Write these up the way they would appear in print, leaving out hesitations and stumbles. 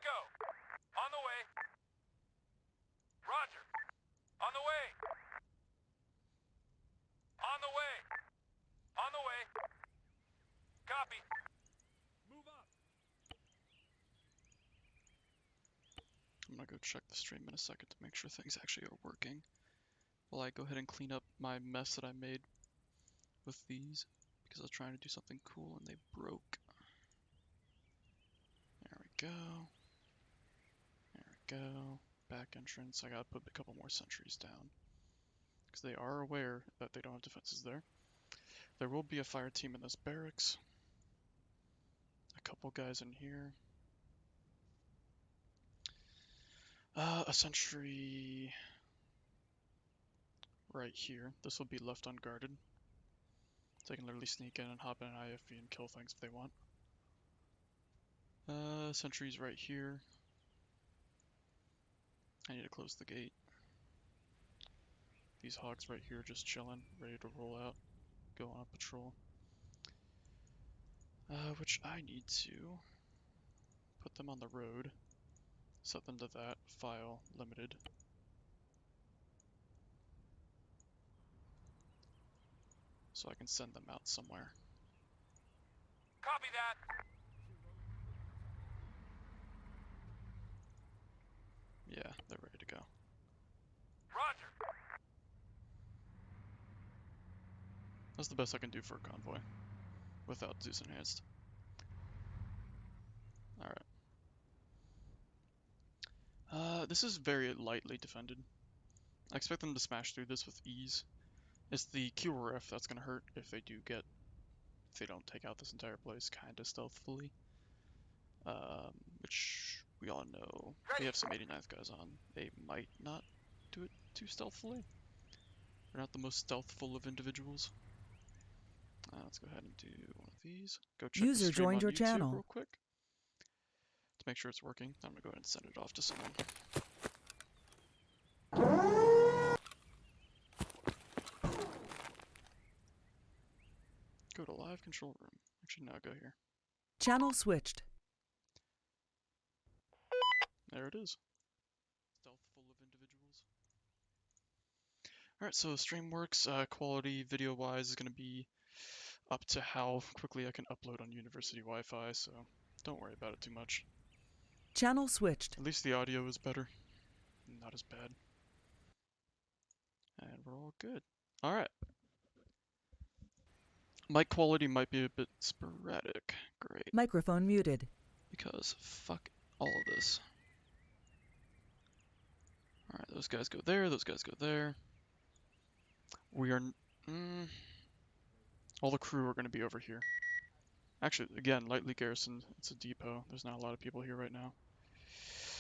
go. On the way. Roger. On the way. On the way. On the way. Copy. Move up. I'm gonna go check the stream in a second to make sure things actually are working, while I go ahead and clean up my mess that I made with these, because I was trying to do something cool and they broke. There we go. There we go. Back entrance. I gotta put a couple more sentries down, because they are aware that they don't have defenses there. There will be a fire team in this barracks. A couple guys in here. A sentry right here. This will be left unguarded. They can literally sneak in and hop in an IFV and kill things if they want. Sentries right here. I need to close the gate. These hogs right here just chilling, ready to roll out, go on a patrol. Which I need to put them on the road, set them to that, file, limited. So I can send them out somewhere. Copy that. Yeah, they're ready to go. Roger. That's the best I can do for a convoy, without Zeus Enhanced. Alright. This is very lightly defended. I expect them to smash through this with ease. It's the QRF that's gonna hurt if they don't take out this entire place kinda stealthily. Which we all know. We have some 89th guys on. They might not do it too stealthily. They're not the most stealthful of individuals. Let's go ahead and do one of these. Go check the stream on YouTube real quick to make sure it's working. I'm gonna go ahead and send it off to someone. Go to live control room. Actually, no, go here. Channel switched. There it is. Stealthful of individuals. Alright, so stream works. Quality video-wise is going to be up to how quickly I can upload on university Wi-Fi, so don't worry about it too much. Channel switched. At least the audio is better. Not as bad. And we're all good. Alright. Mic quality might be a bit sporadic. Great. Microphone muted. Because fuck all of this. Alright, those guys go there, those guys go there. We are... all the crew are going to be over here. Actually, again, lightly garrisoned. It's a depot. There's not a lot of people here right now.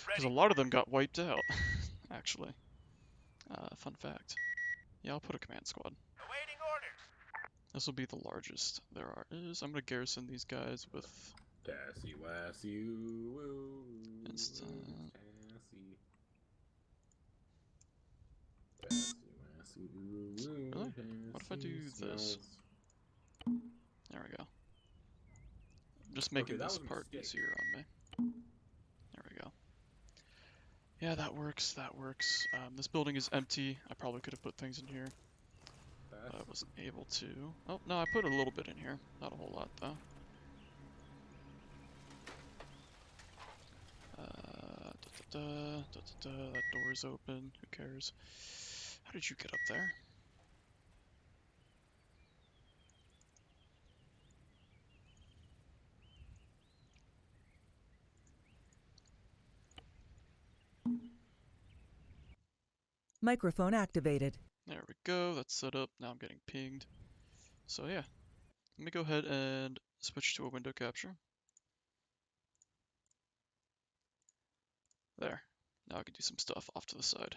Because a lot of them got wiped out, actually. Fun fact. Yeah, I'll put a command squad. Awaiting orders. This will be the largest there is. I'm going to garrison these guys with... Instant... Really? What if I do this? There we go. I'm just making this part easier on me. There we go. Yeah, that works, that works. This building is empty. I probably could have put things in here, but I wasn't able to. Oh, no, I put a little bit in here. Not a whole lot, though. That door's open. Who cares? How did you get up there? Microphone activated. There we go. That's set up. Now I'm getting pinged. So yeah. Let me go ahead and switch to a window capture. There. Now I can do some stuff off to the side.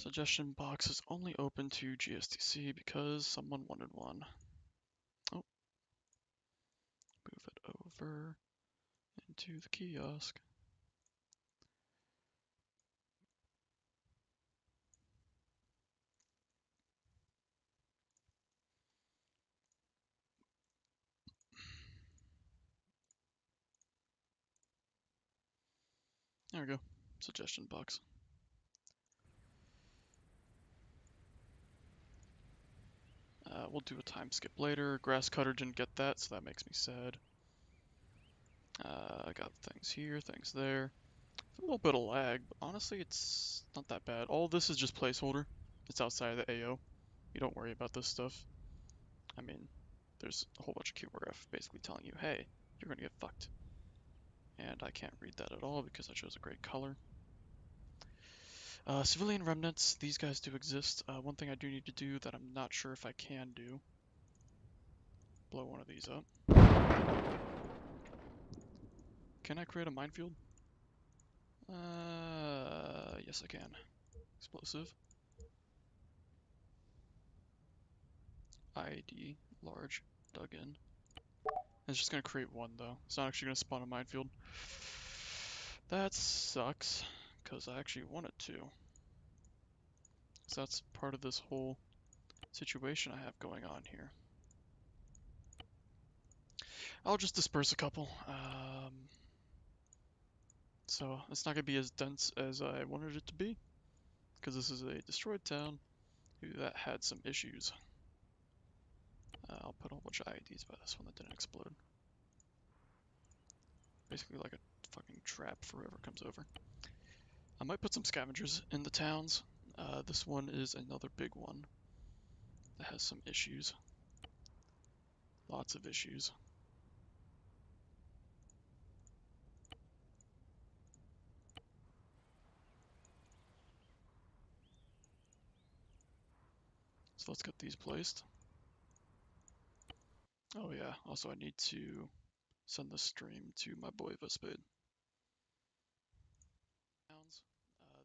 Suggestion box is only open to GSTC because someone wanted one. Oh, move it over into the kiosk. There we go. Suggestion box. We'll do a time skip later. Grass cutter didn't get that, so that makes me sad. I got things here, things there. A little bit of lag, but honestly, it's not that bad. All this is just placeholder. It's outside of the AO. You don't worry about this stuff. I mean, there's a whole bunch of QRF basically telling you, hey, you're gonna get fucked. And I can't read that at all because I chose a great color. Civilian remnants, these guys do exist. One thing I do need to do that I'm not sure if I can do. Blow one of these up. Can I create a minefield? Yes I can. Explosive. ID, large, dug in. It's just gonna create one though. It's not actually gonna spawn a minefield. That sucks, because I actually wanted to. So that's part of this whole situation I have going on here. I'll just disperse a couple. So it's not gonna be as dense as I wanted it to be, because this is a destroyed town that had some issues. I'll put a whole bunch of IEDs by this one that didn't explode. Basically like a fucking trap for whoever comes over. I might put some scavengers in the towns. This one is another big one that has some issues. Lots of issues. So let's get these placed. Oh yeah, also I need to send the stream to my boy Vespade.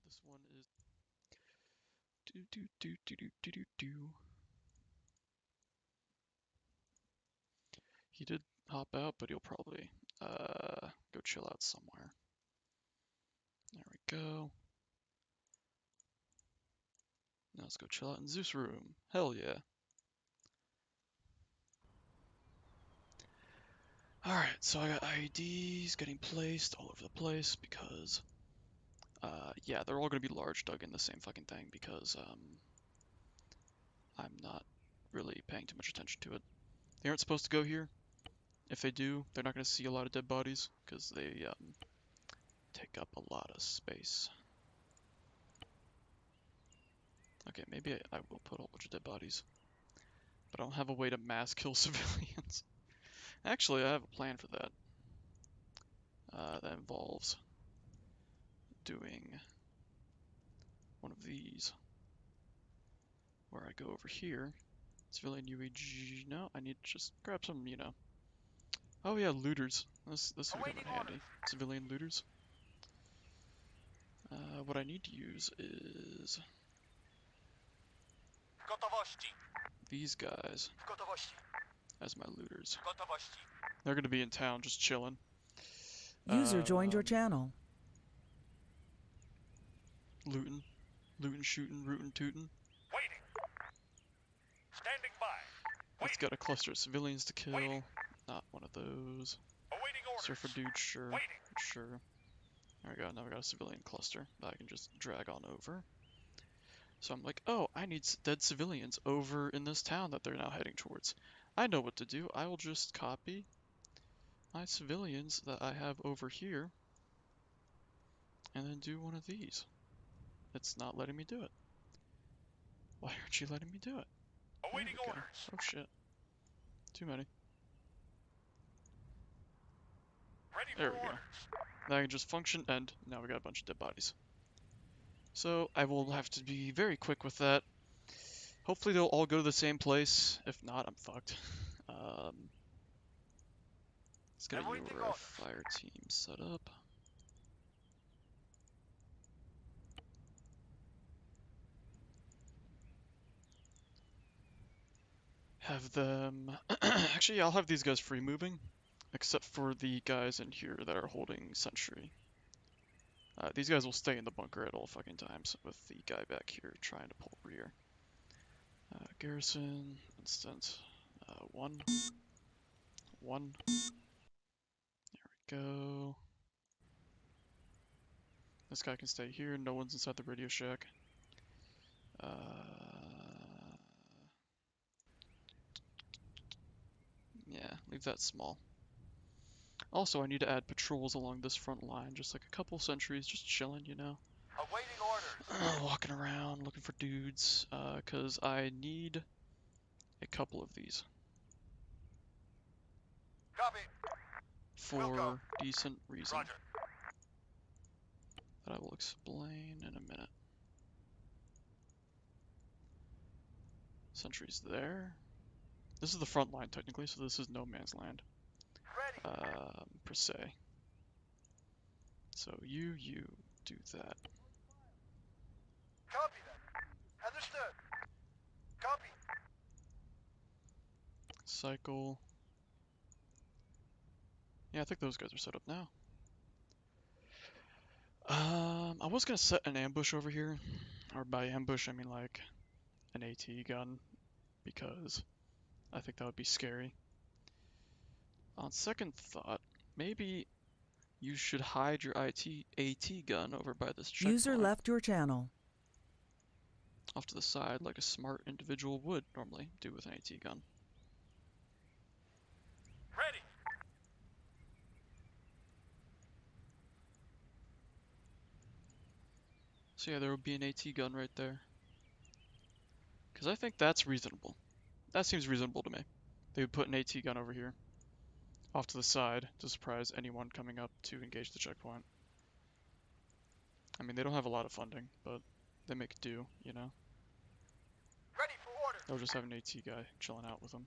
This one is do. He did hop out, but he'll probably go chill out somewhere. There we go. Now let's go chill out in Zeus room. Hell yeah. Alright, so I got IEDs getting placed all over the place because, yeah, they're all going to be large dug in the same fucking thing because, I'm not really paying too much attention to it. They aren't supposed to go here. If they do, they're not going to see a lot of dead bodies because they, take up a lot of space. Okay, maybe I will put a whole bunch of dead bodies. But I don't have a way to mass kill civilians. Actually, I have a plan for that. That involves doing one of these. Where I go over here. Civilian UAG. No, I need to just grab some, you know. Oh yeah, looters. This would come in handy. Civilian looters. What I need to use is these guys as my looters. They're gonna be in town just chilling. User joined your channel. Looting, shooting, rootin', tootin'. Waiting. Standing by. It's got a cluster of civilians to kill. Not one of those. Awaiting orders. Surfer dude, sure. Waiting. Sure. There we go, now we got a civilian cluster that I can just drag on over. So I'm like, oh, I need dead civilians over in this town that they're now heading towards. I know what to do. I will just copy my civilians that I have over here and then do one of these. It's not letting me do it. Why aren't you letting me do it? Awaiting orders. Oh shit. Too many. Ready There for we go. orders. Now I can just function end. Now we got a bunch of dead bodies. So I will have to be very quick with that. Hopefully they'll all go to the same place. If not, I'm fucked. Let's get a URF fire team set up. have them... Actually, I'll have these guys free moving, except for the guys in here that are holding sentry. These guys will stay in the bunker at all fucking times, with the guy back here trying to pull rear. Garrison, instant. 1. 1. There we go. This guy can stay here, no one's inside the Radio Shack. Yeah, leave that small. Also, I need to add patrols along this front line, just like a couple sentries, just chilling, you know. Awaiting orders. Walking around, looking for dudes, because I need a couple of these. Copy. For decent reason. Roger. That I will explain in a minute. Sentries there. This is the front line, technically, so this is no man's land. Ready. Per se. So you do that. Copy that. Understood. Copy. Cycle. Yeah, I think those guys are set up now. I was gonna set an ambush over here, or by ambush I mean like an AT gun, because I think that would be scary. On second thought, maybe you should hide your AT gun over by this checkpoint. User left your channel. Off to the side, like a smart individual would normally do with an AT gun. Ready. So yeah, there would be an AT gun right there. Because I think that's reasonable. That seems reasonable to me. They would put an AT gun over here, off to the side, to surprise anyone coming up to engage the checkpoint. I mean, they don't have a lot of funding, but they make do, you know? Ready for order. They'll just have an AT guy chilling out with them.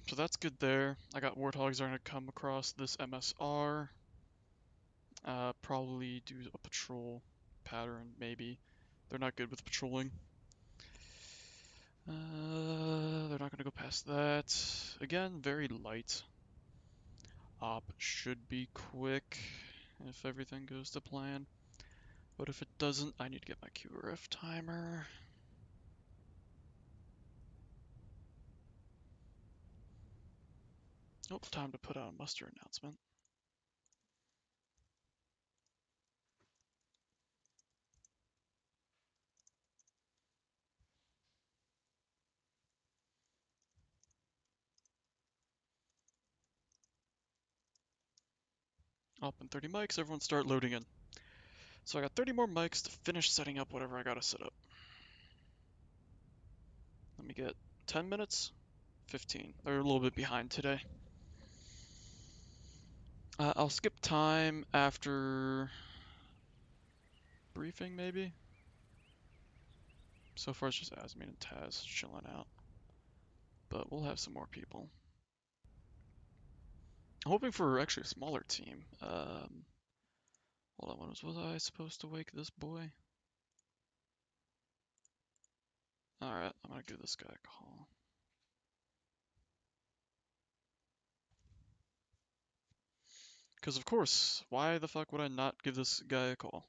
So that's good there. I got Warthogs are gonna come across this MSR. Probably do a patrol pattern, maybe. They're not good with patrolling. They're not gonna go past that. Again, very light. Op should be quick if everything goes to plan. But if it doesn't, I need to get my QRF timer. Oh, time to put out a muster announcement. Up in 30 mics, everyone start loading in. So I got 30 more mics to finish setting up whatever I gotta set up. Let me get 10 minutes, 15. They're a little bit behind today. I'll skip time after briefing, maybe. So far it's just Asmin and Taz chilling out. But we'll have some more people. I'm hoping for actually a smaller team. Hold on, was I supposed to wake this boy? Alright, I'm gonna give this guy a call. Because of course, why the fuck would I not give this guy a call?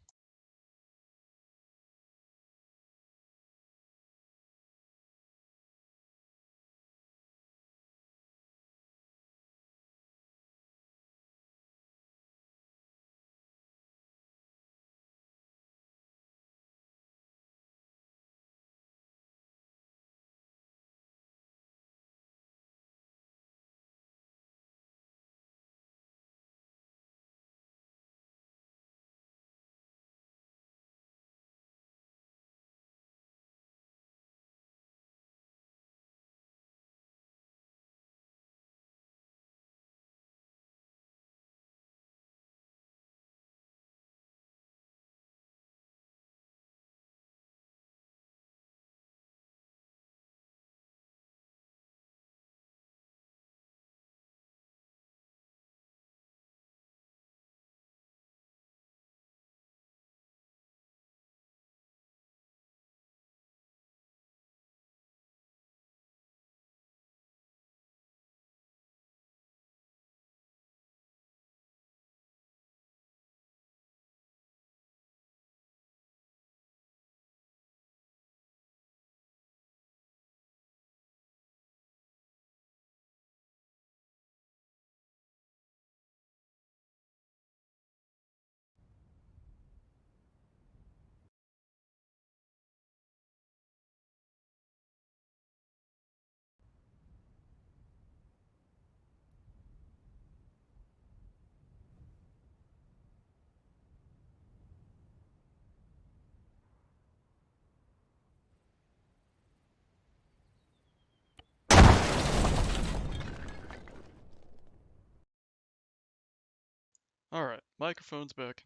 Alright, microphone's back.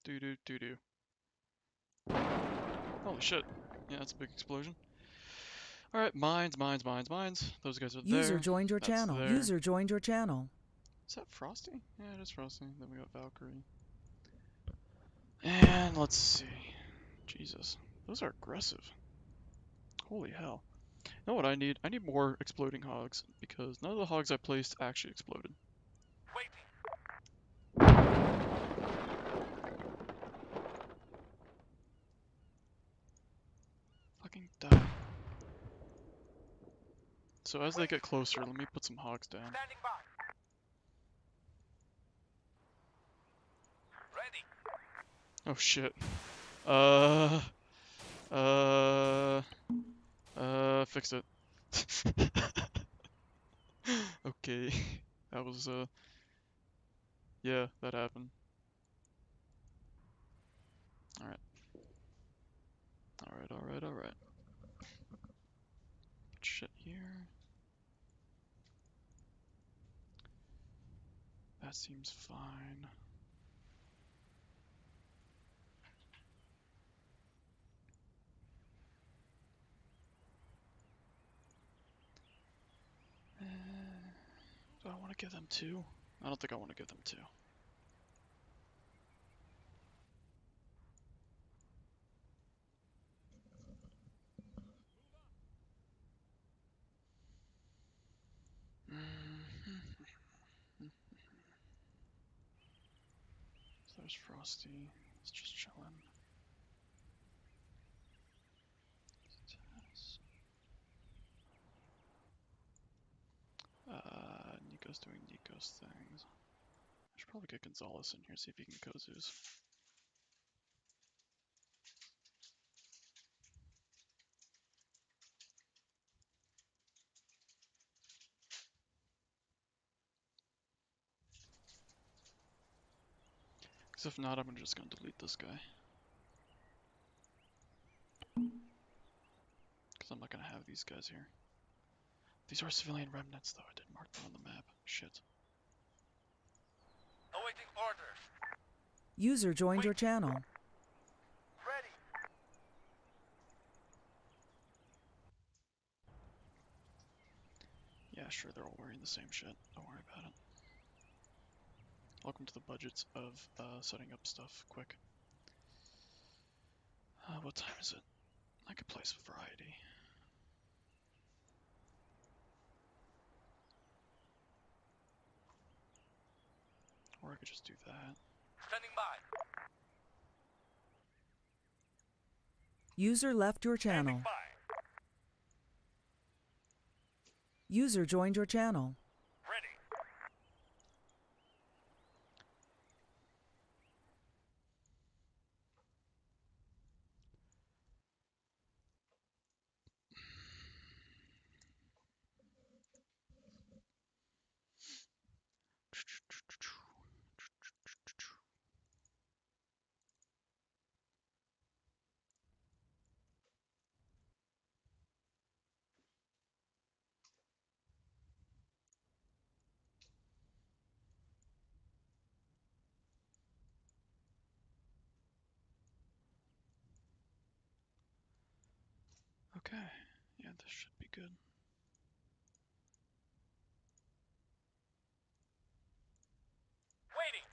Doo-doo-doo-doo. Holy shit. Yeah, that's a big explosion. Alright, mines. Those guys are there. User joined your That's channel. there. User joined your channel. Is that Frosty? Yeah, it is Frosty. Then we got Valkyrie. And let's see. Jesus. Those are aggressive. Holy hell. You know what I need? I need more exploding hogs, because none of the hogs I placed actually exploded. Waiting. Fucking die. So as they get closer, let me put some hogs down. Standing by. Ready. Oh shit. Fix it. Okay. That was, yeah, that happened. Alright. Alright. Shit here. That seems fine. Do I want to give them 2? I don't think I want to give them 2. So there's Frosty. He's just chilling. Nico's doing Nico's things. I should probably get Gonzalez in here, see if he can Kozus. Because if not, I'm just gonna delete this guy. Because I'm not gonna have these guys here. These are civilian remnants, though. I didn't mark them on the map. Shit. Awaiting orders. User joined your channel. Ready. Yeah, sure, they're all wearing the same shit. Don't worry about it. Welcome to the budgets of setting up stuff quick. What time is it? I could place variety. Or I could just do that. Standing by. User left your channel. Standing by. User joined your channel. Ready. Okay, yeah, this should be good. Waiting.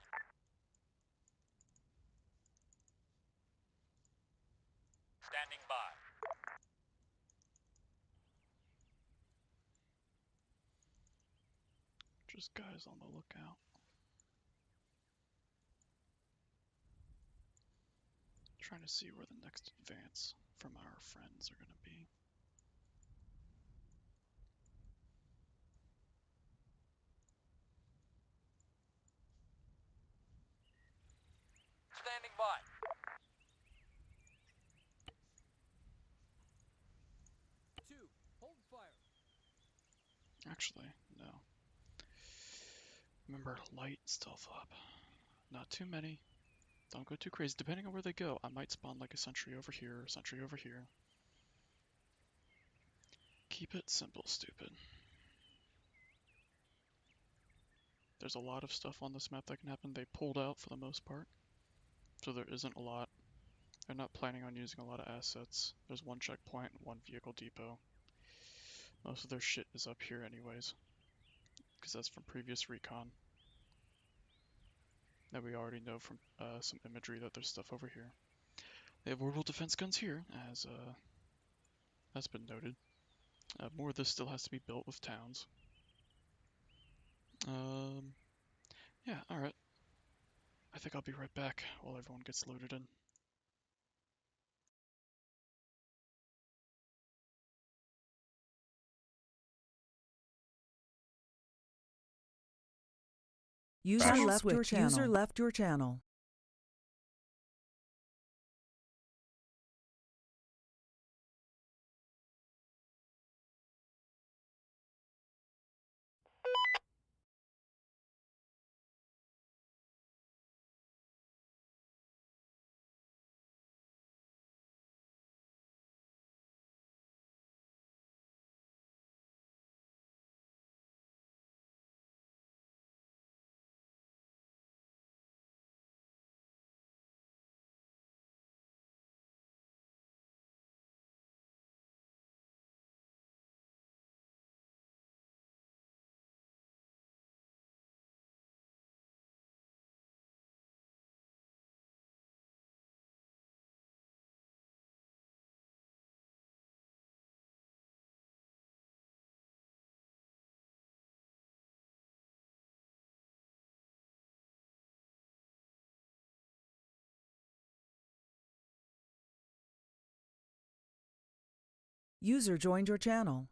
Standing by. Just guys on the lookout. Trying to see where the next advance from our friends are going to be. Standing by. Hold fire. Actually, no. Remember, light stealth up. Not too many. Don't go too crazy. Depending on where they go, I might spawn like a sentry over here, a sentry over here. Keep it simple, stupid. There's a lot of stuff on this map that can happen. They pulled out for the most part, so there isn't a lot. They're not planning on using a lot of assets. There's one checkpoint, one vehicle depot. Most of their shit is up here anyways, because that's from previous recon. That we already know from some imagery that there's stuff over here. They have orbital defense guns here, as has been noted. More of this still has to be built with towns. Yeah, alright. I think I'll be right back while everyone gets loaded in. User left your channel. User joined your channel.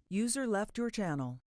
User left your channel.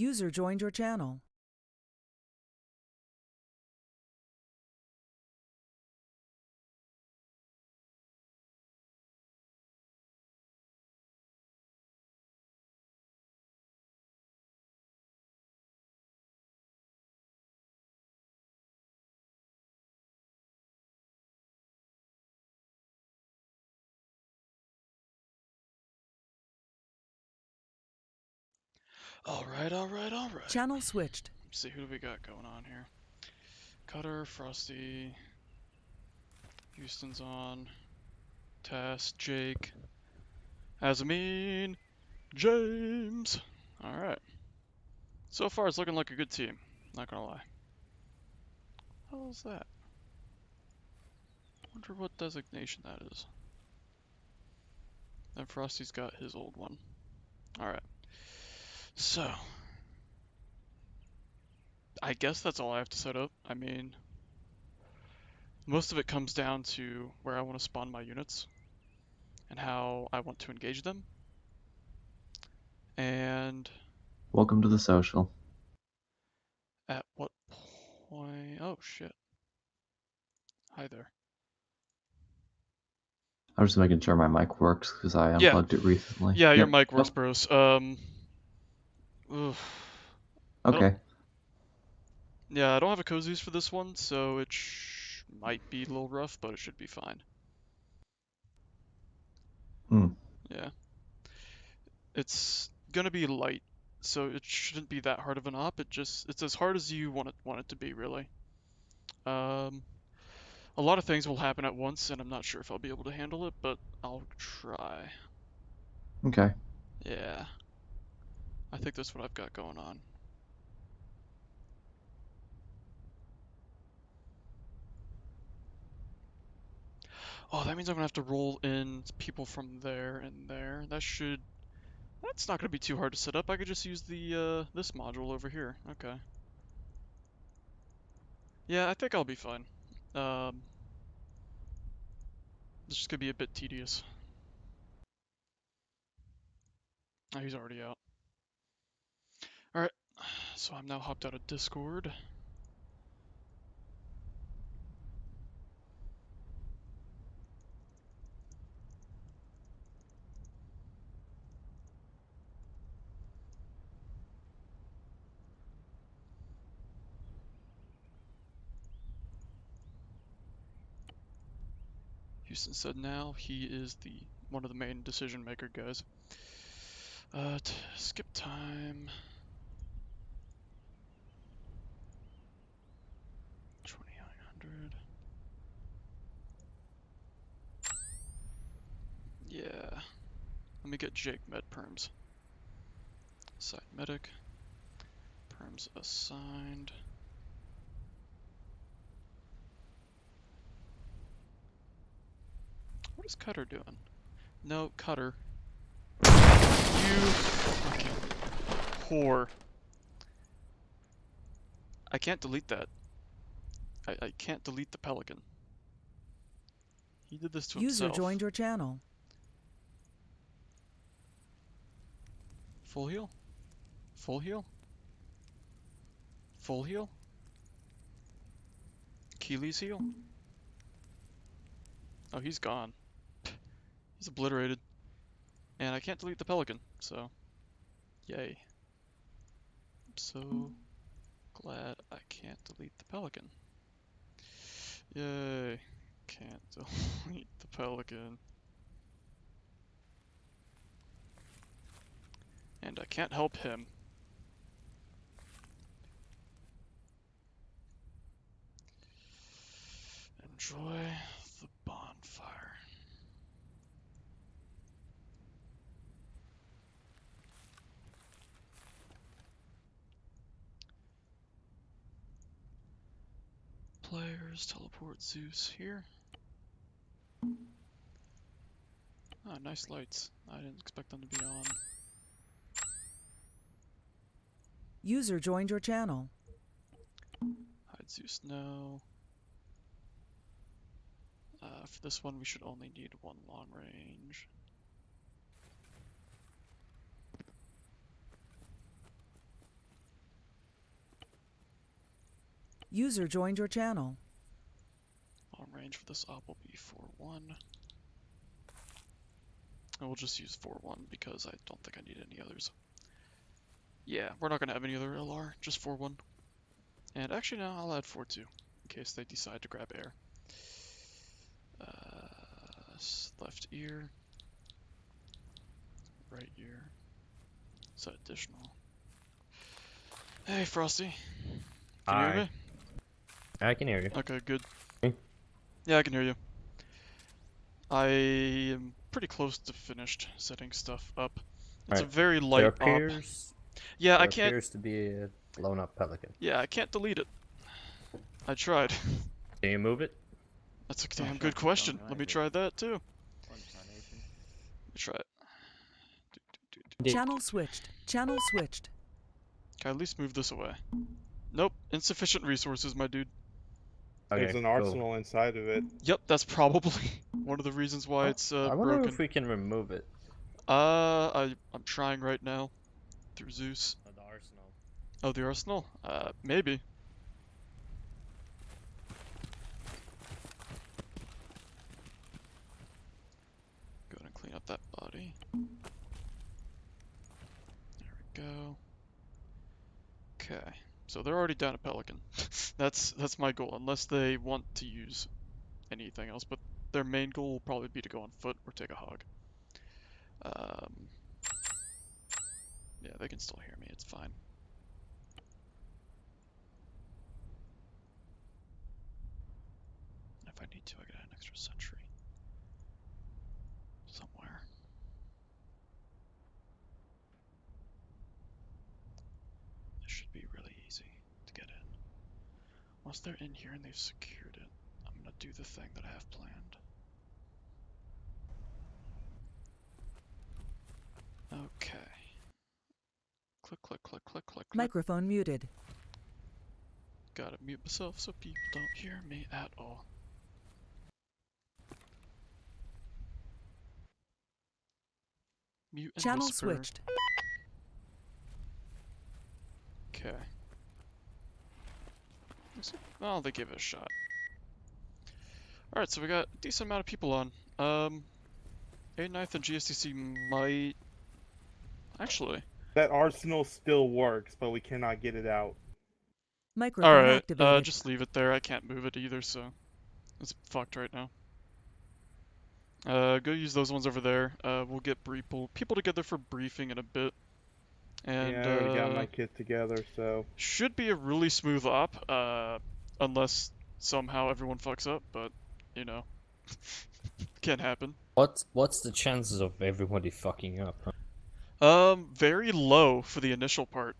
User joined your channel. Alright. Channel switched. Let's see, who do we got going on here? Cutter, Frosty, Houston's on, Tess, Jake, Azamine, James. Alright. So far it's looking like a good team, not gonna lie. How is that? Wonder what designation that is. And Frosty's got his old one. Alright. So, I guess that's all I have to set up. I mean, most of it comes down to where I want to spawn my units and how I want to engage them. And Welcome to the social. at what point... Oh, shit. Hi there. I'm just making sure my mic works because I Yeah. unplugged it recently. Yeah, your Yep. mic works, bros. Oof. Okay. Yeah, I don't have a cozies for this one, so it might be a little rough, but it should be fine. Yeah. It's gonna be light, so it shouldn't be that hard of an op. It's as hard as you want it to be, really. A lot of things will happen at once, and I'm not sure if I'll be able to handle it, but I'll try. Okay. Yeah. I think that's what I've got going on. Oh, that means I'm gonna have to roll in people from there and there. That's not gonna be too hard to set up. I could just use the this module over here. Okay. Yeah, I think I'll be fine. It's just gonna be a bit tedious. Oh, he's already out. Alright, so I'm now hopped out of Discord. Houston said now he is one of the main decision maker guys. Skip time. 2900. Yeah. Let me get Jake med perms. Side medic. Perms assigned. What is Cutter doing? No, Cutter. You fucking whore. I can't delete that. I can't delete the pelican. He did this to User himself. joined your channel. Full heal? Full heal? Full heal? Keely's heal? Oh, he's gone. He's obliterated. And I can't delete the pelican, so... Yay. I'm so glad I can't delete the pelican. Yay. Can't delete the pelican. And I can't help him. Enjoy the bonfire. Players, teleport Zeus here. Ah, nice lights. I didn't expect them to be on. User joined your channel. Hide Zeus, no. For this one, we should only need one long range. User joined your channel. Long range for this op will be 4-1. I will just use 4-1 because I don't think I need any others. Yeah, we're not going to have any other LR, just 4-1. And actually, no, I'll add 4-2 in case they decide to grab air. Left ear. Right ear. Is that additional? Hey, Frosty. Can you hear me? I can hear you. Okay, good. Me? Yeah, I can hear you. I am pretty close to finished setting stuff up. It's a very light op. Yeah, I can't. Appears to be a blown up pelican. Yeah, I can't delete it. I tried. Can you move it? That's a damn good question. Let me try that too. Let me try it. Channel switched. Channel switched. Can I at least move this away? Nope. Insufficient resources, my dude. Okay, There's an cool. arsenal inside of it. Yep, that's probably one of the reasons why it's I wonder broken. if we can remove it. I'm trying right now through Zeus. The arsenal. Oh, the arsenal? Maybe. Go ahead and clean up that body. There we go. Okay, so they're already down a pelican. That's my goal, unless they want to use anything else. But their main goal will probably be to go on foot or take a hog. Yeah, they can still hear me. It's fine. If I need to, I can add an extra sentry somewhere. It should be really easy to get in. Once they're in here and they've secured it, I'm gonna do the thing that I have planned. Okay. Click, click, click, click, click, click. Microphone muted. Gotta mute myself so people don't hear me at all. Mute and Channel whisper. switched. Okay. Well, they gave it a shot. Alright, so we got a decent amount of people on. 89th and GSTC might... Actually. That arsenal still works, but we cannot get it out. Microphone Alright, activated. just leave it there. I can't move it either, so... It's fucked right now. Go use those ones over there. We'll get people together for briefing in a bit. And, yeah, I already got my kit together, so... Should be a really smooth op, unless somehow everyone fucks up, but, you know, can't happen. What's the chances of everybody fucking up? Huh? Very low for the initial part.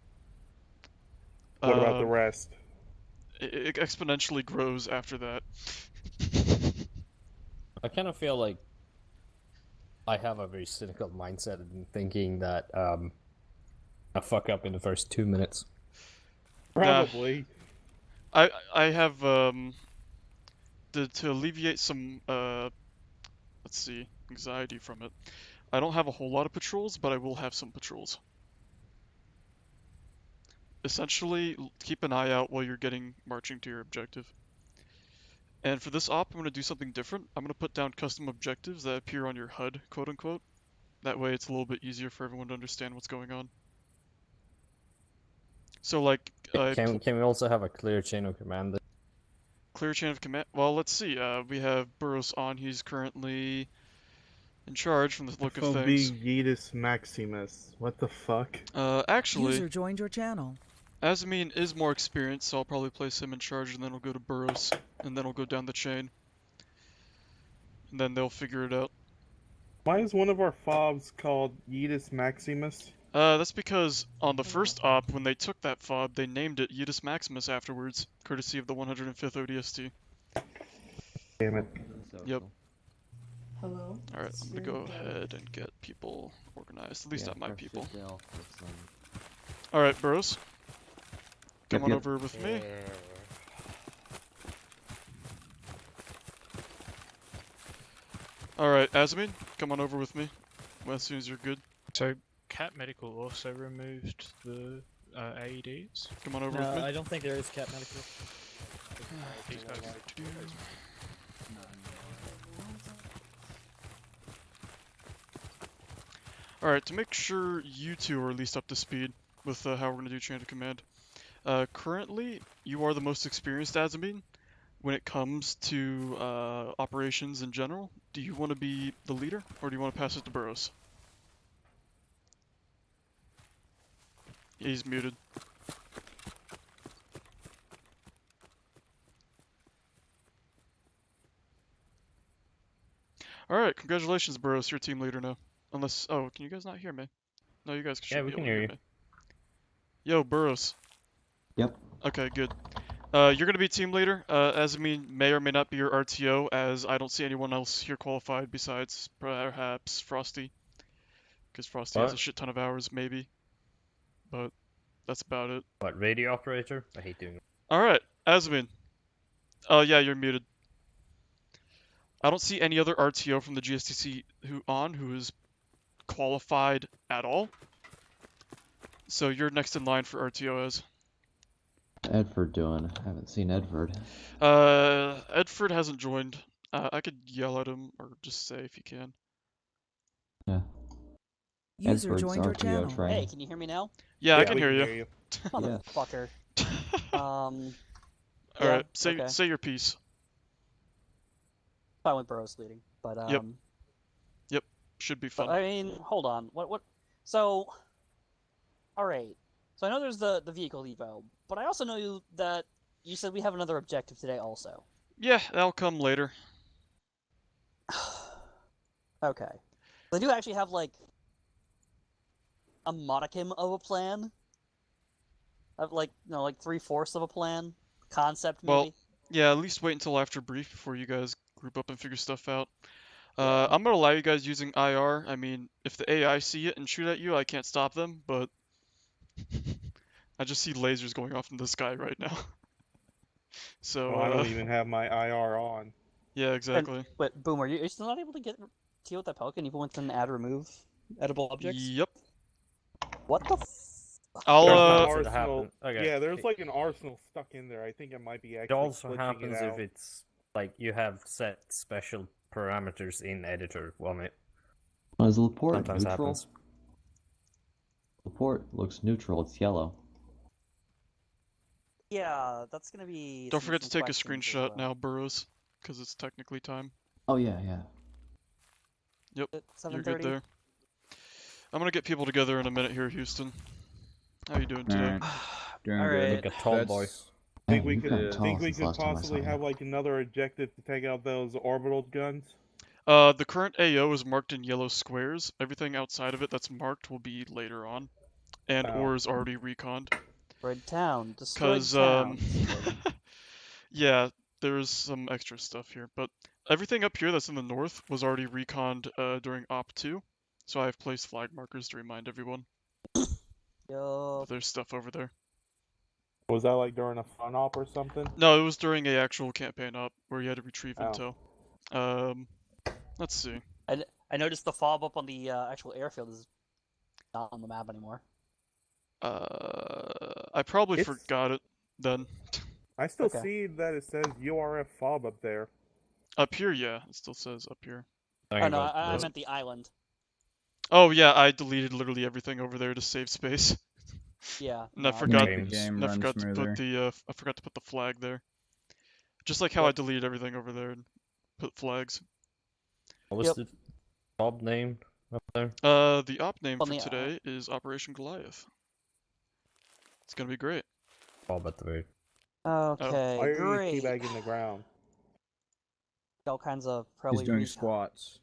What about the rest? It exponentially grows after that. I kind of feel like I have a very cynical mindset in thinking that I fuck up in the first 2 minutes. Probably. I have to alleviate some let's see, anxiety from it. I don't have a whole lot of patrols, but I will have some patrols. Essentially, keep an eye out while you're marching to your objective. And for this op, I'm going to do something different. I'm going to put down custom objectives that appear on your HUD, quote unquote. That way it's a little bit easier for everyone to understand what's going on. So like... Can we also have a clear chain of command? Clear chain of command? Well, let's see. We have Burroughs on. He's currently in charge from the look of things. Goliath Maximus. What the fuck? Actually... User joined your channel. Azamin is more experienced, so I'll probably place him in charge, and then we'll go to Burroughs, and then we'll go down the chain. And then they'll figure it out. Why is one of our fobs called Goliath Maximus? That's because on the first op, when they took that fob, they named it Goliath Maximus afterwards, courtesy of the 105th ODST. Damn it. Yep. Hello? Alright, I'm gonna go ahead and get people organized, at least not my people. Alright, Burroughs. Come on over with me. Alright, Azamin, come on over with me as soon as you're good. So, Cat Medical also removed the AEDs? Come on over with me. I don't think there is Cat Medical. These guys. Alright, to make sure you two are at least up to speed with how we're going to do chain of command. Currently, you are the most experienced admin when it comes to operations in general. Do you want to be the leader, or do you want to pass it to Burrows? He's muted. Alright, congratulations, Burrows. You're team leader now. Unless, oh, can you guys not hear me? No, you guys should Yeah, be we able can to hear hear you. me. Yo, Burrows. Yep. Okay, good. You're going to be team leader. Azamine may or may not be your RTO, as I don't see anyone else here qualified besides perhaps Frosty. Because Frosty has a What? shit ton of hours, maybe. But that's about it. What, radio operator? I hate doing it. Alright, Azamine. Oh, yeah, you're muted. I don't see any other RTO from the GSTC who is qualified at all. So you're next in line for RTO as. Edford doing? I haven't seen Edford. Edford hasn't joined. I could yell at him or just say if he can. Yeah. User Edford's joined your RTO channel. train. Hey, can you hear me now? Yeah, I Yeah, can we hear you. you. Yeah. Motherfucker. Alright, Yeah, say okay. say your piece. Fine with Burrows leading, but Yep. Should be but fun. I mean, hold on. What? So, all right. So I know there's the vehicle evo, but I also know that you said we have another objective today also. Yeah, that'll come later. Okay. They do actually have like a modicum of a plan. Of like like 3/4 of a plan. Concept maybe. Well, yeah, at least wait until after brief before you guys group up and figure stuff out. Yeah. I'm gonna allow you guys using IR. I mean, if the AI see it and shoot at you, I can't stop them, but I just see lasers going off in the sky right now. So, Well, I don't even have my IR on. yeah, exactly. But Boomer, are you still not able to deal with that Pelican even with an add remove edible objects? Yep. What the? I'll There's an Does it arsenal. happen? Okay. Yeah, there's like an arsenal stuck in there. I think it might be It actually also glitching happens it out. if it's like you have set special parameters in editor on it. Is Laporte Sometimes neutral? happens. Laporte looks neutral. It's yellow. Yeah, that's gonna be. Don't some forget to take a questions as screenshot well. now, Burrows, because it's technically time. Oh yeah, yeah. Yep, At you're good 7:30. there. I'm gonna get people together in a minute here, Houston. How you doing today? Alright. Doing All good. right. Like a tall boy. Think Man, we you've gotten could tall think we since could last time I saw possibly you. have like another objective to take out those orbital guns. The current AO is marked in yellow squares. Everything outside of it that's marked will be later on, and Oh. or is already reconned. Destroyed town. Destroyed Cause town. yeah, there's some extra stuff here, but everything up here that's in the north was already reconned during Op 2, so I've placed flag markers to remind everyone Yo. there's stuff over there. Was that like during a fun op or something? No, it was during a actual campaign op where you had to retrieve Oh. intel. Let's see. I noticed the fob up on the actual airfield is not on the map anymore. I probably It's- forgot it then. I still Okay. see that it says URF fob up there. Up here, yeah, it still says up here. Oh no, I meant the island. Oh yeah, I deleted literally everything over there to save space. Yeah. And I no, forgot, Make the game and I run forgot to smoother. put the I forgot to put the flag there. Just like how I deleted everything over there and put flags. What was the job name up there? The op name On for the, today is Operation Goliath. It's gonna be great. Bob at the very. Okay, Why are great. you teabagging the ground? All kinds of probably He's doing squats.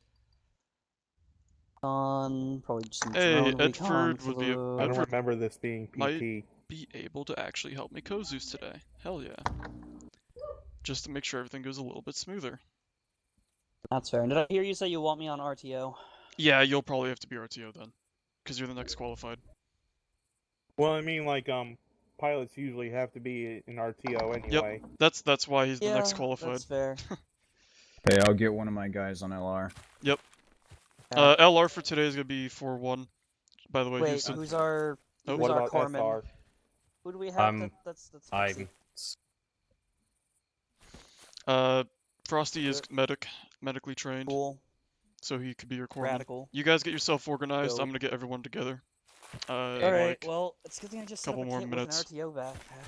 on probably just some Hey, drone recon Edford would be flu. I don't Edford remember this being PT. might be able to actually help me Kozus today. Hell yeah. Just to make sure everything goes a little bit smoother. That's fair. And did I hear you say you want me on RTO? Yeah, you'll probably have to be RTO then, because you're the next qualified. Well, I mean, like, pilots usually have to be in RTO anyway. That's why he's the next qualified. That's fair. Hey, I'll get one of my guys on LR. Yep. Yeah. LR for today is gonna be 4-1. By the way, Wait, Houston. who's our Oh, who's What our about corpsman? SR? Who do we have? That's I'm Frosty is medically trained, Cool. so he could be your corpsman. Radical. You guys get yourself organized. Dope. I'm gonna get everyone together. Alright, Like, well, it's a good thing I just set up couple a more kit minutes. with an RTO backpack.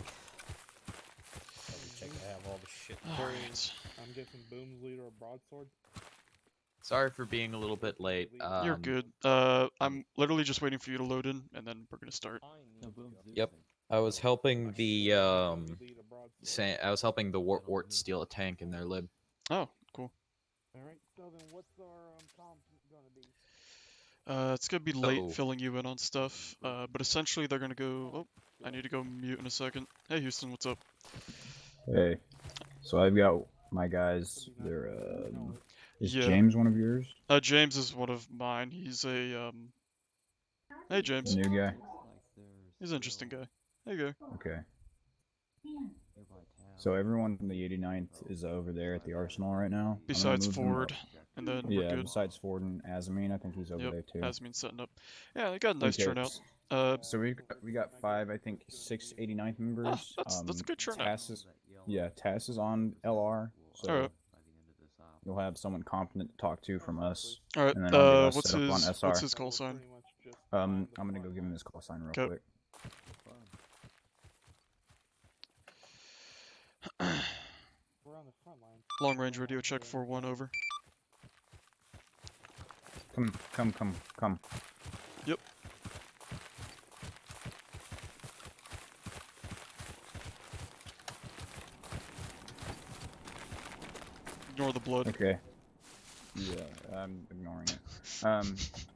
Double check I have all the shit. Alright. I'm guessing Boom's leader or broadsword. Sorry for being a little bit late. You're good. I'm literally just waiting for you to load in, and then we're gonna start. Yep. I was helping the I was helping the Wart steal a tank in their lib. Oh, cool. All right. So then, what's our comp gonna be? It's gonna be late Oh. filling you in on stuff. But essentially they're gonna go. Oh, I need to go mute in a second. Hey, Houston, what's up? Hey. So I've got my guys. They're is Yeah. James one of yours? James is one of mine. He's a Hey, James. New guy. He's an interesting guy. There you go. Okay. So everyone from the 89th is over there at the arsenal right now. I'm gonna Besides move them Ford, up. and then we're Yeah, good. besides Ford and Azamine, I think he's over Yep, there too. Asmin's setting up. Yeah, they got a nice Okay, turnout. So we got 5, I think 6 89th members. That's a good turnout. Tass is on LR, so Alright. you'll have someone competent to talk to from us. Alright, and then I'll get us what's set up on his SR. what's his call sign? I'm gonna go give him his call sign real Okay. quick. We're on the front line. Long range radio check 4-1 over. Come. Yep. Ignore the blood. Okay. Yeah, I'm ignoring it.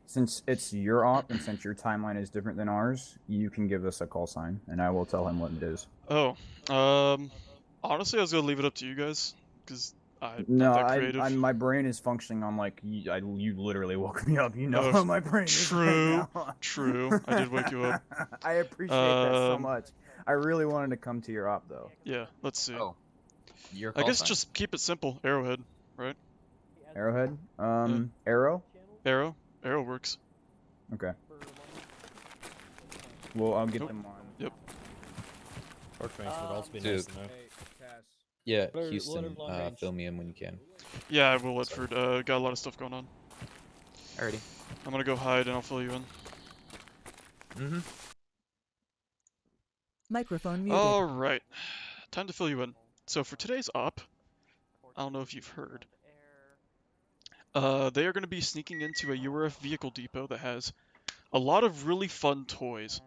Since it's your op and since your timeline is different than ours, you can give us a call sign, and I will tell him what it is. Oh, honestly, I was gonna leave it up to you guys, because I'm No, not that creative. my brain is functioning on like you literally woke me up. You know Oh, how my brain is right now. True. I did wake you up. I appreciate that so much. I really wanted to come to your op though. Yeah, let's see. Oh. Your I call guess sign. just keep it simple. Arrowhead, right? Arrowhead. Arrow. Arrow. Arrow works. Okay. Well, I'll get Nope. them on. Yep. Short range would also be Dude. nice to know. Yeah, What are Houston, long range? fill me in when you can. Yeah, I will, Edford. Got a lot of stuff going on. Alrighty. I'm gonna go hide and I'll fill you in. Mm-hmm. Microphone muted. Alright. Time to fill you in. So for today's op, I don't know if you've heard. They are going to be sneaking into a URF vehicle depot that has a lot of really fun toys.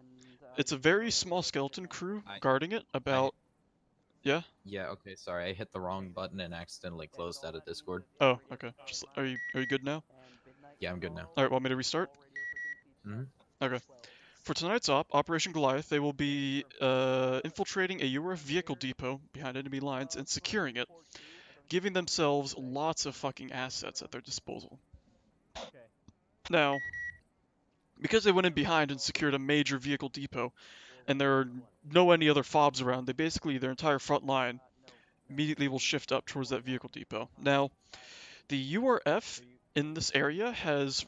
It's a very small skeleton crew guarding it. Yeah? Yeah, okay, sorry. I hit the wrong button and accidentally closed out of Discord. Oh, okay. Are you good now? Yeah, I'm good now. Alright, want me to restart? Mm-hmm. Okay. For tonight's op, Operation Goliath, they will be infiltrating a URF vehicle depot behind enemy lines and securing it, giving themselves lots of fucking assets at their disposal. Now, because they went in behind and secured a major vehicle depot, and there are no any other fobs around, they basically, their entire front line immediately will shift up towards that vehicle depot. Now, the URF in this area is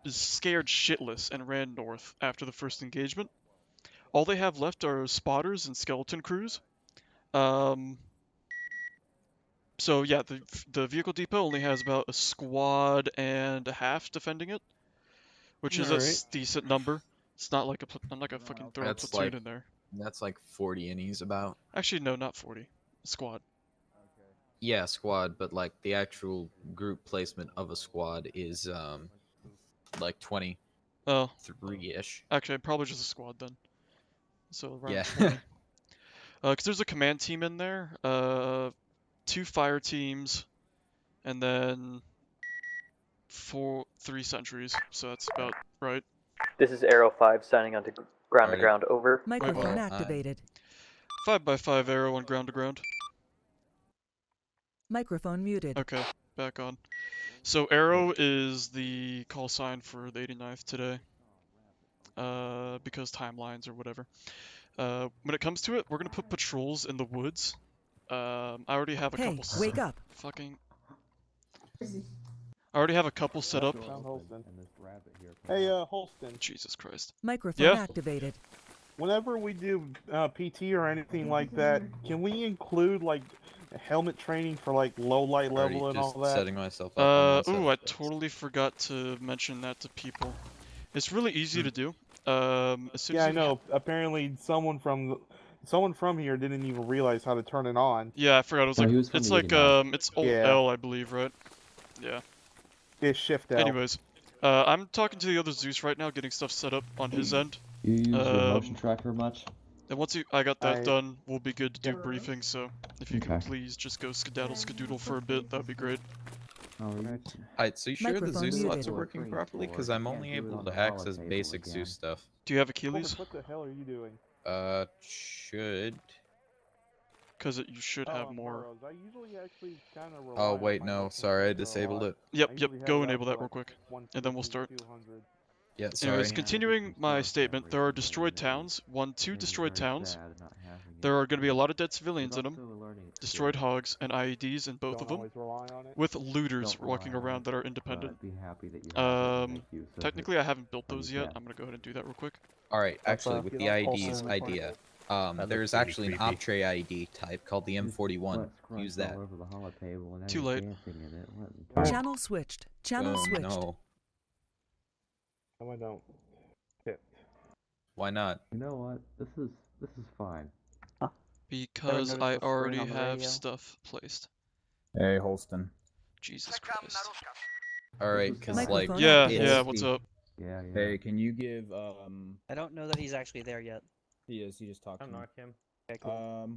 scared shitless and ran north after the first engagement. All they have left are spotters and skeleton crews. So yeah, the vehicle depot only has about a squad and a half defending it, which is a decent number. It's not like I'm not gonna fucking throw a That's platoon like- in there. That's like 40 innies about. Actually, no, not 40. A squad. Yeah, squad, but like the actual group placement of a squad is like 23-ish. Oh, actually, probably just a squad then. So around Yeah. 20. Because there's a command team in there, 2 fire teams, and then 3 sentries. So that's about right. This is Arrow 5 signing on to ground to ground, over. Microphone activated. 5x5 arrow on ground to ground. Microphone muted. Okay, back on. So arrow is the call sign for the 89th today. Because timelines or whatever. When it comes to it, we're gonna put patrols in the woods. I already have a couple. Wake up! Fucking. I already have a couple set up. Hey, Holston. Jesus Christ. Microphone activated. Whenever we do PT or anything like that, can we include like helmet training for like low light Already level and just all that? setting myself up. on one set Ooh, of I things. totally forgot to mention that to people. It's really easy to do. As soon Yeah, as I you know. Apparently, someone from here didn't even realize how to turn it on. Yeah, I forgot. It was No, like he was from it's the like meeting, it's Alt Yeah. L, I believe, right? Yeah. It's Shift L. Anyways, I'm talking to the other Zeus right now, getting stuff set up on his end. You use your motion tracker much? And once I got that I- done, we'll be good to do briefings. So if you can Okay. please just go skedaddle skadoodle for a bit, that'd be great. Alright, so you sure the Microphone Zeus slots muted. are working properly? Because I'm only able to access basic Zeus stuff. Do you have Colton, Achilles? what the hell are you doing? Should. Because you should have Oh, more. Burrows. I usually actually kind of rely Oh on wait, my no, motion sorry, I tracker a disabled lot. it. Yep, I yep. usually have Go that enable for, that real like, quick, 150, and then we'll start. 200. Yeah, Anyways, sorry. continuing my statement, there are destroyed towns. Two destroyed towns. There are going to be a lot of dead civilians in them. Destroyed hogs and IEDs in both Don't of them. always rely on it. With looters walking around that are independent. Technically I haven't built those yet. I'm gonna go ahead and do that real quick. Alright, actually, with Get the on IED's Colton. idea, That there's looks pretty actually an creepy. Optray IED type called the M41. Use that. Too late. Channel switched. Channel Oh, switched. no. No, I don't. Shit. Why not? You know what? This is fine. Because noticed I the screen already on the have radio? stuff placed. Hey, Holston. Jesus Christ. Alright, cause like, Microphone Yeah, activated. yeah, what's up? Yeah, yeah. Hey, can you give I don't know that he's actually there yet. He is. He just talked to me. him. Okay, cool.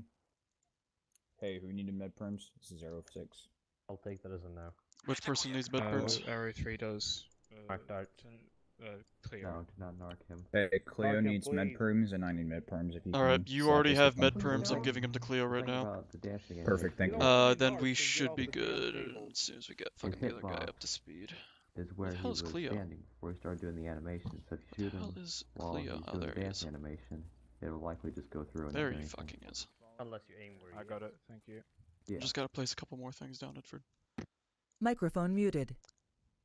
Hey, who needed med perms? This is 06. I'll take that as a no. Which person needs med perms? Arrow 3 does. Mark Dart. Cleo. No, do not narc him. Hey, Cleo Mark him, needs med please. perms, and I need med perms if you can. Alright, you slap already this have with med them. perms. I'm giving them to Cleo right now. Perfect, thank you. Then we should be good as soon as we get fucking the other guy up to speed. Is where the he hell is was Cleo? standing before he started doing the animation. So if you shoot The hell him is while Cleo? he's Oh, doing there the he dance is. animation, it will likely just go through and There not do he anything. fucking is. Unless you aim where you I got it, thank you. Yeah. Just gotta place a couple more things down, Edford. Microphone muted.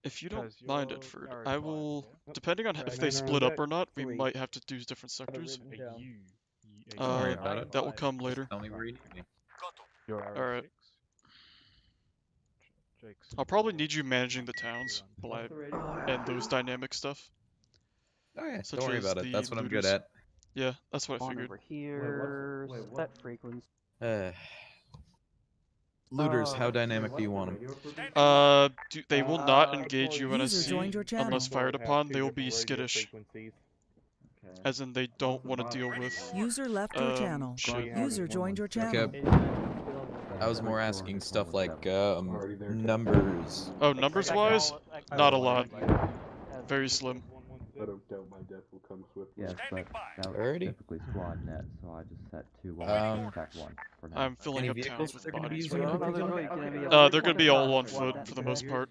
If you don't Because mind, you're Edford, Arrow I 5, will, yeah? depending on Right, if they and split Arrow up or not, we 3. might have to do different sectors. A U. Don't worry about it. That will come later. Tell me where you need me. You're Arrow Alright. 6. Jake's I'll probably need you managing the towns and those dynamic stuff. Oh yeah, Such don't worry as about it. the That's what I'm good looters. at. Yeah, that's what I On figured. over here. Set frequency. Looters, how dynamic do you want them? They will not engage Corey, User UNSC joined your channel. unless fired Have upon. two They will different be radio skittish, frequencies. as in they don't want to deal with. User left your channel. Shit. User joined your channel. Okay. I was more asking stuff like numbers. Oh, numbers wise, not a lot. Very slim. I don't doubt my death will come swiftly. Yes, but that was Alrighty. typically squad net, so I just set 2 attack 1 for now. I'm filling Any up vehicles towns with they're gonna be bodies using? right now. No, there's really gonna be They're gonna be all on foot for the most part.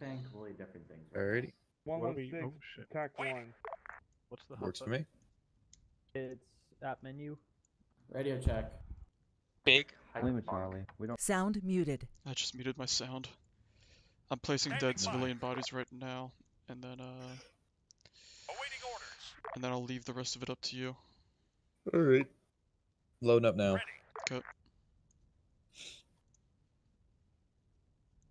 Alrighty, 116, Oh, shit. attack 1. What's the works hub for me. It's app menu. Radio check. big. Blame it, Charlie. We don't. Sound muted. I just muted my sound. I'm placing dead civilian bodies right now, and then Awaiting orders. I'll leave the rest of it up to you. Alright. Loading up now. Ready. Okay.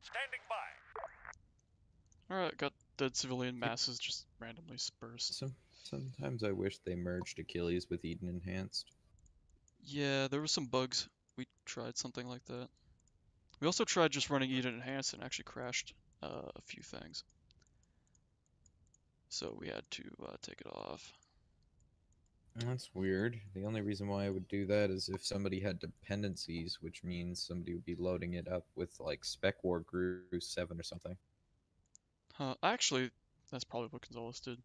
Standing by. Alright, got dead civilian masses just randomly dispersed. Sometimes I wish they merged Achilles with Eden Enhanced. Yeah, there were some bugs. We tried something like that. We also tried just running Eden Enhanced and actually crashed a few things. So we had to take it off. That's weird. The only reason why I would do that is if somebody had dependencies, which means somebody would be loading it up with like Spec War Grew 7 or something. Huh, actually, that's probably what Gonzalez did.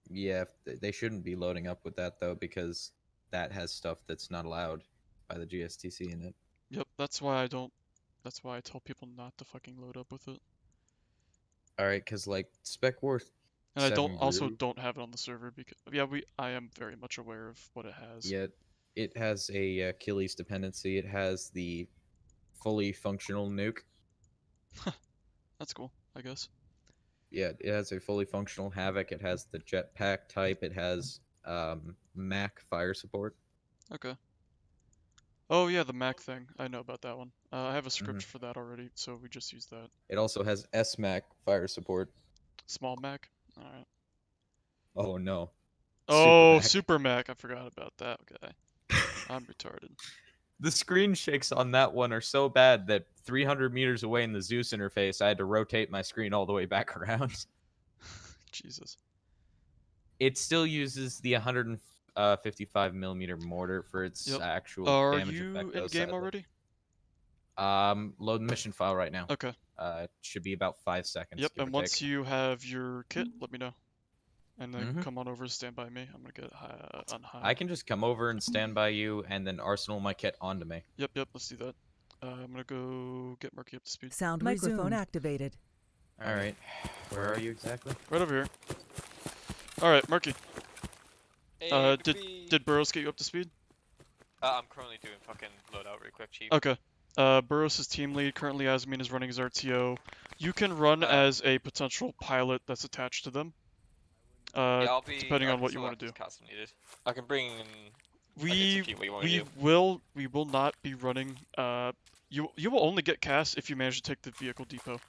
Yeah, they shouldn't be loading up with that though, because that has stuff that's not allowed by the GSTC in it. Yep, that's why I I tell people not to fucking load up with it. Alright, because like Spec War And I 7 also Grew, don't have it on the server because I am very much aware of what it has. yet it has a Achilles dependency. It has the fully functional nuke. That's cool, I guess. Yeah, it has a fully functional Havoc. It has the jetpack type. It has Mac fire support. Okay. Oh yeah, the Mac thing. I know about that one. I have a script Mhm. for that already, so we just use that. It also has SMAC fire support. Small Mac. All right. Oh no. Oh, Mac. Super Mac. I forgot about that guy. I'm retarded. The screen shakes on that one are so bad that 300 meters away in the Zeus interface, I had to rotate my screen all the way back around. Jesus. It still uses the 155 millimeter mortar for its Yep. actual Are damage you effect. in game already? Load mission file right now. Okay. It should be about 5 seconds. Yep. Give And or once take. you have your kit, let me know. And then Mhm. come on over and stand by me. I'm gonna get on high. I can just come over and stand by you, and then arsenal my kit onto me. Yep. Let's do that. I'm gonna go get Murky up to speed. Sound microphone activated. All right. Where are you exactly? Right over here. All right, Murky. Hey, did Burrows get you up to speed? I'm currently doing fucking loadout real quick, Chief. Okay. Burrows is team lead. Currently, Asmin is running his RTO. You can run as a potential pilot that's attached to them. Yeah, depending on what you want to do. Custom needed. I can bring. We will not be running. You will only get cast if you manage to take the vehicle depot.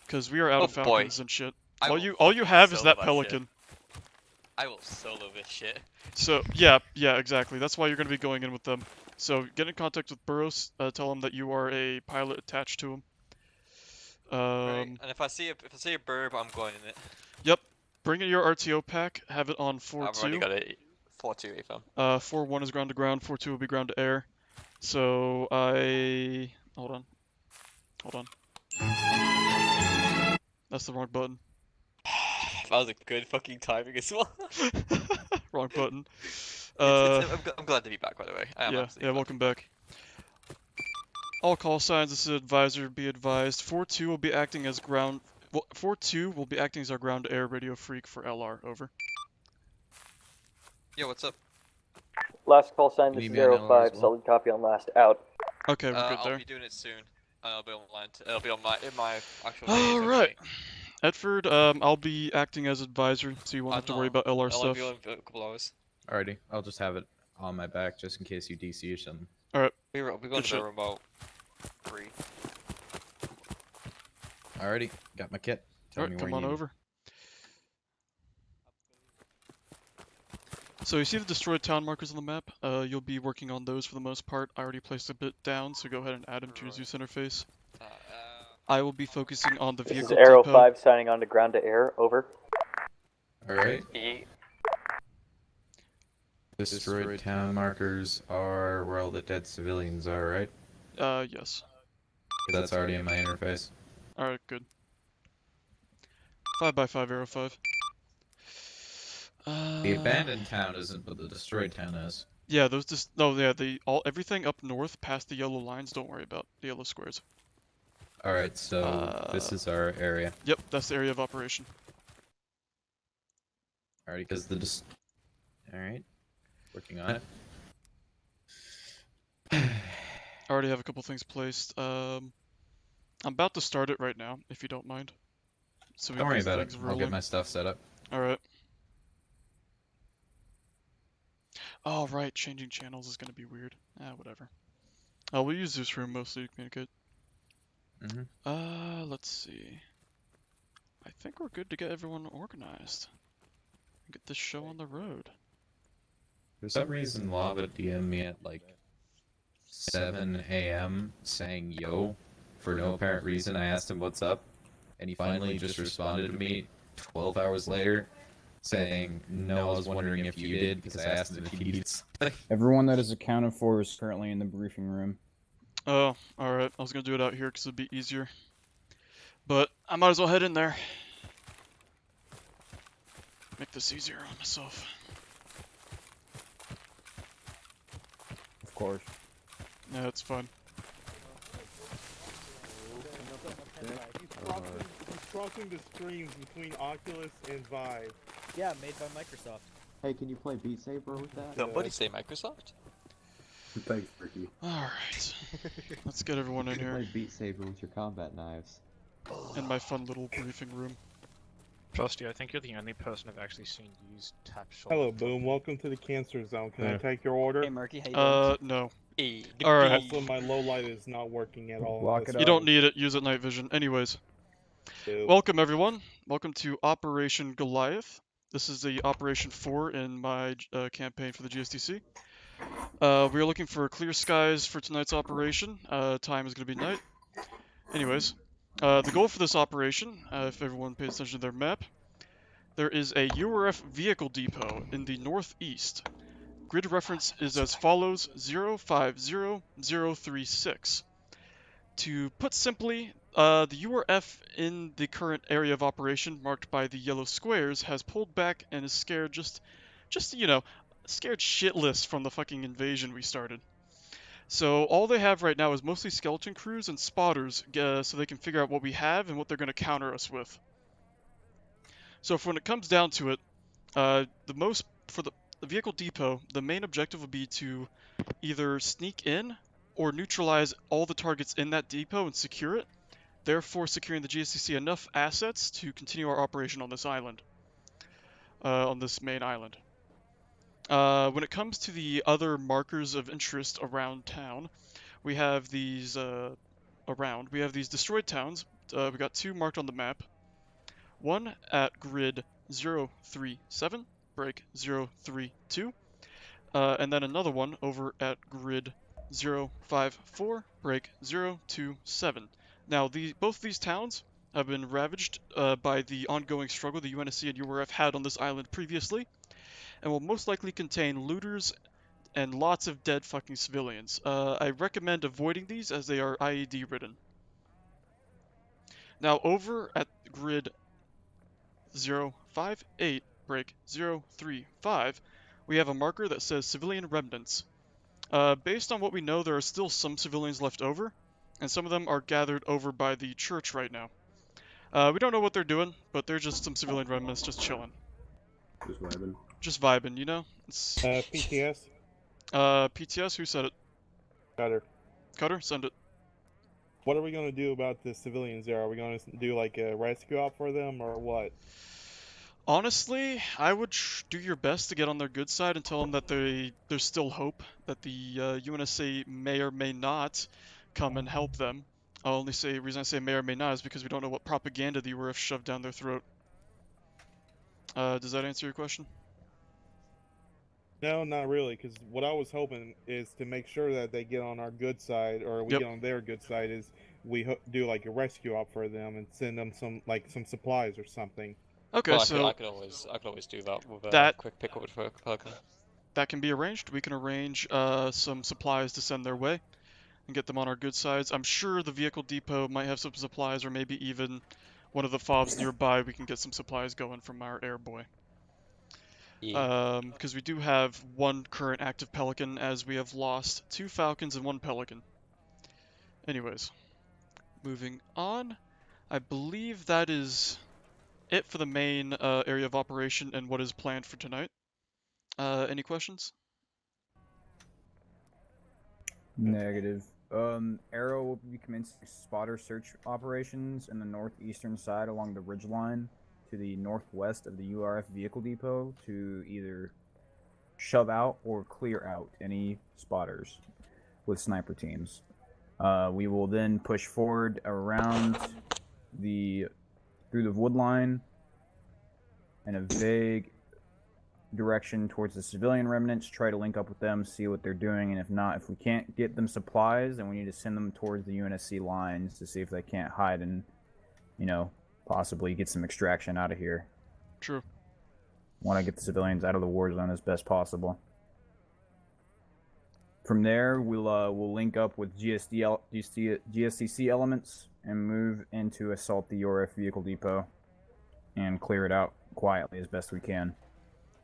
Because we are out of Falcons and shit. All you have is that Pelican. I will solo this shit. So yeah, exactly. That's why you're gonna be going in with them. So get in contact with Burrows. Tell him that you are a pilot attached to him. Right. And if I see a burb, I'm going in it. Yep. Bring in your RTO pack. Have it on 4-2. I've already got it. 4-2 AFM. 4-1 is ground to ground. 4-2 will be ground to air. So hold on. That's the wrong button. That was a good fucking timing as well. Wrong button. I'm glad to be back, by the way. Yeah, welcome back. All call signs, this is advisor, be advised. 4-2 will be acting as ground... Well, 4-2 will be acting as our ground-to-air radio freak for LR, over. Yo, what's up? Last call sign, this is 05, solid copy on last, out. Okay, we're good there. I'll be doing it soon. I'll be online. It'll be on my actual. Alright. Edford, I'll be acting as advisor, so you won't have to worry about LR stuff. I'll be on in a couple hours. Alrighty, I'll just have it on my back just in case you DC or something. Alright. We got the remote. 3. Alrighty, got my kit. Alright, come on over. So you see the destroyed town markers on the map? You'll be working on those for the most part. I already placed a bit down, so go ahead and add them to your Zeus interface. I will be focusing on the vehicle This is Arrow depot. 5 signing on to ground to air, over. Alright. Destroyed town markers are where all the dead civilians are, right? Yes. That's already in my interface. Alright, good. 5x5, Arrow 5. The abandoned town isn't, but the destroyed town is. Yeah, everything up north past the yellow lines, don't worry about the yellow squares. Alright, so this is our area. Yep, that's the area of operation. Alright, because Alright. Working on it. I already have a couple things placed. I'm about to start it right now, if you don't mind. So Don't worry about it. I'll get my stuff set up. Alright. Oh, right, changing channels is gonna be weird. Whatever. We'll use this room mostly to communicate. Let's see. I think we're good to get everyone organized. Get this show on the road. For some reason, Lava DM'd me at like 7 a.m. saying yo for no apparent reason. I asked him what's up, and he finally just responded to me 12 hours later saying, no, I was wondering if you did, because I asked him if he needed something. Everyone that is accounted for is currently in the briefing room. Oh, alright. I was gonna do it out here because it'd be easier. But I might as well head in there. Make this easier on myself. Of course. Yeah, it's fine. He's crossing the streams between Oculus and Vive. Yeah, made by Microsoft. Hey, can you play Beat Saber with that? Somebody say Microsoft? Thanks, Ricky. Alright. Let's get everyone in here. Play Beat Saber with your combat knives. In my fun little briefing room. Frosty, I think you're the only person I've actually seen use tap shot. Hello, Boom. Welcome to the cancer zone. Can I take your order? Hey, Murky, how you doing? No. Alright. Also, my low light is not working at all. Lock it You up. don't need it. Use it night vision. Anyways. Welcome, everyone. Welcome to Operation Goliath. This is the Operation 4 in my campaign for the GSTC. We are looking for clear skies for tonight's operation. Time is going to be night. Anyways, the goal for this operation, if everyone pays attention to their map, there is a URF vehicle depot in the northeast. Grid reference is as follows: 050036. To put simply, the URF in the current area of operation, marked by the yellow squares, has pulled back and is scared scared shitless from the fucking invasion we started. So all they have right now is mostly skeleton crews and spotters, so they can figure out what we have and what they're going to counter us with. So when it comes down to it, for the vehicle depot, the main objective would be to either sneak in or neutralize all the targets in that depot and secure it, therefore securing the GSCC enough assets to continue our operation on this island, on this main island. When it comes to the other markers of interest around town, we have these destroyed towns. We got 2 marked on the map. One at grid 037, break 032, and then another one over at grid 054, break 027. Now, both these towns have been ravaged by the ongoing struggle the UNSC and URF had on this island previously, and will most likely contain looters and lots of dead fucking civilians. I recommend avoiding these as they are IED ridden. Now, over at grid 058, break 035, we have a marker that says civilian remnants. Based on what we know, there are still some civilians left over, and some of them are gathered over by the church right now. We don't know what they're doing, but they're just some civilian remnants just chilling. Just vibing. Just vibing, you know? PTS? PTS, who said it? Cutter. Cutter, send it. What are we going to do about the civilians there? Are we going to do like a rescue op for them or what? Honestly, I would do your best to get on their good side and tell them that there's still hope, that the UNSC may or may not come and help them. I'll only say, the reason I say may or may not is because we don't know what propaganda the URF shoved down their throat. Does that answer your question? No, not really, because what I was hoping is to make sure that they get on our good side, or we get on their good side, is we do like a rescue op for them and send them some supplies or something. Okay, well, so I could always do that with a quick pick up with a Pelican. That can be arranged. We can arrange some supplies to send their way and get them on our good sides. I'm sure the vehicle depot might have some supplies, or maybe even one of the fobs nearby. We can get some supplies going from our air boy. Because we do have 1 current active Pelican, as we have lost 2 Falcons and 1 Pelican. Anyways, moving on. I believe that is it for the main area of operation and what is planned for tonight. Any questions? Negative. Arrow will be commencing spotter search operations in the northeastern side along the ridgeline to the northwest of the URF vehicle depot to either shove out or clear out any spotters with sniper teams. We will then push forward around through the wood line in a vague direction towards the civilian remnants, try to link up with them, see what they're doing, and if we can't get them supplies, then we need to send them towards the UNSC lines to see if they can't hide and, possibly get some extraction out of here. True. Want to get the civilians out of the war zone as best possible. From there, we'll link up with GSTC elements and move into assault the URF vehicle depot and clear it out quietly as best we can.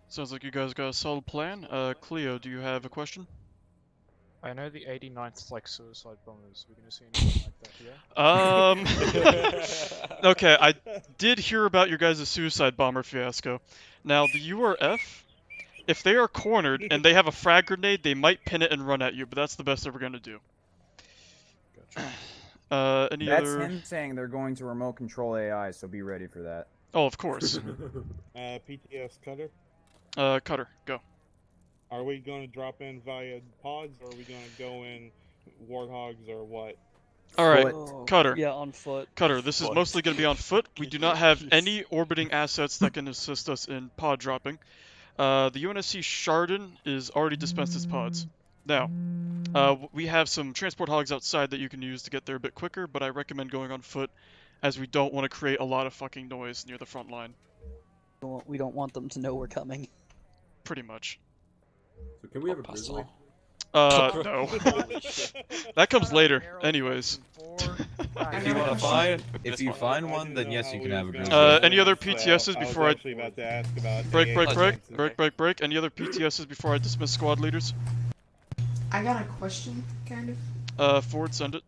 Sounds like you guys got a solid plan. Cleo, do you have a question? I know the 89th like suicide bombers. We're gonna see anything like that here? Okay, I did hear about your guys' suicide bomber fiasco. Now, the URF, if they are cornered and they have a frag grenade, they might pin it and run at you, but that's the best they're gonna do. Gotcha. That's other... him saying they're going to remote control AI, so be ready for that. Oh, of course. PTS Cutter? Cutter, go. Are we going to drop in via pods, or are we going to go in warthogs, or what? Alright, Oh, Cutter. yeah, on foot. Cutter, this is mostly going to be on foot. We do not have any orbiting assets that can assist us in pod dropping. The UNSC Chardon is already dispensed its pods. Now, we have some transport hogs outside that you can use to get there a bit quicker, but I recommend going on foot, as we don't want to create a lot of fucking noise near the front line. We don't want them to know we're coming. Pretty much. So can we have a grizzly? No. That comes later, anyways. If you find one, then yes, you can have a grizzly. Any other PTSs before actually about to ask about break. Any other PTSs before I dismiss squad leaders? I got a question, kind of. Forward, send it.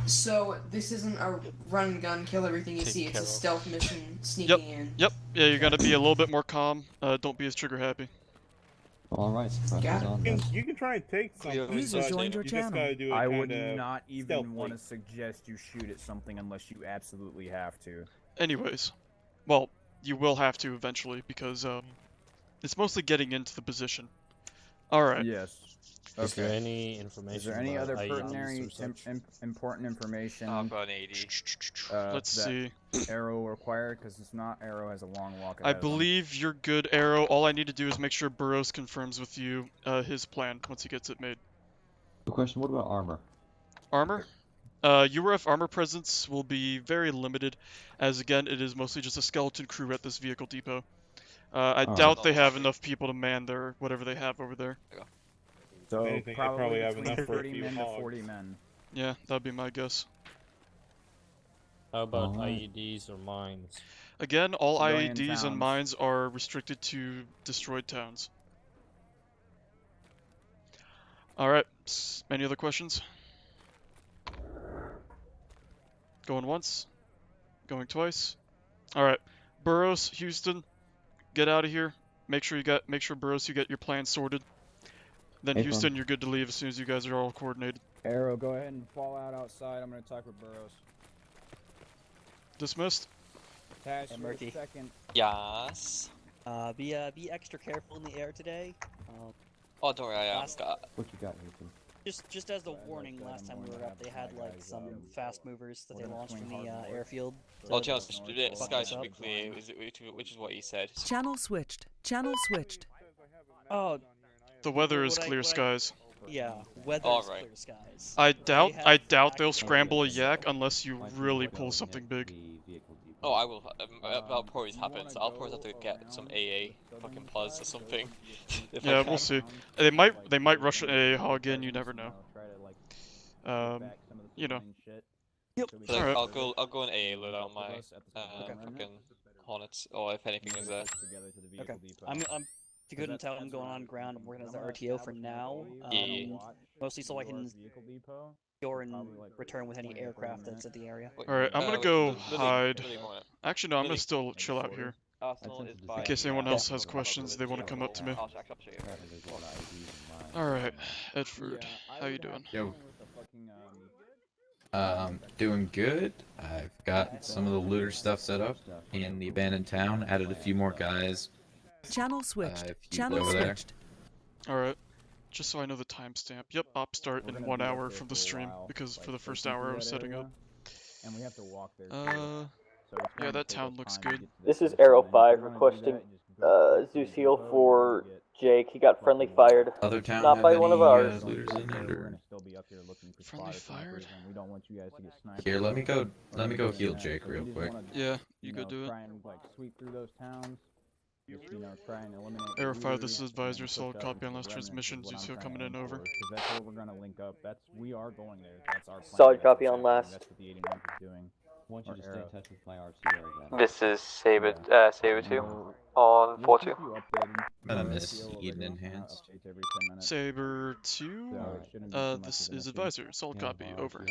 So this isn't a run and gun, kill everything you see. It's a stealth mission, sneaking in. Yep. Yeah, you're gonna be a little bit more calm. Don't be as trigger happy. Alright, you can try and take something. User joined your channel. I would not even want to suggest you shoot at something unless you absolutely have to. Anyways, well, you will have to eventually because it's mostly getting into the position. All right. Yes. Okay. Is there any information? Is there any other pertinent important information? I've got an 80. Let's see. Arrow required, because it's not. Arrow has a long walk. I believe you're good, Arrow. All I need to do is make sure Burroughs confirms with you his plan once he gets it made. Good question. What about armor? Armor? URF armor presence will be very limited, as again, it is mostly just a skeleton crew at this vehicle depot. I doubt they have enough people to man their whatever they have over there. So anything, probably have enough for 30 men to 40 men. Yeah, that'd be my guess. How about IEDs or mines? Again, all IEDs and mines are restricted to destroyed towns. Alright, any other questions? Going once? Going twice? Alright, Burroughs, Houston, get out of here. Make sure Burroughs, you get your plan sorted. Then Houston, you're good to leave as soon as you guys are all coordinated. Arrow, go ahead and fall out outside. I'm gonna talk with Burroughs. Dismissed. Tash, Murky. second. Yes. Be extra careful in the air today. Oh, don't worry, I got. What you got, Houston? Just as a warning, last time we were up, they had like some fast movers that they launched from the airfield. Oh, Jones, the sky should be clear, which is what he said. Channel switched. Channel switched. Oh. The weather is clear skies. Yeah, weather is clear skies. I doubt they'll scramble a yak unless you really pull something big. Oh, I will. That'll probably happen. So I'll probably have to get some AA fucking pods or something. Yeah, we'll see. They might rush an AA hog in. You never know. You know. Yep. So like, I'll go and AA load out my fucking Hornets, or if anything is there. Okay. If you couldn't tell, I'm going on ground. I'm working as an RTO for now. Mostly so I can go and return with any aircraft that's at the area. Alright, I'm gonna go hide. Actually, no, I'm gonna still chill out here. In case anyone else has questions, they want to come up to me. Alright, Edford, how you doing? Yo. Doing good. I've got some of the looter stuff set up in the abandoned town. Added a few more guys. Channel switched. Channel switched. Alright. Just so I know the timestamp. Yep, op start in 1 hour from the stream, because for the first hour I was setting up. And we have to walk there. Yeah, that town looks good. This is Arrow 5 requesting Zeus heal for Jake. He got friendly fired. Other town not by one of ours. Looters in it, or... Friendly fired? Here, let me go heal Jake real quick. Yeah, you go do it. Arrow 5, this is Advisor, solid copy on last transmission. Zeus heal coming in, over. That's where we're gonna link up. We are going there. That's our plan. Solid copy on last. That's what the 89th is doing. I want you to stay in touch with my RCO again. This is Saber 2 on 4-2. I'm gonna miss Eden Enhanced. Saber 2, this is Advisor, solid copy, over.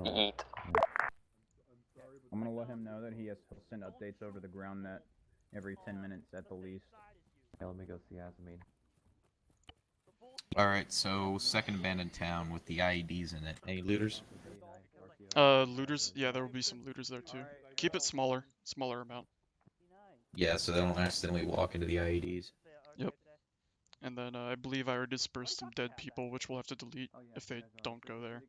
Eat. I'm gonna let him know that he'll send updates over the ground net every 10 minutes at the least. Okay, let me go see Azamine. Alright, so second abandoned town with the IEDs in it. Any looters? Looters? Yeah, there will be some looters there too. Keep it smaller amount. Yeah, so they don't accidentally walk into the IEDs. Yep. And then I believe I already dispersed some dead people, which we'll have to delete if they don't go there.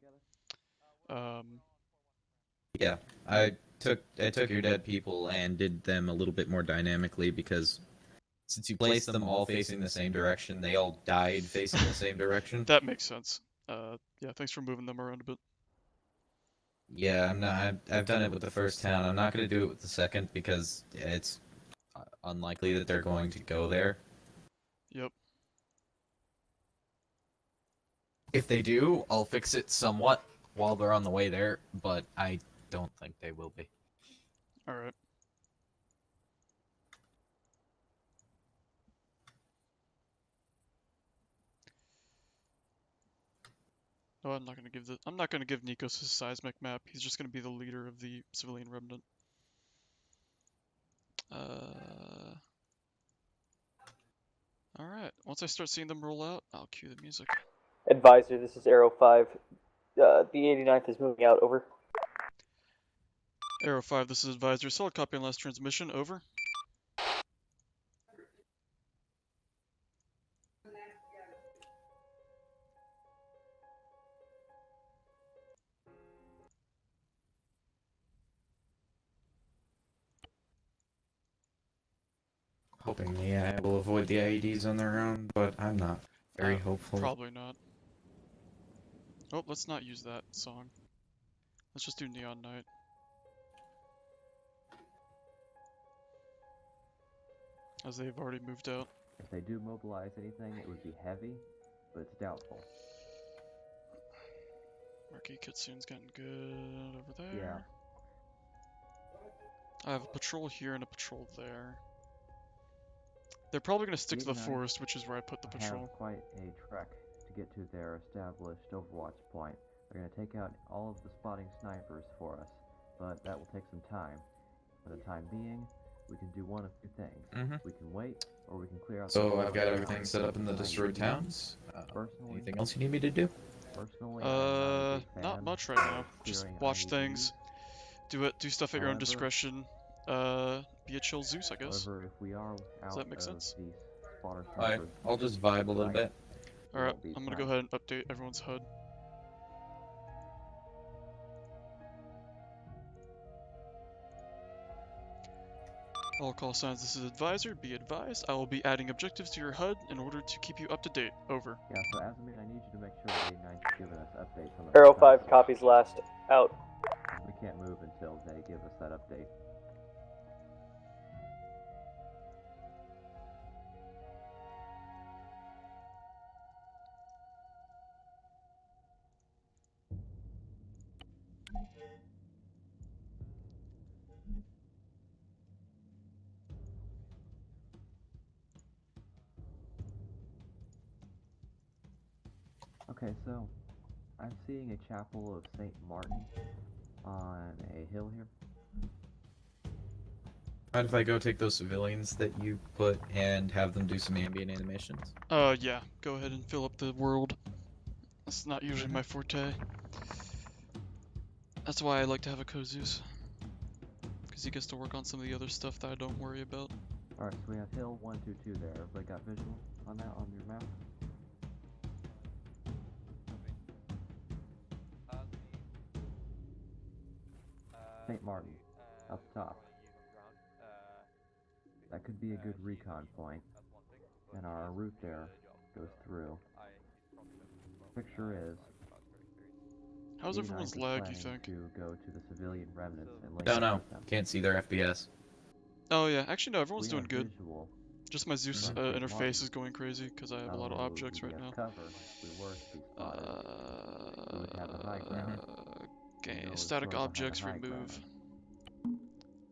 Yeah, I took your dead people and did them a little bit more dynamically because since you placed them all facing the same direction, they all died facing the same direction. That makes sense. Yeah, thanks for moving them around a bit. Yeah, I'm not. I've done it with the first town. I'm not going to do it with the second because it's unlikely that they're going to go there. Yep. If they do, I'll fix it somewhat while they're on the way there, but I don't think they will be. Alright. No, I'm not gonna give Nikos his seismic map. He's just gonna be the leader of the civilian remnant. Alright. Once I start seeing them roll out, I'll cue the music. Advisor, this is Arrow 5. The 89th is moving out, over. Arrow 5, this is Advisor. Solid copy on last transmission, over. Hoping the AI will avoid the IEDs on their own, but I'm not very hopeful. Probably not. Oh, let's not use that song. Let's just do Neon Night. As they've already moved out. If they do mobilize anything, it would be heavy, but it's doubtful. Marquee Kitsune's getting good over there. Yeah. I have a patrol here and a patrol there. They're probably going to stick to the forest, which is where I put the patrol. Have quite a trek to get to their established overwatch point. They're going to take out all of the spotting snipers for us, but that will take some time. For the time being, we can do one of two things. We can wait, or we can clear out. So I've got everything set up in the destroyed towns. Anything else you need me to do? Personally, not much right now. Just watch things, do stuff at your own discretion. Be a chill Zeus, I guess. However, if we are out Does that make sense? Alright, I'll just vibe a little bit. Alright, I'm gonna go ahead and update everyone's HUD. All call signs, this is Advisor. Be advised, I will be adding objectives to your HUD in order to keep you up to date. Over. Yeah, so Azamir, I need you to make sure that A9's giving us updates on the Arrow 5 copies last. Out. We can't move until they give us that update. Okay, so I'm seeing a chapel of St. Martin on a hill here. Mind if I go take those civilians that you put and have them do some ambient animations? Yeah. Go ahead and fill up the world. That's not usually my forte. That's why I like to have a Kozus. Because he gets to work on some of the other stuff that I don't worry about. Alright, so we have hill 122 there. Everybody got visual on that on your map? St. Martin, up top. That could be a good recon point, and our route there goes through. Picture is. How's everyone's lag, you think? To go to the civilian remnants and link Don't know. with them. Can't see their FPS. Oh yeah, actually no, everyone's doing good. Visual. Just my Zeus interface is going crazy because I have a lot of objects right now. Okay, static objects remove.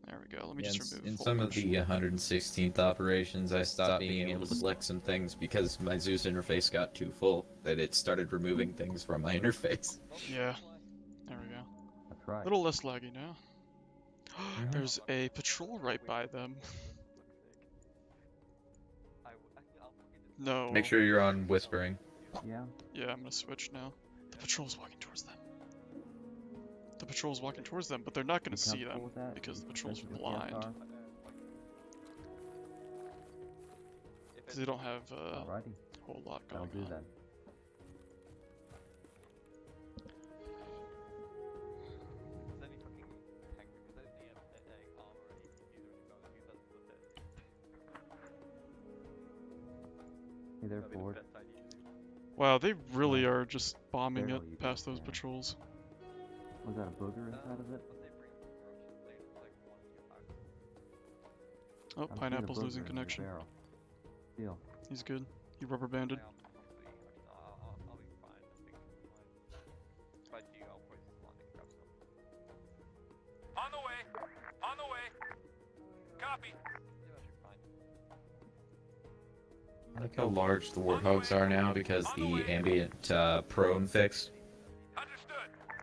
There we go. Let me just remove. In some of the 116th operations, I stopped being able to select some things because my Zeus interface got too full. That it started removing things from my interface. Yeah. There we go. That's right. A little less laggy now. There's a patrol right by them. No. Make sure you're on whispering. Yeah. Yeah, I'm gonna switch now. The patrol's walking towards them. The patrol's walking towards them, but they're not gonna see them because the patrol's blind. Because they don't have Whole lot That'll going do then. Hey there, Ford. Wow, they really are just bombing Barrel it you past got those there. patrols. Was that a booger inside of it? Oh, I'm seeing a Pineapple's booger losing in your connection. barrel. Deal. He's good. He rubber banded. On the way. On the way. Copy. I like how large the warthogs are now because the ambient prone fix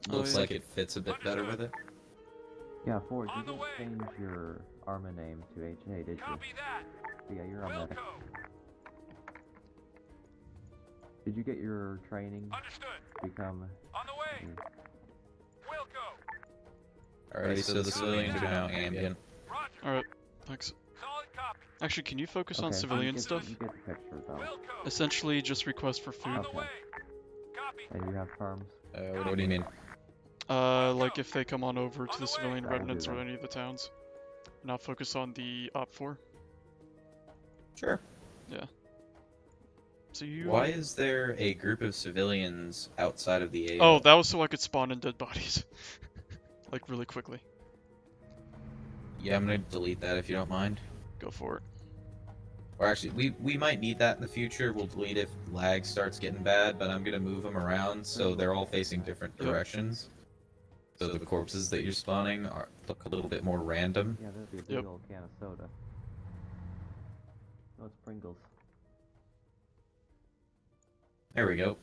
looks like it fits a bit better with it. Yeah, Ford, you didn't change your Arma name to HA, did you? Copy that. Yeah, you're on medic. Did you get your training? Understood. To become... On the way. Wilco. Alrighty, so the civilians are now ambient. Alright, thanks. Solid copy. Actually, can you focus on Okay, civilian you stuff? You get the picture, though. Essentially, just request for food. Okay. And you have terms? What do you mean? Like if they come on over to the civilian That'll residents do or then. any of the towns. Not focus on the Op 4. Sure. Yeah. So you... Why is there a group of civilians outside of the AO? Oh, that was so I could spawn in dead bodies. Like, really quickly. Yeah, I'm gonna delete that if you don't mind. Go for it. Or actually, we might need that in the future. We'll delete if lag starts getting bad, but I'm gonna move them around so they're all facing different directions. So the corpses that you're spawning look a little bit more random. Yeah, that'd be a big old can of soda. No, it's Pringles. There we go.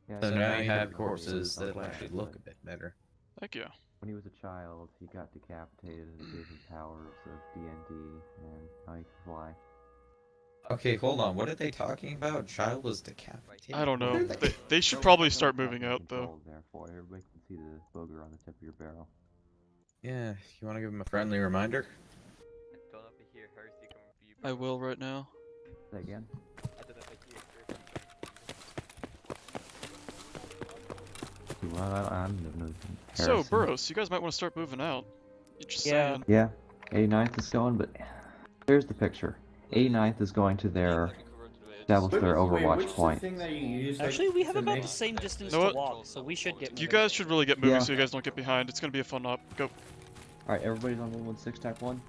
Yeah, So so now now you you have can corpses see that'll the actually flag, look but- a bit better. Thank you. When he was a child, he got decapitated and it gave him powers of D&D, and now he can fly. Okay, hold on. What are they talking about? Child was decapitated? I don't know. What are they- They should probably start moving out, though. Control there for you. Everybody can see the booger on the tip of your barrel. Yeah, you want to give him a friendly reminder? I will right now. Say again? So, Burroughs, you guys might want to start moving out. You're just saying. Yeah, 89th is going, but here's the picture. 89th is going to establish their Overwatch point. Actually, we have about the same distance You know to walk, so we should get moving. You guys should really get moving Yeah. so you guys don't get behind. It's gonna be a fun op. Go. Alright, everybody's on 116 type 1?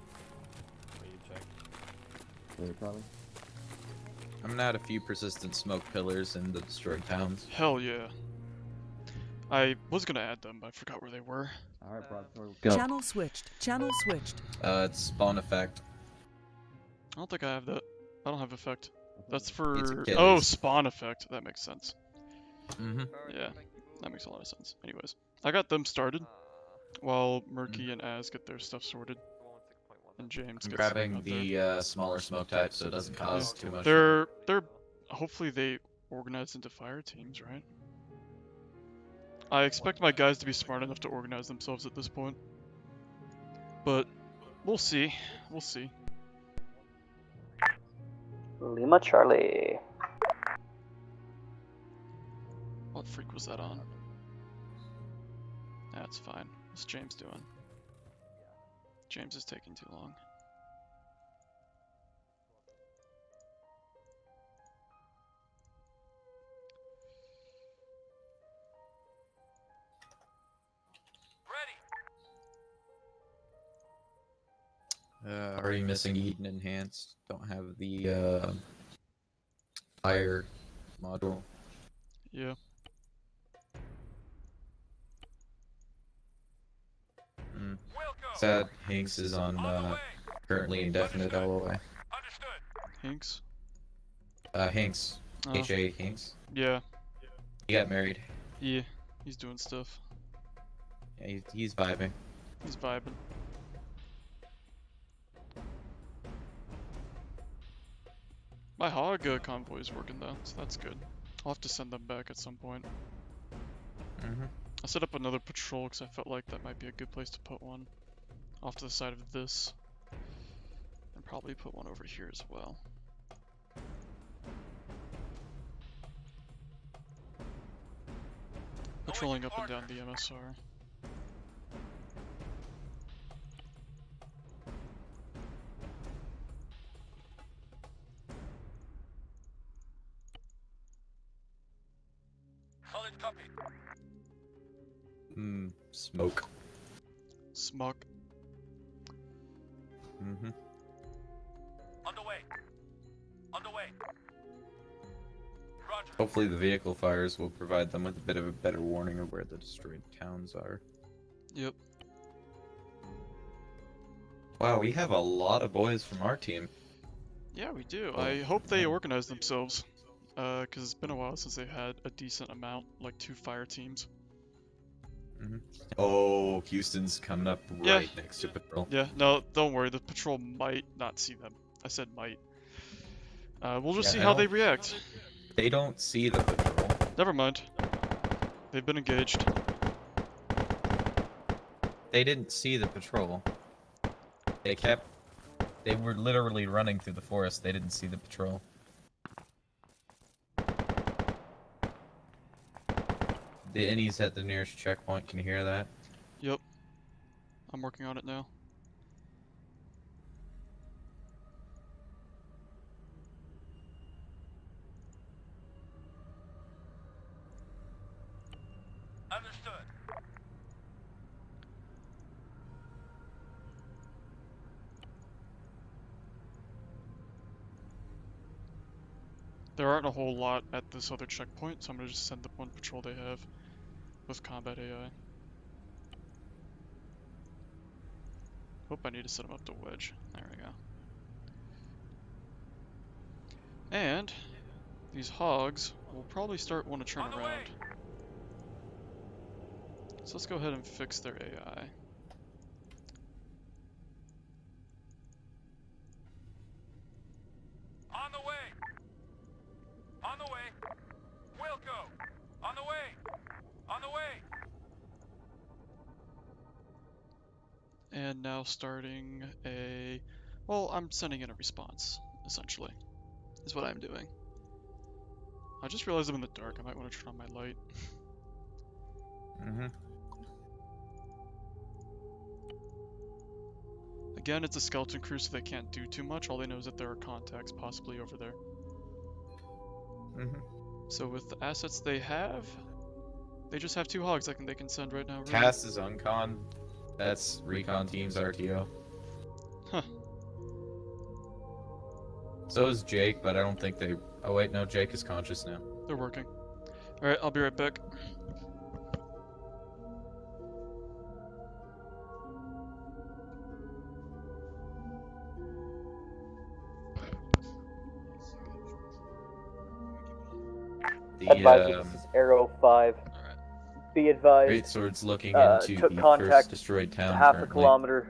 Probably. I'm gonna add a few persistent smoke pillars in the destroyed towns. Hell yeah. I was gonna add them, but I forgot where they were. Alright, broadsword, go. Channel switched. Channel switched. It's spawn effect. I don't think I have that. I don't have effect. That's It's a for... kit. Oh, spawn effect. That makes sense. Mm-hmm. Yeah, that makes a lot of sense. Anyways, I got them started while Murky and Az get their stuff sorted. And James I'm gets grabbing something out there. the smaller smoke type so it doesn't cause too much. They're hopefully they organize into fire teams, right? I expect my guys to be smart enough to organize themselves at this point. But we'll see. We'll see. Lima Charlie. What freak was that on? That's fine. What's James doing? James is taking too long. Already missing Eden Enhanced. Don't have the fire module. Yeah. Sad Hinks is on currently indefinite LOI. Hinks? Hinks. Oh. H.A. Hinks. Yeah. He got married. Yeah. He's doing stuff. Yeah, he's vibing. He's vibing. My hog convoy is working though, so that's good. I'll have to send them back at some point. I set up another patrol because I felt like that might be a good place to put one. Off to the side of this. And probably put one over here as well. patrolling up and down the MSR. Solid copy. Smoke. Smoke. Mm-hmm. On the way. On the way. Roger. Hopefully the vehicle fires will provide them with a bit of a better warning of where the destroyed towns are. Yep. Wow, we have a lot of boys from our team. Yeah, we do. I hope they organize themselves. Because it's been a while since they had a decent amount, like 2 fire teams. Oh, Houston's coming up right next to patrol. Yeah, no, don't worry. The patrol might not see them. I said might. We'll just see how they react. They don't see the patrol. Never mind. They've been engaged. They didn't see the patrol. They were literally running through the forest. They didn't see the patrol. The innies at the nearest checkpoint. Can you hear that? Yep. I'm working on it now. Understood. There aren't a whole lot at this other checkpoint, so I'm gonna just send the one patrol they have with combat AI. Hope I need to set them up to wedge. There we go. And these hogs will probably start want to turn around. So let's go ahead and fix their AI. On the way. On the way. We'll go. On the way. On the way. And now starting a... Well, I'm sending in a response, essentially, is what I'm doing. I just realized I'm in the dark. I might want to turn on my light. Again, it's a skeleton crew, so they can't do too much. All they know is that there are contacts possibly over there. So with the assets they have, they just have 2 hogs they can send right now. Really. Cass is uncon. That's recon team's RTO. Huh. So is Jake, but I don't think they... Oh wait, no, Jake is conscious now. They're working. Alright, I'll be right back. Advisor, this is Arrow 5. Be advised. Great Sword's looking into took the contact first destroyed town half currently. a kilometer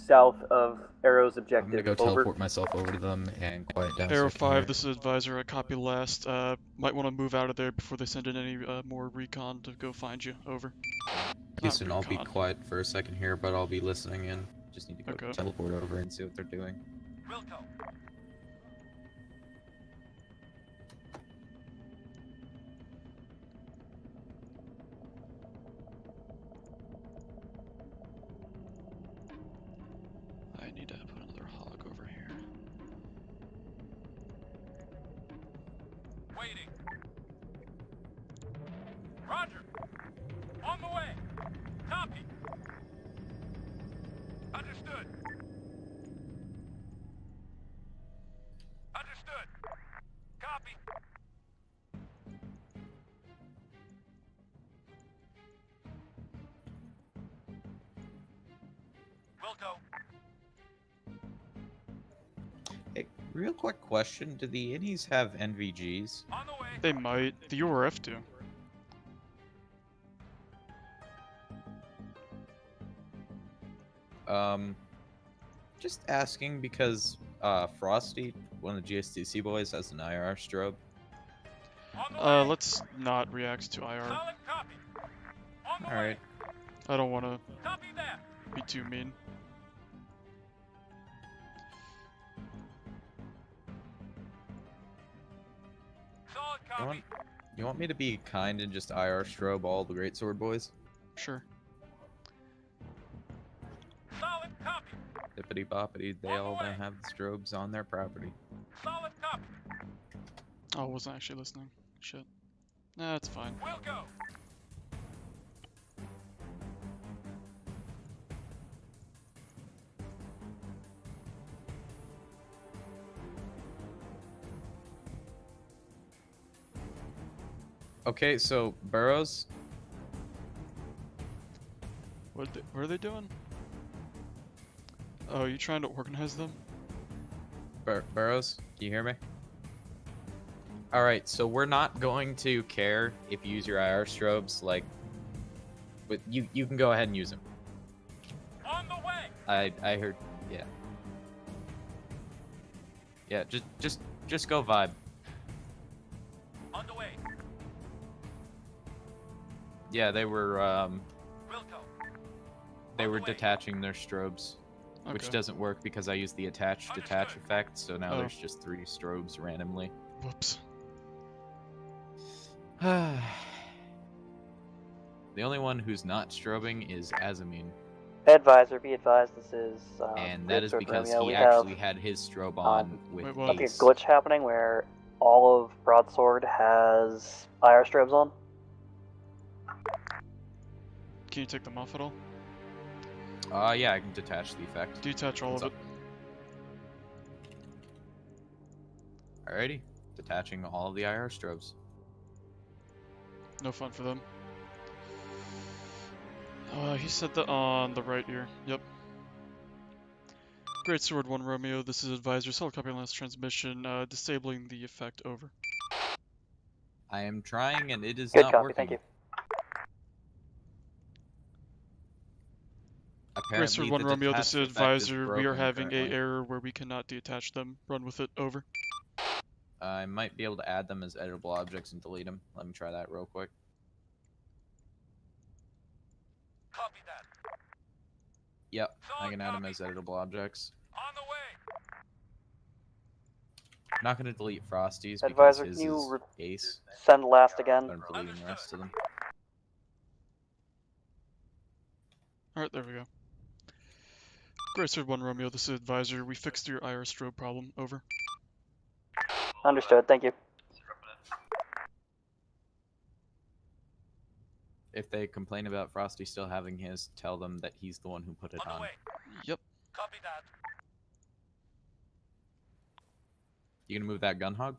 south of Arrow's objective. I'm gonna go teleport myself over to them and quiet down. Arrow 5, this is Advisor. I copy last. Might want to move out of there before they send in any more recon to go find you. Over. Houston, I'll be quiet for a second here, but I'll be listening in. Just need to go teleport over and see what they're doing. We'll go. I need to put another hog over here. Waiting. Roger. On the way. Copy. Understood. Understood. Copy. We'll go. Hey, real quick question: do the innies have NVGs? On the way. They might. The URF do. Just asking because Frosty, one of the GSTC boys, has an IR strobe. Let's not react to IR. Solid copy. On the way. Alright. I don't want to Copy that. be too mean. Solid You know copy. You want me to be kind and just IR strobe all the great sword boys? Sure. Solid copy. Bippity boppity, they all now have the strobes on their property. Solid copy. Oh, I wasn't actually listening. Shit. Nah, it's fine. We'll go. Okay, so Burrows. What are they doing? Oh, you trying to organize them? Burrows, do you hear me? Alright, so we're not going to care if you use your IR strobes, like, but you can go ahead and use them. On the way. I heard, yeah. Yeah, just go vibe. On the way. Yeah, they were We'll go. they were detaching their strobes, which Okay. doesn't work because I used the attach detach effect, so now Oh. there's just 3 strobes randomly. Whoops. The only one who's not strobing is Azamine, Advisor, be advised, this is and that is Greatsword because Romeo. he We actually have had his strobe on with Wait, like a Ace. glitch happening where all of Broadsword has IR strobes on. Can you take them off at all? Yeah, I can detach the effect. Detach all What's of it. Alrighty, detaching all of the IR strobes. No fun for them. He said that on the right ear. Yep. Great Sword 1 Romeo, this is Advisor. Solid copy on last transmission. Disabling the effect, over. I am trying, and it is Good not copy, working. thank you. Great Sword Apparently, 1 the Romeo, this detach is effect is Advisor. We are broken having currently. a error where we cannot detach them. Run with it, over. I might be able to add them as editable objects and delete them. Let me try that real quick. Copy that. Yep, I can add them as editable objects. On the way. I'm not going to delete Frosty's because Advisor, his can you is Ace, send last again? but I'm deleting the rest of them. Alright, there we go. Great Sword 1 Romeo, this is Advisor. We fixed your IR strobe problem, over. Understood, thank you. If they complain about Frosty still having his, tell them that he's the one who put it on. Yep. Copy that. You gonna move that gun hog?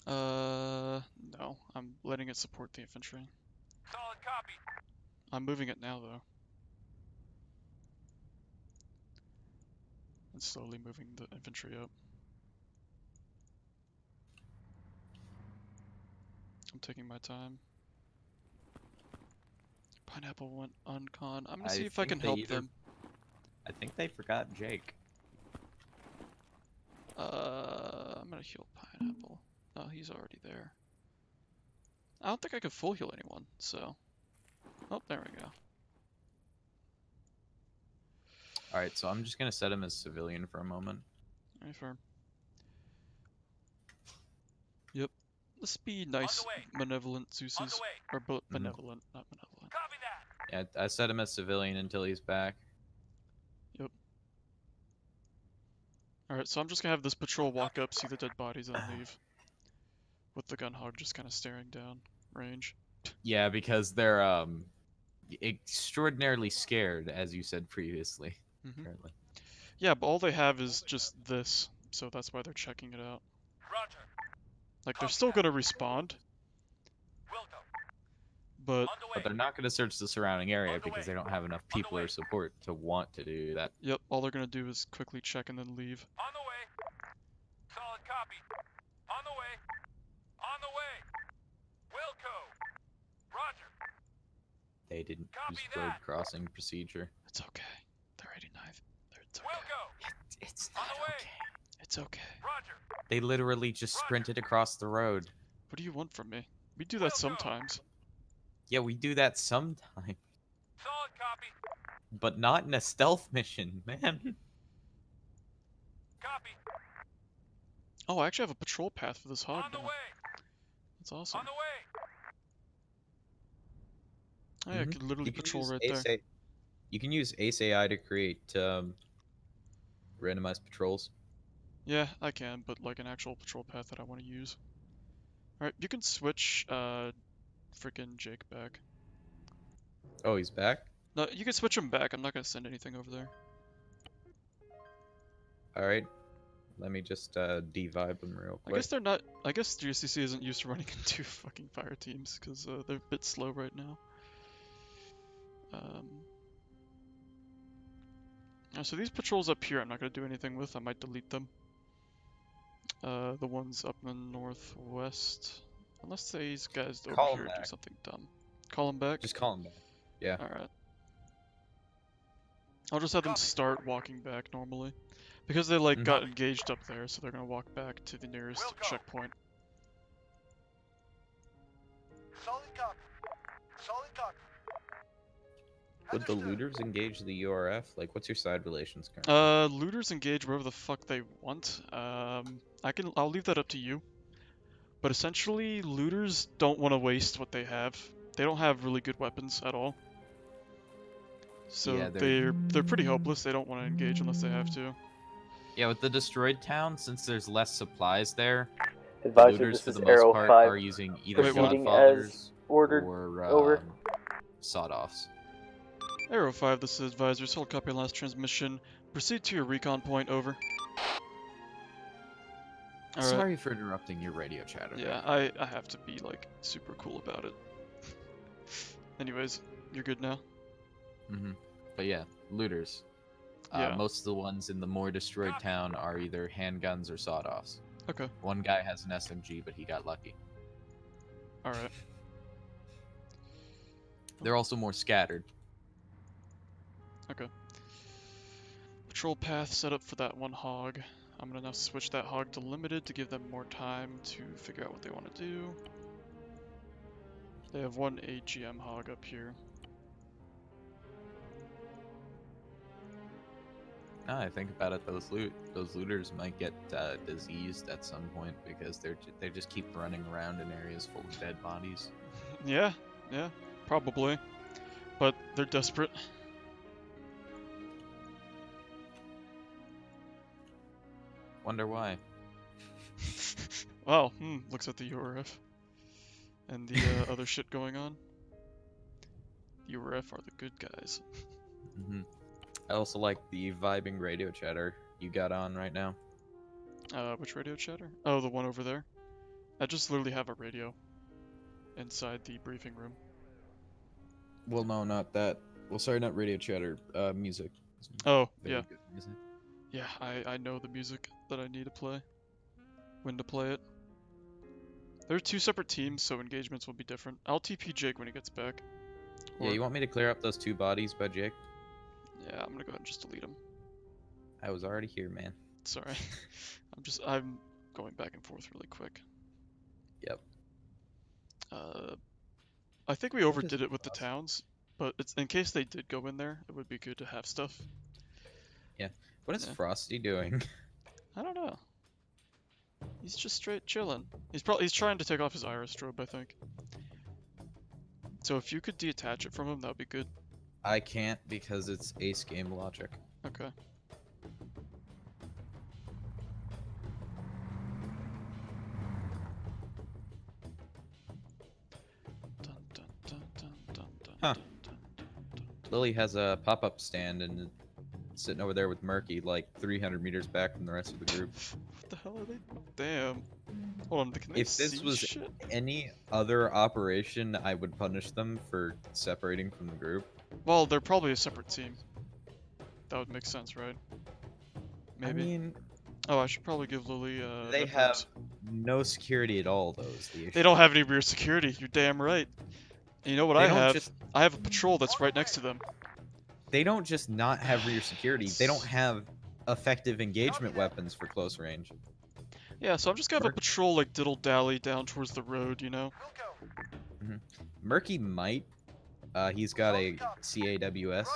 No. I'm letting it support the infantry. Solid copy. I'm moving it now, though. And slowly moving the infantry up. I'm taking my time. Pineapple went uncon. I'm gonna see if I can help them. I think they forgot Jake. I'm gonna heal Pineapple. Oh, he's already there. I don't think I can full heal anyone, so... Oh, there we go. Alright, so I'm just gonna set him as civilian for a moment. Very firm. Yep. Let's be nice, benevolent Zeus's. Or benevolent, not malevolent. Copy that. Yeah, I set him as civilian until he's back. Yep. Alright, so I'm just gonna have this patrol walk up, see the dead bodies, and leave. With the gun hog just kind of staring down range. Yeah, because they're extraordinarily scared, as you said previously. Apparently. Yeah, but all they have is just this, so that's why they're checking it out. Roger. Like, they're still gonna respond. But they're not gonna search the surrounding area because they don't have enough people or support to want to do that. yep, all they're gonna do is quickly check and then leave. On the way. Solid copy. On the way. On the way. Wilco. Roger. They didn't use road crossing procedure. It's okay. They're 89th. It's okay. Wilco. It's not okay. It's okay. Roger. They literally just sprinted across the road. What do you want from me? We do that sometimes. Yeah, we do that sometimes. Solid copy. But not in a stealth mission, man. Copy. Oh, I actually have a patrol path for this hog On the now. way. That's awesome. On the way. Oh, yeah, I could literally You can patrol use right Ace there. A- You can use Ace AI to create randomized patrols. Yeah, I can, but like an actual patrol path that I want to use. Alright, you can switch freaking Jake back. Oh, he's back? No, you can switch him back. I'm not gonna send anything over there. Alright. Let me just devibe him real I quick. guess they're not. I guess GCC isn't used to running two fucking fire teams because they're a bit slow right now. So these patrols up here, I'm not gonna do anything with. I might delete them. The ones up in the northwest, unless these guys over Call 'em here do back. something dumb. Call them back. Just call him back. Yeah. All right. I'll just have them start walking back normally, because they like got engaged up there, so they're gonna walk back to the nearest checkpoint. Solid copy. Solid copy. Would the looters engage the URF? Like, what's your side relations currently? Looters engage wherever the fuck they want. I'll leave that up to you. But essentially, looters don't want to waste what they have. They don't have really good weapons at all. So Yeah, they're pretty hopeless. They don't want to engage unless they have to. Yeah, with the destroyed town, since there's less supplies there, Advisor, looters this for is the most Arrow part 5, are using either proceeding Godfathers as ordered. or Over. sawed-offs. Arrow 5, this is Advisor. Solid copy last transmission. Proceed to your recon point, over. All right. Sorry for interrupting your radio chatter. Yeah, I have to be, like, super cool about it. Anyways, you're good now? But yeah, looters. Yeah. Most of the ones in the more destroyed town are either handguns or sawed-offs. Okay. One guy has an SMG, but he got lucky. Alright. They're also more scattered. Okay. Patrol path set up for that one hog. I'm gonna now switch that hog to limited to give them more time to figure out what they want to do. They have one AGM hog up here. Now I think about it, those looters might get diseased at some point because they just keep running around in areas full of dead bodies. Yeah, probably. But they're desperate. Wonder why. Wow, looks at the URF. And the other shit going on. URF are the good guys. I also like the vibing radio chatter you got on right now. Which radio chatter? Oh, the one over there. I just literally have a radio inside the briefing room. Well, no, not that. Well, sorry, not radio chatter. Music. Oh, Very yeah. good music. Yeah, I know the music that I need to play. When to play it. There are two separate teams, so engagements will be different. I'll TP Jake when he gets back. Yeah, you want me to clear up those two bodies by Jake? Yeah, I'm gonna go ahead and just delete them. I was already here, man. Sorry. I'm going back and forth really quick. Yep. I think we overdid it with the towns, but it's in case they did go in there, it would be good to have stuff. Yeah. What is Frosty doing? I don't know. He's just straight chilling. He's trying to take off his iris strobe, I think. So if you could detach it from him, that would be good. I can't because it's ace game logic. Okay. Huh. Lily has a pop-up stand and sitting over there with Murky, like 300 meters back from the rest of the group. What the hell are they? Damn. Hold on, can they If this see was shit? any other operation, I would punish them for separating from the group. Well, they're probably a separate team. That would make sense, right? Maybe. I mean, oh, I should probably give Lily they headphones. have no security at all, though, is the issue. They don't have any rear security, you're damn right. And you know what They I don't have? just- I have a patrol that's right next to them. They don't just not have rear security, they don't have effective engagement weapons for close range. Yeah, so I'm just gonna have a patrol like diddle-dally down towards the road, you know? Murky might. He's got a CAWS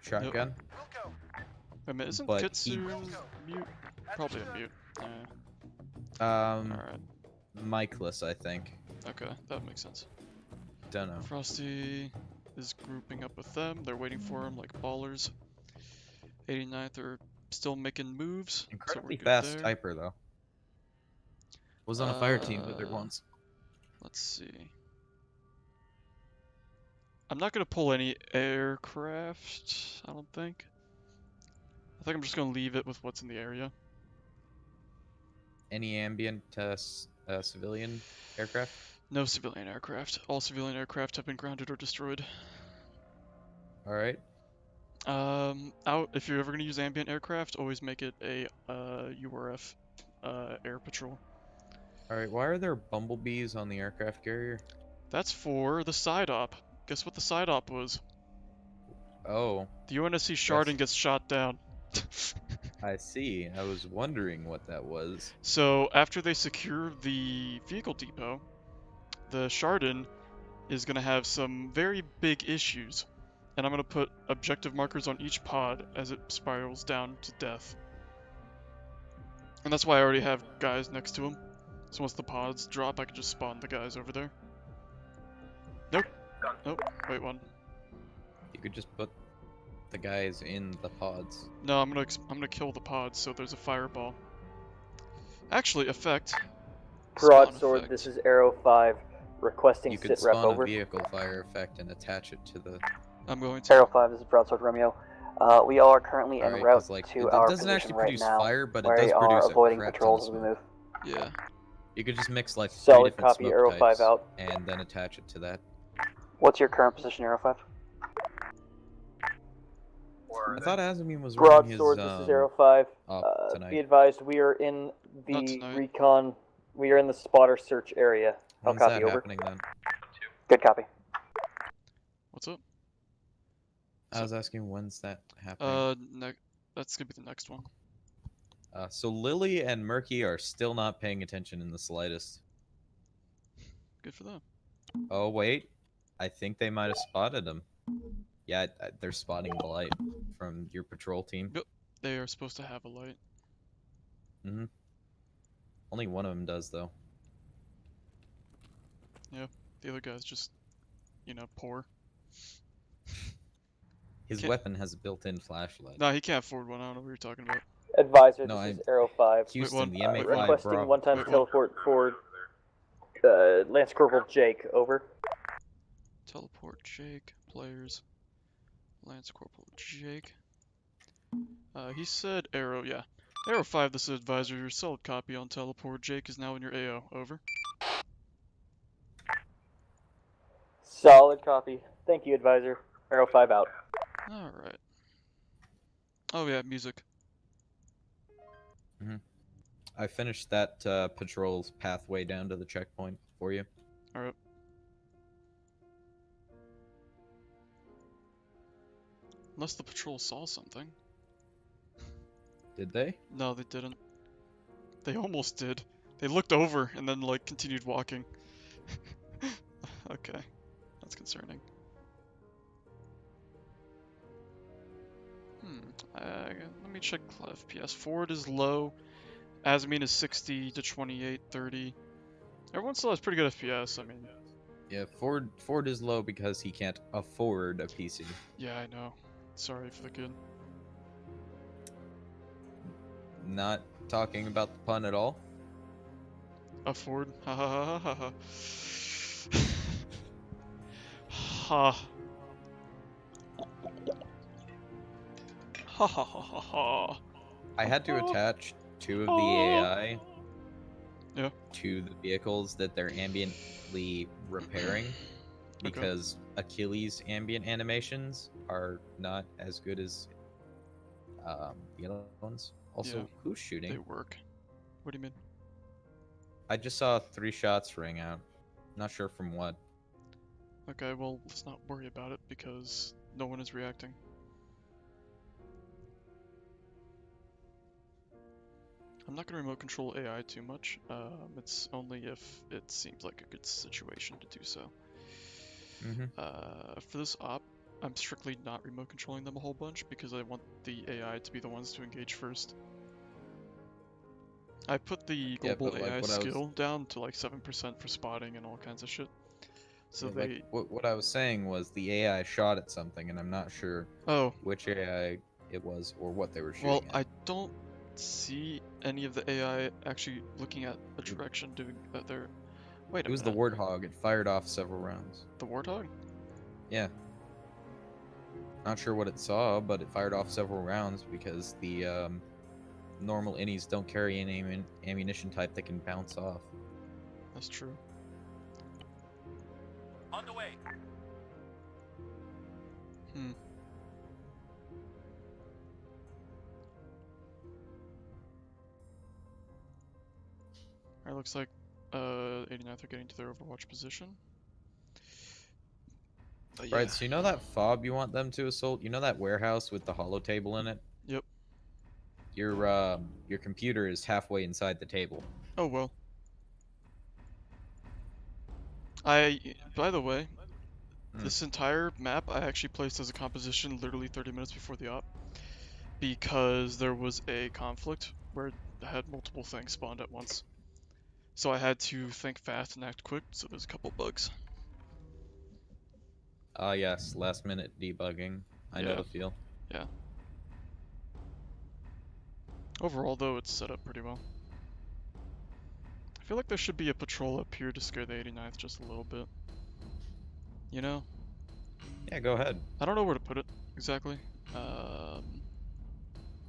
shotgun. Wait a minute, isn't But Kitsu mute? Probably a mute. Alright. Mikeless, I think. Okay, that makes sense. Don't know. Frosty is grouping up with them. They're waiting for him like ballers. 89th are still making moves. Incredibly so fast there. typer though. Was on a fire team with her once. Let's see. I'm not gonna pull any aircraft, I don't think. I think I'm just gonna leave it with what's in the area. Any ambient civilian aircraft? No civilian aircraft. All civilian aircraft have been grounded or destroyed. Alright. If you're ever gonna use ambient aircraft, always make it a URF air patrol. Alright, why are there bumblebees on the aircraft carrier? That's for the side op. Guess what the side op was? Oh. The UNSC Chardon gets shot down. I see. I was wondering what that was. So after they secure the vehicle depot, the Chardon is going to have some very big issues. And I'm going to put objective markers on each pod as it spirals down to death. And that's why I already have guys next to him. So once the pods drop, I can just spawn the guys over there. Nope. Nope. Wait, one. You could just put the guys in the pods. No, I'm gonna kill the pods, so there's a fireball. Actually, effect. Broadsword, this is Arrow 5, requesting You could sit rep spawn over. a vehicle fire effect and attach it to the... I'm going to. Arrow 5, this is Broadsword Romeo. We all are currently en Alright, route 'cause, like, to it our doesn't position actually right produce now. fire, but it We does are produce a avoiding crap ton patrols of as we smoke. move. Yeah. You could just mix like 3 Solid different copy, smoke Arrow 5 types out. and then attach it to that. What's your current position, Arrow 5? I thought Azamine was running his Broadsword, this is Arrow 5. tonight. Be advised, we are in the recon. We are in the spotter search area. When's copy, that over. happening then? Good copy. What's up? I was asking when's that happening. That's gonna be the next one. So Lily and Murky are still not paying attention in the slightest. Good for them. Oh wait, I think they might have spotted him. Yeah, they're spotting the light from your patrol team. Yep, they are supposed to have a light. Mm-hmm. Only one of them does though. Yeah, the other guy's just, poor. His weapon has a built-in flashlight. No, he can't afford one. I don't know what you're talking about. Advisor, No, this is Arrow 5. Houston, the M85 requesting Bravo. one-time teleport for Lance Corporal Jake, over. Teleport Jake, players. Lance Corporal Jake. He said Arrow, yeah. Arrow 5, this is Advisor. Your solid copy on teleport. Jake is now in your AO, over. Solid copy. Thank you, Advisor. Arrow 5 out. Alright. Oh yeah, music. Mm-hmm. I finished that patrol's pathway down to the checkpoint for you. Alright. Unless the patrol saw something. Did they? No, they didn't. They almost did. They looked over and then, continued walking. Okay. That's concerning. Let me check FPS. Ford is low. Azamine is 60 to 28, 30. Everyone still has pretty good FPS, I mean. Yeah, Ford is low because he can't afford a PC. Yeah, I know. Sorry for the kid. Not talking about the pun at all. Afford? Ha ha ha ha ha. Ha. Ha ha ha ha ha. I had to attach 2 of the AI Yeah. to the vehicles that they're ambiently repairing because Achilles' ambient animations are not as good as the other ones. Also, Yeah, who's shooting? They work. What do you mean? I just saw 3 shots ring out. Not sure from what. Okay, well, let's not worry about it because no one is reacting. I'm not going to remote control AI too much. It's only if it seems like a good situation to do so. Mm-hmm. For this op, I'm strictly not remote controlling them a whole bunch because I want the AI to be the ones to engage first. I put the Yeah, global but, like, AI what I was- skill down to like 7% for spotting and all kinds of shit. So Yeah, they. like, what I was saying was the AI shot at something, and I'm not sure which AI it was or what they were shooting Well, at. I don't see any of the AI actually looking at a direction doing that. They're. Wait a It was minute. the Warthog. It fired off several rounds. The Warthog? Yeah. Not sure what it saw, but it fired off several rounds because the normal innies don't carry any ammunition type that can bounce off. That's true. On the way. Hmm. Alright, looks like 89th are getting to their Overwatch position. But yeah. Right, so you know that fob you want them to assault? You know that warehouse with the holo table in it? Yep. Your computer is halfway inside the table. Oh well. By the way, this entire map I actually placed as a composition literally 30 minutes before the op, because there was a conflict where I had multiple things spawned at once. So I had to think fast and act quick, so there's a couple bugs. Ah, yes, last minute debugging. I know the feel. Yeah. Overall, though, it's set up pretty well. I feel like there should be a patrol up here to scare the 89th just a little bit. You know? Yeah, go ahead. I don't know where to put it exactly. I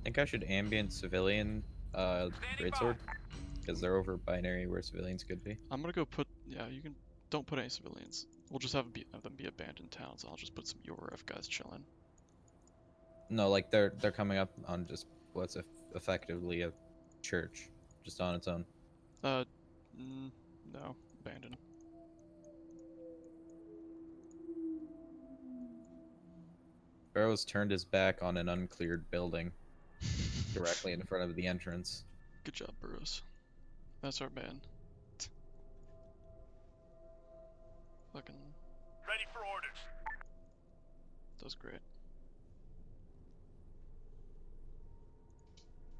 think I should ambient civilian greatsword, because they're over binary where civilians could be. I'm gonna go put. Yeah, you can. Don't put any civilians. We'll just have them be abandoned towns. I'll just put some URF guys chilling. No, like they're coming up on just what's effectively a church, just on its own. No, abandoned. Barrow's turned his back on an uncleared building, directly in front of the entrance. Good job, Burrows. That's our man. Fucking. Ready for orders. Does great.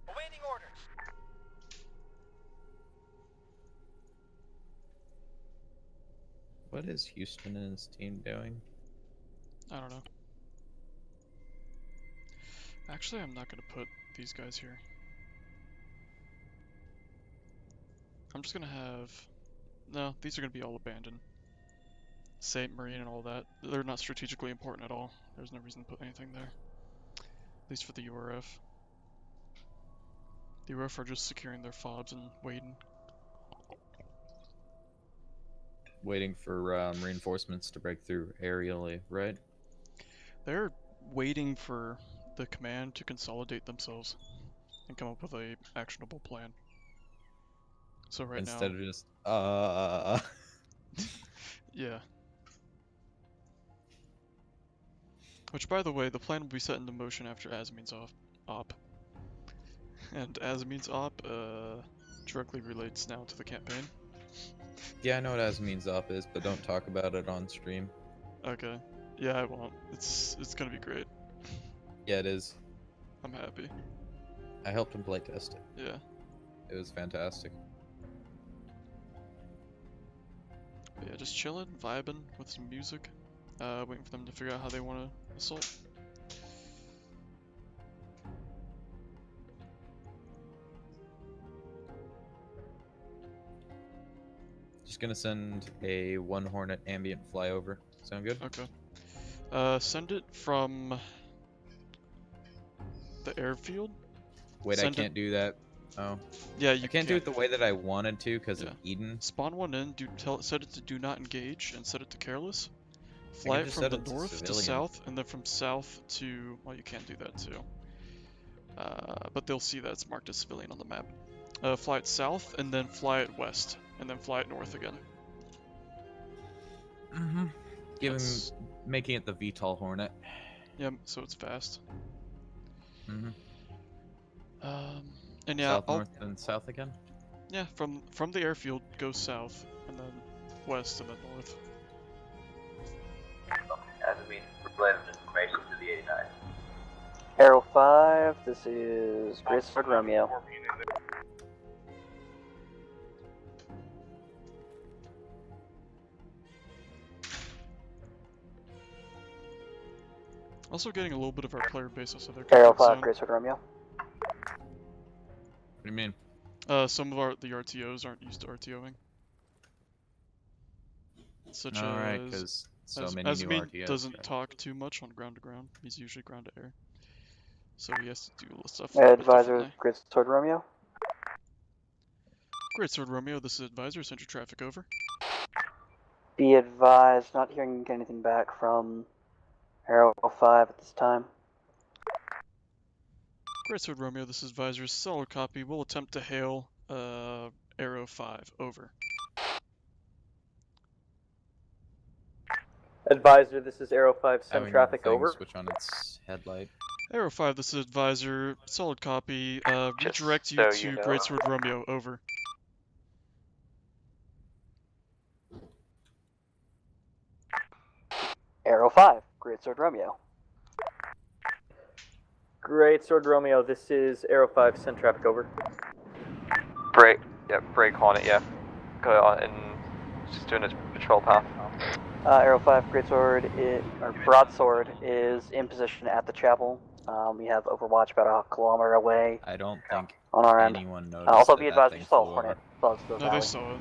Awaiting orders. What is Houston and his team doing? I don't know. Actually, I'm not gonna put these guys here. I'm just gonna have. No, these are gonna be all abandoned. Saint Marine and all that. They're not strategically important at all. There's no reason to put anything there. At least for the URF. The URF are just securing their fobs and waiting. Waiting for reinforcements to break through aerially, right? They're waiting for the command to consolidate themselves and come up with a actionable plan. So right Instead now, of just yeah. Which, by the way, the plan will be set into motion after Azmin's op. And Azmin's op directly relates now to the campaign. Yeah, I know what Azmin's op is, but don't talk about it on stream. Okay. Yeah, I won't. It's gonna be great. Yeah, it is. I'm happy. I helped him playtest it. Yeah. It was fantastic. But yeah, just chilling, vibing with some music, waiting for them to figure out how they want to assault. Just gonna send a 1 Hornet ambient flyover. Sound good? Okay. Send it from the airfield. Wait, I can't do that. Oh. Yeah, you I can't do it the way that I wanted to because of Eden. Spawn one in. Set it to do not engage and set it to careless. Fly it from the north to south, and then from south to. Well, you can do that too. But they'll see that it's marked as civilian on the map. Fly it south, and then fly it west, and then fly it north again. Making it the VTOL Hornet. Yeah, so it's fast. And yeah, south, north, and south again. Yeah, from the airfield, go south, and then west, and then north. As it means related information to the 89. Arrow 5, this is Greatsword Romeo. Also getting a little bit of our player base outside their Aerial comfort 5, zone. Great Sword Romeo. What do you mean? Some of the RTOs aren't used to RTOing. Such Alright, as... because so many new Asmin RTOs. doesn't right? talk too much on ground to ground. He's usually ground to air. So he has to do stuff a little bit Advisor, differently. Great Sword Romeo. Great Sword Romeo, this is Advisor. Send your traffic over. Be advised, not hearing anything back from Aero 5 at this time. Great Sword Romeo, this is Advisor. Solid copy. We'll attempt to hail Arrow 5. Over. Advisor, this is Aero 5, send Having traffic the thing over. switch on its headlight. Arrow 5, this is Advisor. Solid copy. Just Redirect you so to you know. Great Sword Romeo. Over. Aero 5, Great Sword Romeo. Great Sword Romeo, this is Aero 5, send traffic over. Break. Yeah, break on it. Yeah. Go on and just doing its patrol path. Aero 5, Great Sword, or Broadsword is in position at the chapel. We have Overwatch about a kilometer away. I don't think on our end. anyone noticed Also, that be that advised, thing you saw flew Hornet over. buzz the No, valley. they saw it.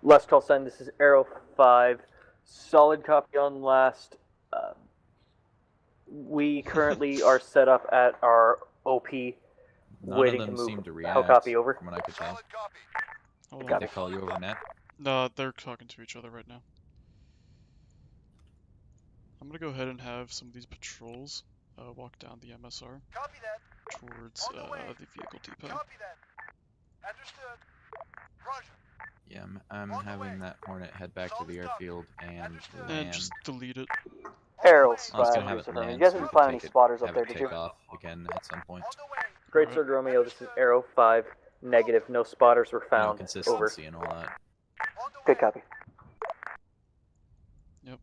Last call sign, this is Aero 5. Solid copy on last. We currently are set up at our OP, None waiting of them to move. seem to How react. copy over? From what I could tell. Hold Did on. they call you over net? No, they're talking to each other right now. I'm gonna go ahead and have some of these patrols walk down the MSR towards the vehicle depot. Copy that. Understood. Roger. Yeah, I'm having that Hornet head back to the airfield and land. And just delete it. Aero I was 5, gonna have Great it Sword Romeo. land You guys so we didn't could find any take it, spotters up have there, it did take you? off again at some point. Great Sword Romeo, this is Aero 5. Negative, no spotters were You know, found. consistency Over. and all that. Good copy. Yep.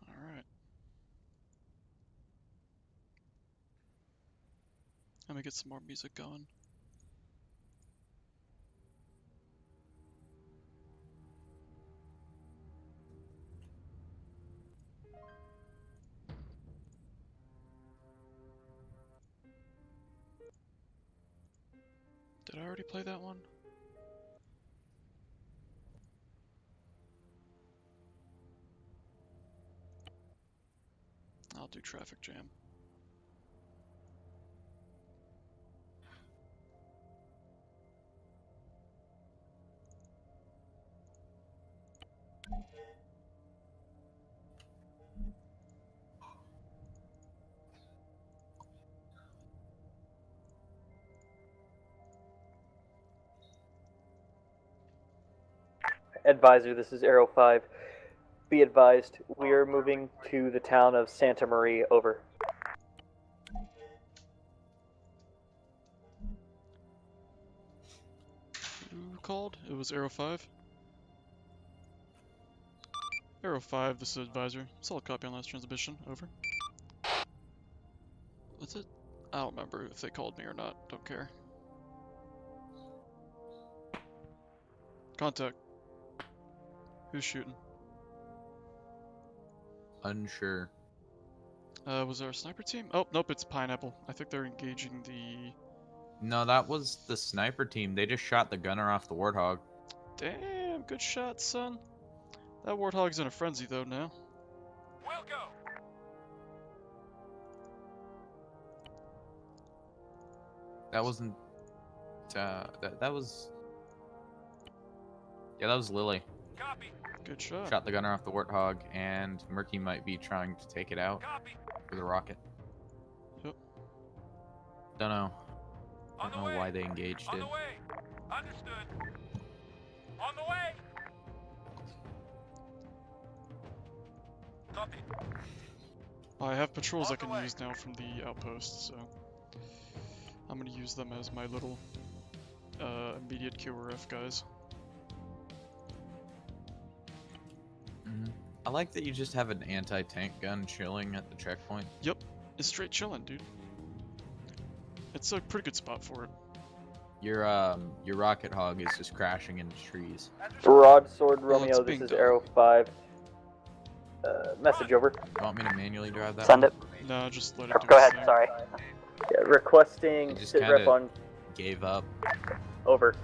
Alright. Let me get some more music going. Did I already play that one? I'll do Traffic Jam. Advisor, this is Aero 5. Be advised, we are moving to the town of Santa Maria. Over. Who called? It was Arrow 5? Arrow 5, this is Advisor. Solid copy on last transmission. Over. Was it? I don't remember if they called me or not. Don't care. Contact. Who's shooting? Unsure. Was there a sniper team? Oh, nope, it's Pineapple. I think they're engaging the... No, that was the sniper team. They just shot the gunner off the Warthog. Damn, good shot, son. That Warthog's in a frenzy, though, now. We'll go. That wasn't... that was... Yeah, that was Lily. Copy. Good shot. Shot the gunner off the Warthog, and Murky might be trying to take it out with a rocket. Yep. Don't know. Don't know why they engaged On it. the way. Understood. On the way. Copy. I have patrols I can use now from the outpost, so... I'm gonna use them as my little immediate QRF guys. I like that you just have an anti-tank gun chilling at the checkpoint. Yep, it's straight chilling, dude. It's a pretty good spot for it. Your rocket hog is just crashing into trees. Broadsword Well, Romeo, it's this is being Arrow 5. Message over. You want me to manually drive that? Send one? it. No, just let it do Go its ahead, thing. sorry. Yeah, requesting It just sit kind rep on. gave up. Over.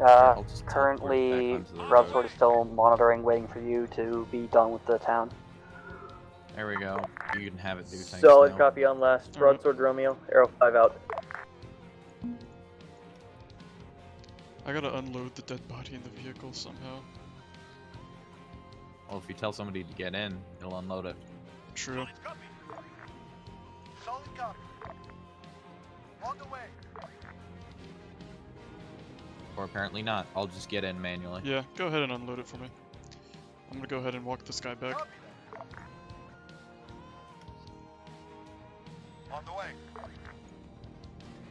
I'll just teleport back Currently, onto the road. Broadsword is still monitoring, waiting for you to be done with the town. There we go. You can have it do things Solid now. copy on last. Broadsword Romeo, Arrow 5 out. I gotta unload the dead body in the vehicle somehow. Well, if you tell somebody to get in, it'll unload it. True. Solid copy. On the way. Or apparently not. I'll just get in manually. Yeah, go ahead and unload it for me. I'm gonna go ahead and walk this guy back. On the way.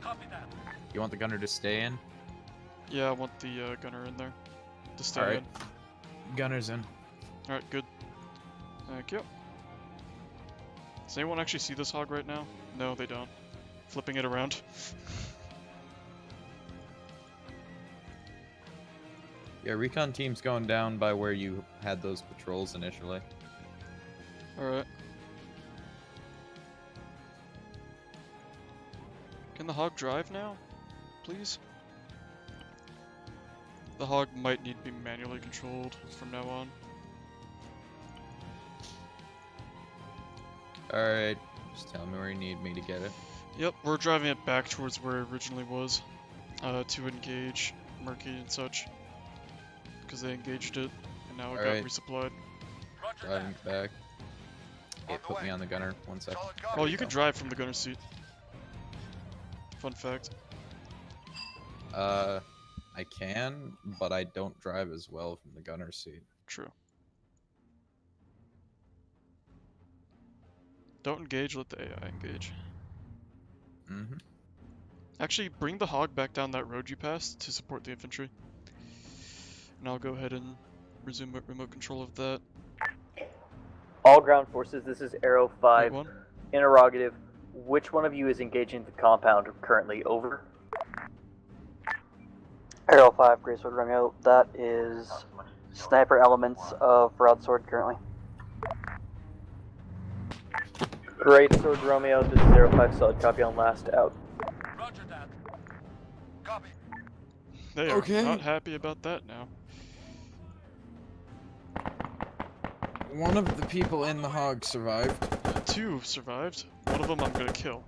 Copy that. You want the gunner to stay in? Yeah, I want the gunner in there to stay Alright. in. Gunner's in. Alright, good. Thank you. Does anyone actually see this hog right now? No, they don't. Flipping it around. Yeah, recon team's going down by where you had those patrols initially. Alright. Can the hog drive now? Please? The hog might need to be manually controlled from now on. Alright, just tell me where you need me to get it. Yep, we're driving it back towards where it originally was. To engage Murky and such. Because they engaged it, and now it got resupplied. Driving back. Okay, put me on the gunner. 1 second. Oh, you can drive from the gunner seat. Fun fact. I can, but I don't drive as well from the gunner seat. True. Don't engage, let the AI engage. Mm-hmm. Actually, bring the hog back down that road you passed to support the infantry. And I'll go ahead and resume remote control of that. All ground forces, this is Arrow 5. One. Interrogative. Which one of you is engaging the compound currently? Over. Arrow 5, Greatsword Romeo. That is sniper elements of Broadsword currently. Greatsword Romeo, this is Arrow 5, solid copy on last, out. Roger that. Copy. They are not happy about that now. One of the people in the hog survived. 2 survived. One of them I'm gonna kill.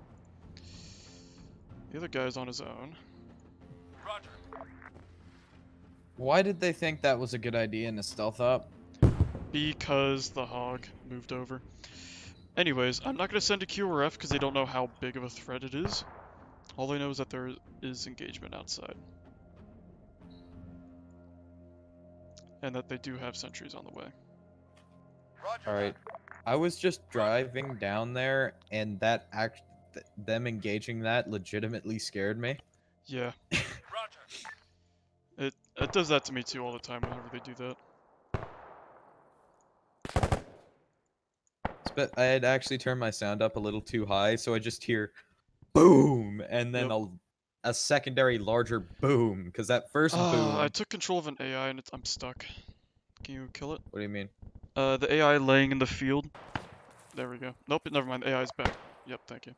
The other guy's on his own. Roger. Why did they think that was a good idea in a stealth op? Because the hog moved over. Anyways, I'm not gonna send a QRF because they don't know how big of a threat it is. All they know is that there is engagement outside. And that they do have sentries on the way. Alright. I was just driving down there, and that them engaging that legitimately scared me. Yeah. It does that to me too all the time whenever they do that. But I had actually turned my sound up a little too high, so I just hear boom, and then a secondary larger boom, because that first boom... I took control of an AI and I'm stuck. Can you kill it? What do you mean? The AI laying in the field. There we go. Nope, never mind. The AI's back. Yep, thank you.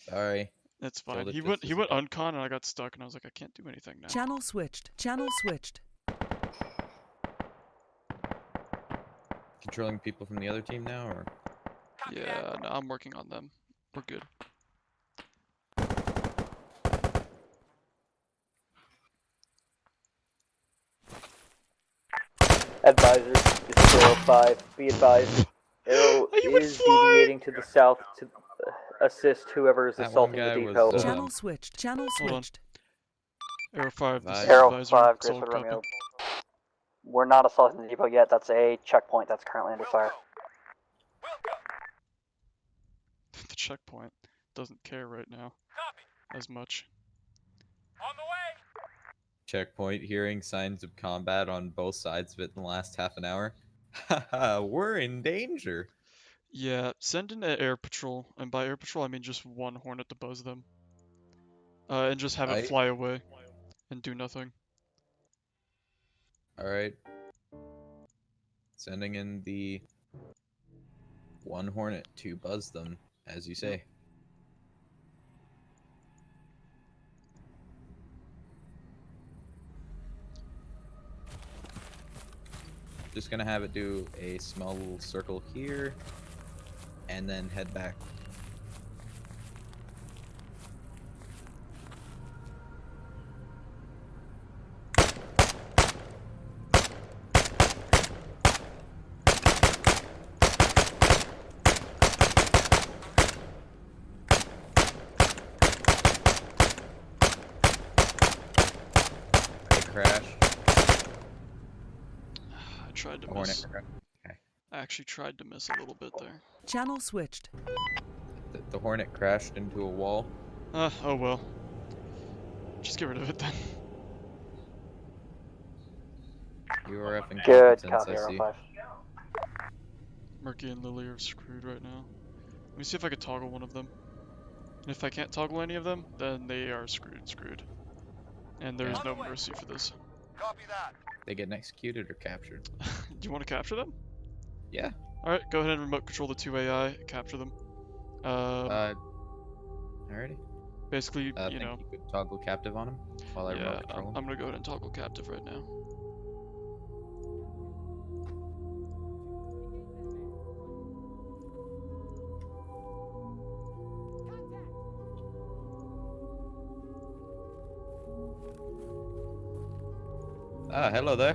Sorry. That's fine. He went uncon and I got stuck and I was like, I can't do anything now. Channel switched. Channel switched. Controlling people from the other team now, or? Yeah, no, I'm working on them. We're good. Advisors, this is Arrow 5. Be advised, Arrow is deviating to the south to assist whoever is assaulting the depot. Channel switched. Channel switched. Arrow 5, this is Arrow advisor. 5, Solid Greatsword copy. Romeo. We're not assaulting the depot yet. That's a checkpoint that's currently under fire. The checkpoint doesn't care right now as much. On the way. checkpoint, hearing signs of combat on both sides of it in the last half an hour. Haha, we're in danger. Yeah, send in an air patrol, and by air patrol I mean just one Hornet to buzz them. And just have it fly away and do nothing. Alright. Sending in the one Hornet to buzz them, as you say. Just gonna have it do a small little circle here, and then head back. Crash. I tried to Hornet miss. Okay. I actually tried to miss a little bit there. Channel switched. The Hornet crashed into a wall. Oh well. Just get rid of it then. URF and Good competence, copy, I see. 05. Murky and Lily are screwed right now. Let me see if I could toggle one of them. And if I can't toggle any of them, then they are screwed. And there is no mercy for this. Copy that. They get executed or captured. Do you want to capture them? Yeah. Alright, go ahead and remote control the 2 AI, capture them. Alrighty. Basically, you think know. you could toggle captive on him while I remote control him? I'm gonna go ahead and toggle captive right now. Ah, hello there.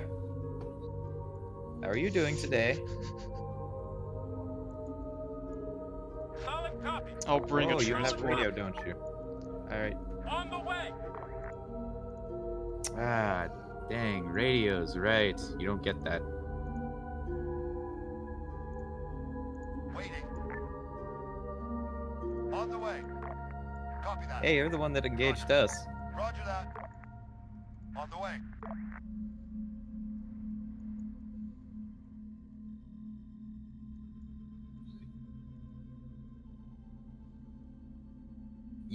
How are you doing today? Solid copy. I'll bring a you have transport. radio, don't you? Alright. On the way. Ah, dang, radios, right. You don't get that. Waiting. On the way. Copy that. Hey, you're the one that engaged us. Roger that. On the way.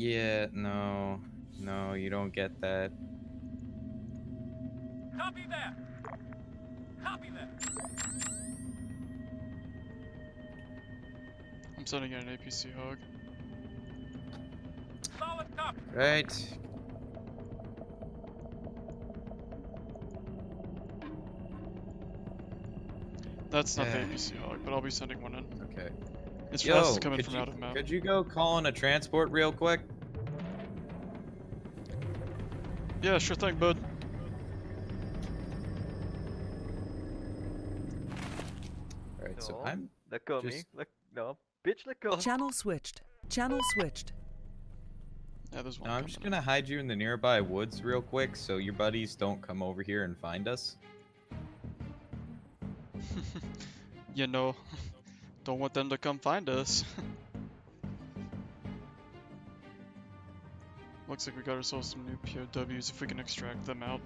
Yeah, no, you don't get that. Copy that. Copy that. I'm sending in an APC hog. Solid copy. Right. That's not the APC hog, but I'll be sending one in. Okay. It's Yo, fast coming from out of map. Could you go call in a transport real quick? Yeah, sure thing, bud. Alright, so I'm let go of me. No, bitch, let go. Channel switched. Channel switched. Yeah, there's one. No, I'm just gonna hide you in the nearby woods real quick so your buddies don't come over here and find us. You know, don't want them to come find us. Looks like we got ourselves some new POWs if we can extract them out.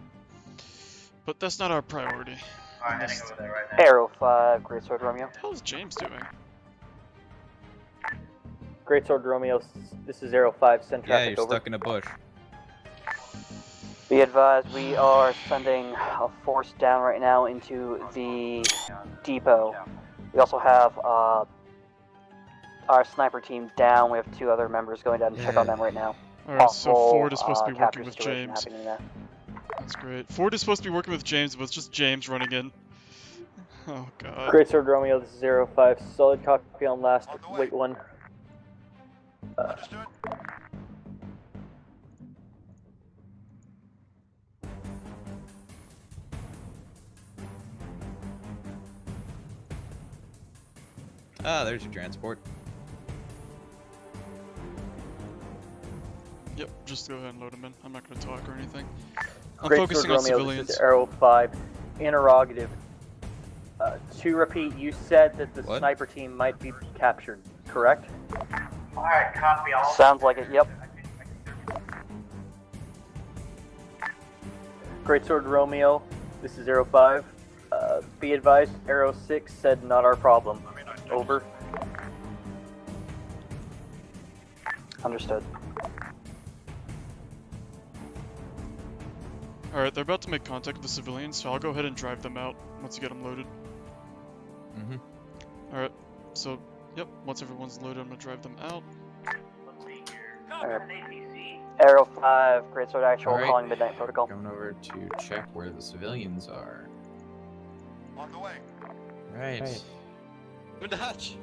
But that's not our priority. Alright, heading over there right now. Arrow 5, Great Sword Romeo. What the hell is James doing? Great Sword Romeo, this is Arrow 5, send Yeah, traffic you're over. stuck in a bush. Be advised, we are sending a force down right now into the depot. We also have our sniper team down. We have 2 other members going down to check on them right now. Alright, so Ford is supposed to be working with situation James. happening there. That's great. Ford is supposed to be working with James, but it's just James running in. Oh god. Great Sword Romeo, this is 05, solid copy on last, wait 1. Ah, there's your transport. Yep, just go ahead and load him in. I'm not going to talk or anything. I'm Great focusing Sword on Romeo, civilians. This is Arrow 5, interrogative. To repeat, you said that the sniper team might be captured, correct? Alright, copy all. Sounds like it, yep. Greatsword Romeo, this is 05. Be advised, Arrow 6 said not our problem. Over. Understood. Alright, they're about to make contact with the civilians, so I'll go ahead and drive them out once you get them loaded. Alright, so, yep, once everyone's loaded, I'm gonna drive them out. Arrow 5, Greatsword Actual, Alright. calling Midnight Protocol. Going over to check where the civilians are. On the way. Right. Open the hatch.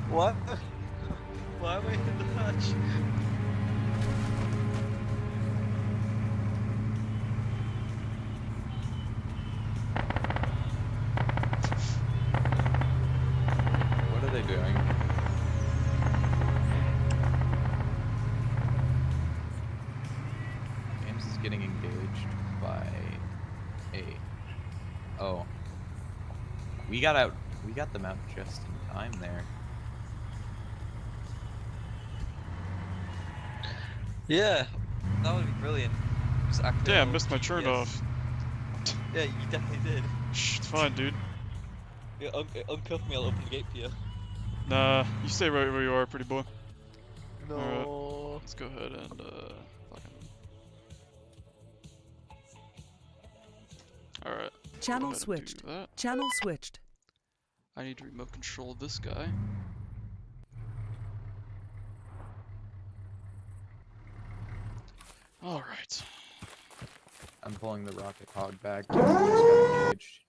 What? Why am I in the hatch? What are they doing? James is getting engaged by a... Oh. We got them out just in time there. Yeah, that would be brilliant. Just act Damn, out missed my turn GPS. off. Yeah, you definitely did. Shh, it's fine, dude. Yeah, uncuff me, I'll open the gate for you. Nah, you stay right where you are, pretty boy. No. Alright, let's go ahead and, fucking... Alright. Channel switched. Channel switched. I need to remote control this guy. Alright. I'm pulling the rocket hog back. Just got engaged.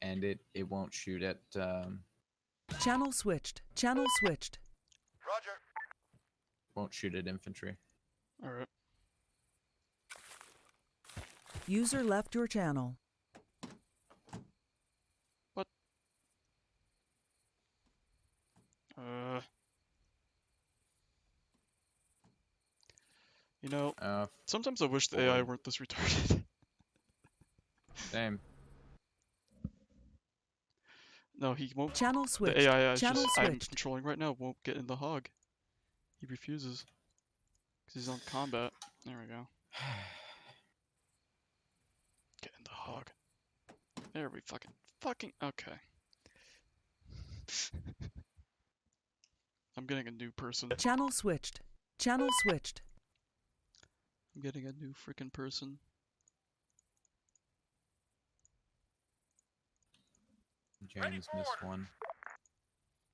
And it won't shoot at Channel switched. Channel switched. Roger. won't shoot at infantry. Alright. User left your channel. What? You know, sometimes I wish the AI weren't this retarded. Same. No, he won't. Channel switched. The AI Channel I'm switched. controlling right now won't get in the hog. He refuses. Because he's on combat. There we go. Get in the hog. There we fucking okay. I'm getting a new person. Channel switched. Channel switched. I'm getting a new freaking person. James missed one.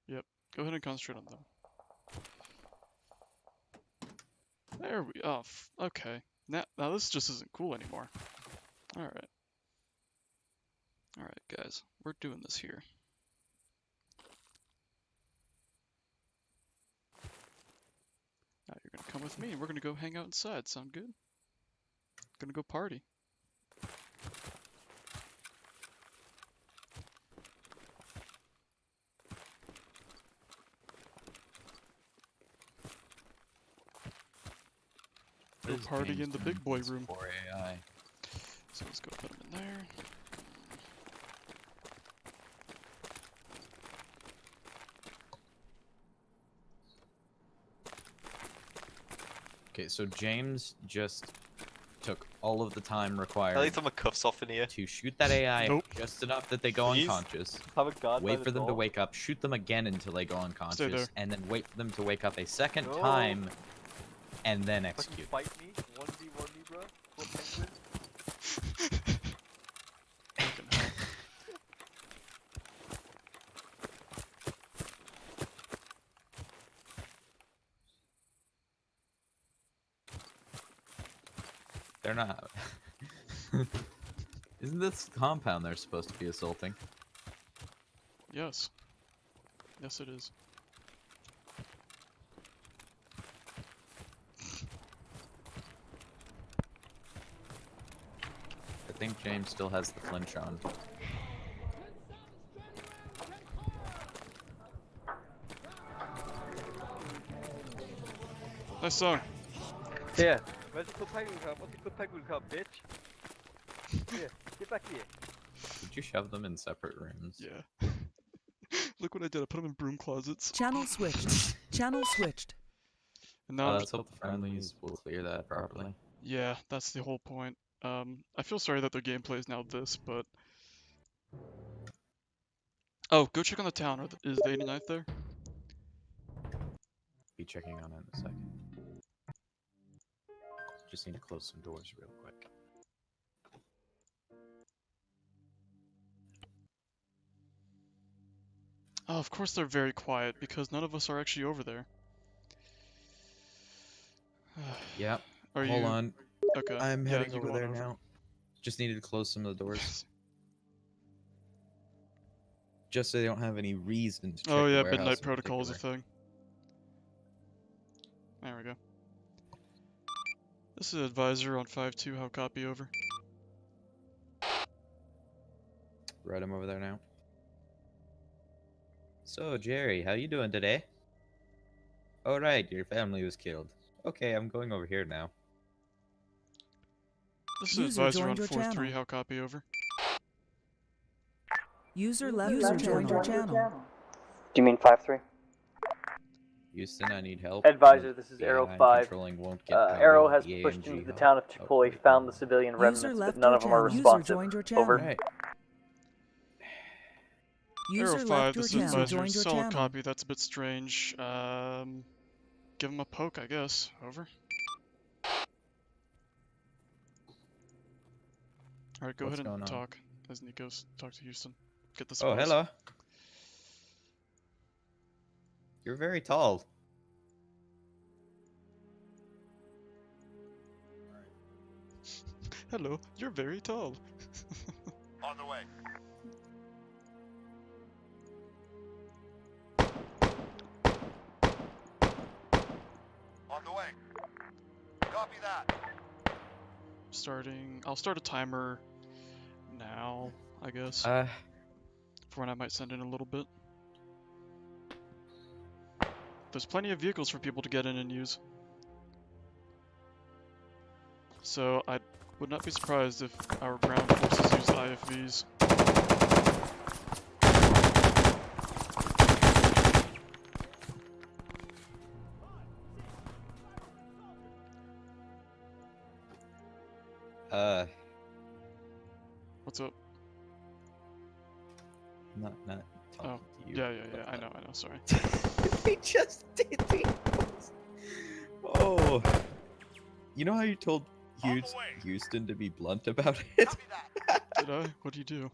Yep. Go ahead and concentrate on them. There we okay. Now this just isn't cool anymore. Alright. Alright, guys. We're doing this here. Now you're gonna come with me and we're gonna go hang out inside. Sound good? Gonna go party. Go party in the big boy room. For AI. So let's go put him in there. Okay, so James just took all of the time required. At least I'm a cuffs off in here. To shoot that AI Nope. just enough that they go Please? unconscious. Have a guard by Wait the for them to door. wake up, shoot them again until they go there. unconscious, and then wait for them to wake up a second No. time, and then Fucking execute. fight me, 1v1 me, bro. Full penguin. Fucking hell. They're not. Isn't this compound they're supposed to be assaulting? Yes. Yes, it is. I think James still has the flinch on. Nice song. Yeah. Where's the penguin come? What's the penguin come, bitch? Yeah. Get back here. Did you shove them in separate rooms? Yeah. Look what I did. I put them in broom closets. Channel switched. Channel switched. And now Let's hope the friendlies will clear that properly. Yeah, that's the whole point. I feel sorry that their gameplay is now this, but... Oh, go check on the town. Is the 89th there? Be checking on it in a second. Just need to close some doors real quick. Oh, of course they're very quiet, because none of us are actually over there. Yep. Hold on. Okay. I'm Yeah, heading you over go there on now. Just needed to close some of the doors. Just so they don't have any reason to check Oh the yeah, warehouse Midnight in Protocol is a particular. thing. There we go. This is Advisor on 5-2, how copy over? Right, I'm over there now. So, Jerry, how you doing today? Oh, right, your family was killed. Okay, I'm going over here now. This is User Advisor on joined your 4-3, channel. how copy over? User left your channel. Do you mean 5-3? Houston, I need help. Advisor, this is The Arrow AI 5. controlling won't get out Arrow of has the pushed AMG into the hub. town of Chipotle, found the civilian User remnants, left but none your of them are channel. User responsive. joined your Over. channel. Right. Arrow User 5, left your this is channel. Advisor, Joined your solid channel. copy, that's a bit strange. Give him a poke, I guess. Over. Alright, go What's ahead and going on? talk as Nico's talk to Houston. Get the Oh, supplies. hello. You're very tall. Hello, you're very tall. On the way. On the way. Copy that. I'll start a timer now, I guess. For when I might send in a little bit. There's plenty of vehicles for people to get in and use. So I would not be surprised if our ground forces use IFVs. What's up? Not talking to you. Yeah, I know, sorry. They just did the Oh. You know how you told Houston to be blunt about it? Did I? What'd you do?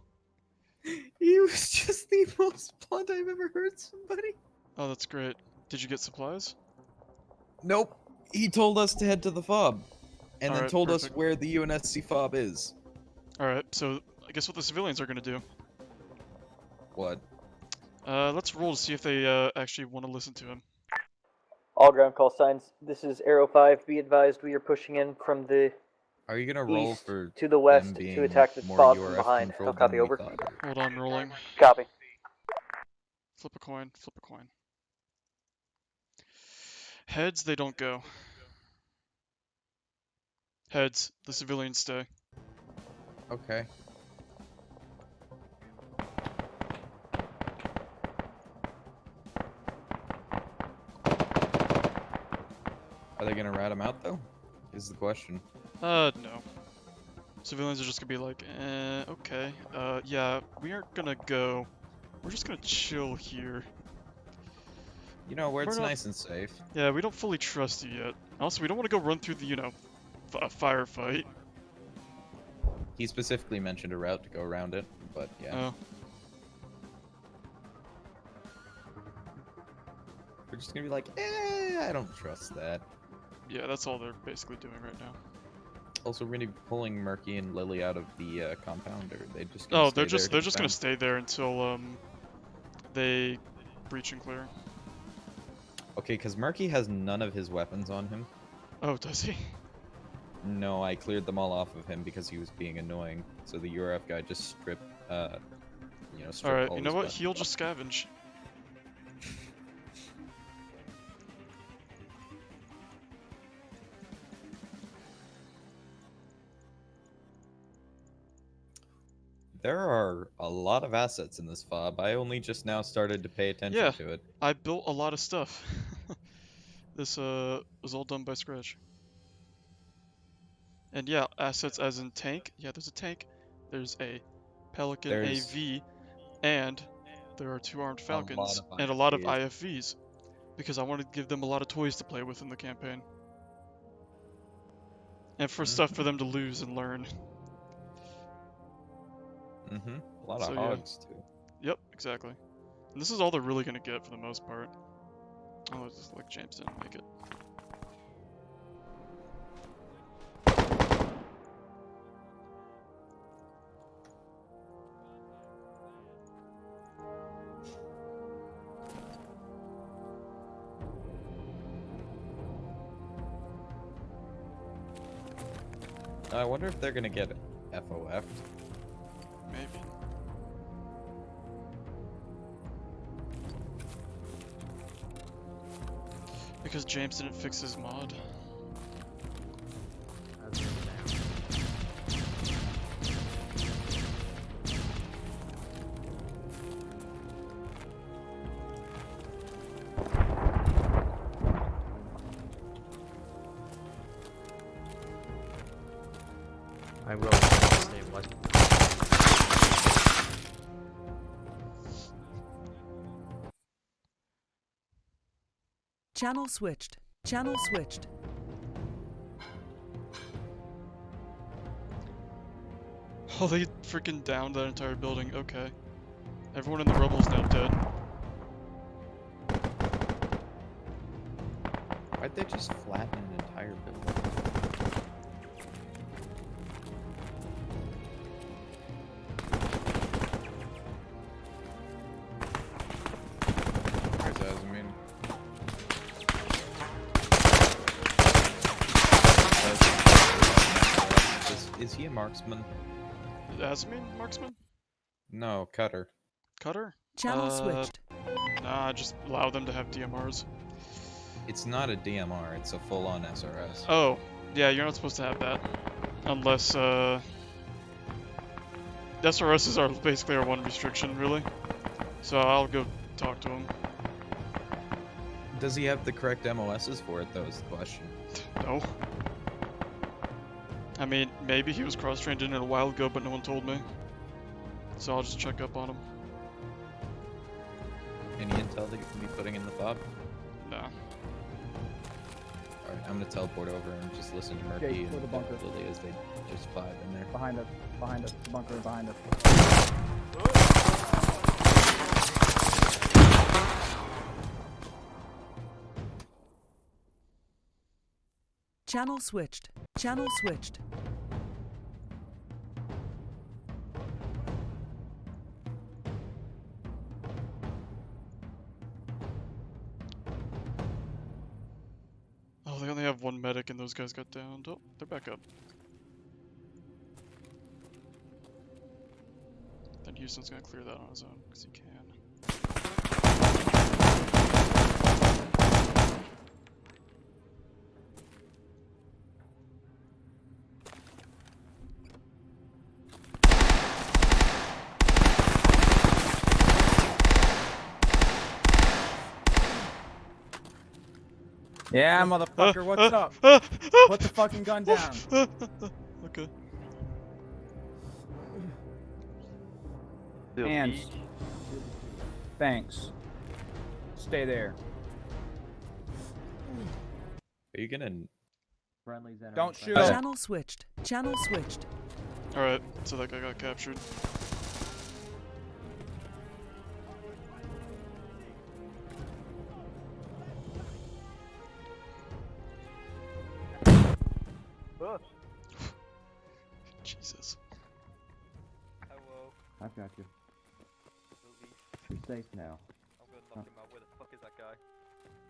He was just the most blunt I've ever heard somebody. Oh, that's great. Did you get supplies? Nope. He told us to head to the fob. And then Alright, told us perfect. where the UNSC fob is. Alright, so I guess what the civilians are gonna do. What? Let's roll to see if they actually want to listen to him. All ground call signs. This is Arrow 5. Be advised, we are pushing in from the Are you gonna roll east for to the west them being to attack the more fob from URF behind. How controlled copy than we over? thought? Hold on, rolling. Copy. Flip a coin, flip a coin. Heads, they don't go. Heads, the civilians stay. Okay. Are they gonna rat him out though? Is the question. No. Civilians are just gonna be like, okay. Yeah, we aren't gonna go. We're just gonna chill here. You know, where it's We're not- nice and safe. Yeah, we don't fully trust you yet. Also, we don't want to go run through the, firefight. He specifically mentioned a route to go around it, but yeah. Oh. We're just gonna be like, I don't trust that. Yeah, that's all they're basically doing right now. Also, we're gonna be pulling Murky and Lily out of the compound, or they just Oh, gonna they're stay just there gonna down? stay there until they breach and clear. Okay, because Murky has none of his weapons on him. Oh, does he? No, I cleared them all off of him because he was being annoying. So the URF guy just stripped, stripped Alright, all you his know what? weapons. He'll just scavenge. There are a lot of assets in this fob. I only just now started to pay attention to it. I built a lot of stuff. This was all done by scratch. And yeah, assets as in tank. Yeah, there's a tank. There's a Pelican AV, and there are 2 armed falcons and a lot of IFVs, because I wanted to give them a lot of toys to play with in the campaign, and for stuff for them to lose and learn. A lot of hogs too. Yep, exactly. And this is all they're really gonna get for the most part. Oh, it's just like James didn't make it. I wonder if they're gonna get FOF'd. Maybe. Because James didn't fix his mod. I will. His name was. Channel switched. Channel switched. Oh, they freaking downed that entire building. Okay. Everyone in the rubble's now dead. Why'd they just flatten an entire building? Where's Asmin? Is he a marksman? Asmin marksman? No, cutter. Cutter? Channel switched. Nah, just allow them to have DMRs. It's not a DMR, it's a full-on SRS. Oh, yeah, you're not supposed to have that. Unless, SRSs are basically our one restriction, really. So I'll go talk to him. Does he have the correct MOSs for it, though, is the question. No. I mean, maybe he was cross-trained in it a while ago, but no one told me. So I'll just check up on him. Any intel that you can be putting in the fob? Nah. Alright, I'm gonna teleport over and just listen to Murphy and Lily as they just vibe in there. Behind us, bunker behind us. Channel switched. Channel switched. Oh, they only have one medic and those guys got downed. Oh, they're back up. Then Houston's gonna clear that on his own, because he can. Yeah, motherfucker, what's up? Put the fucking gun down. Okay. And thanks. Stay there. Are you gonna... Don't shoot. Channel switched. Channel switched. Alright, so that guy got captured. Jesus. Hello. I've got you. You're safe now. I'm gonna knock him out. Where the fuck is that guy?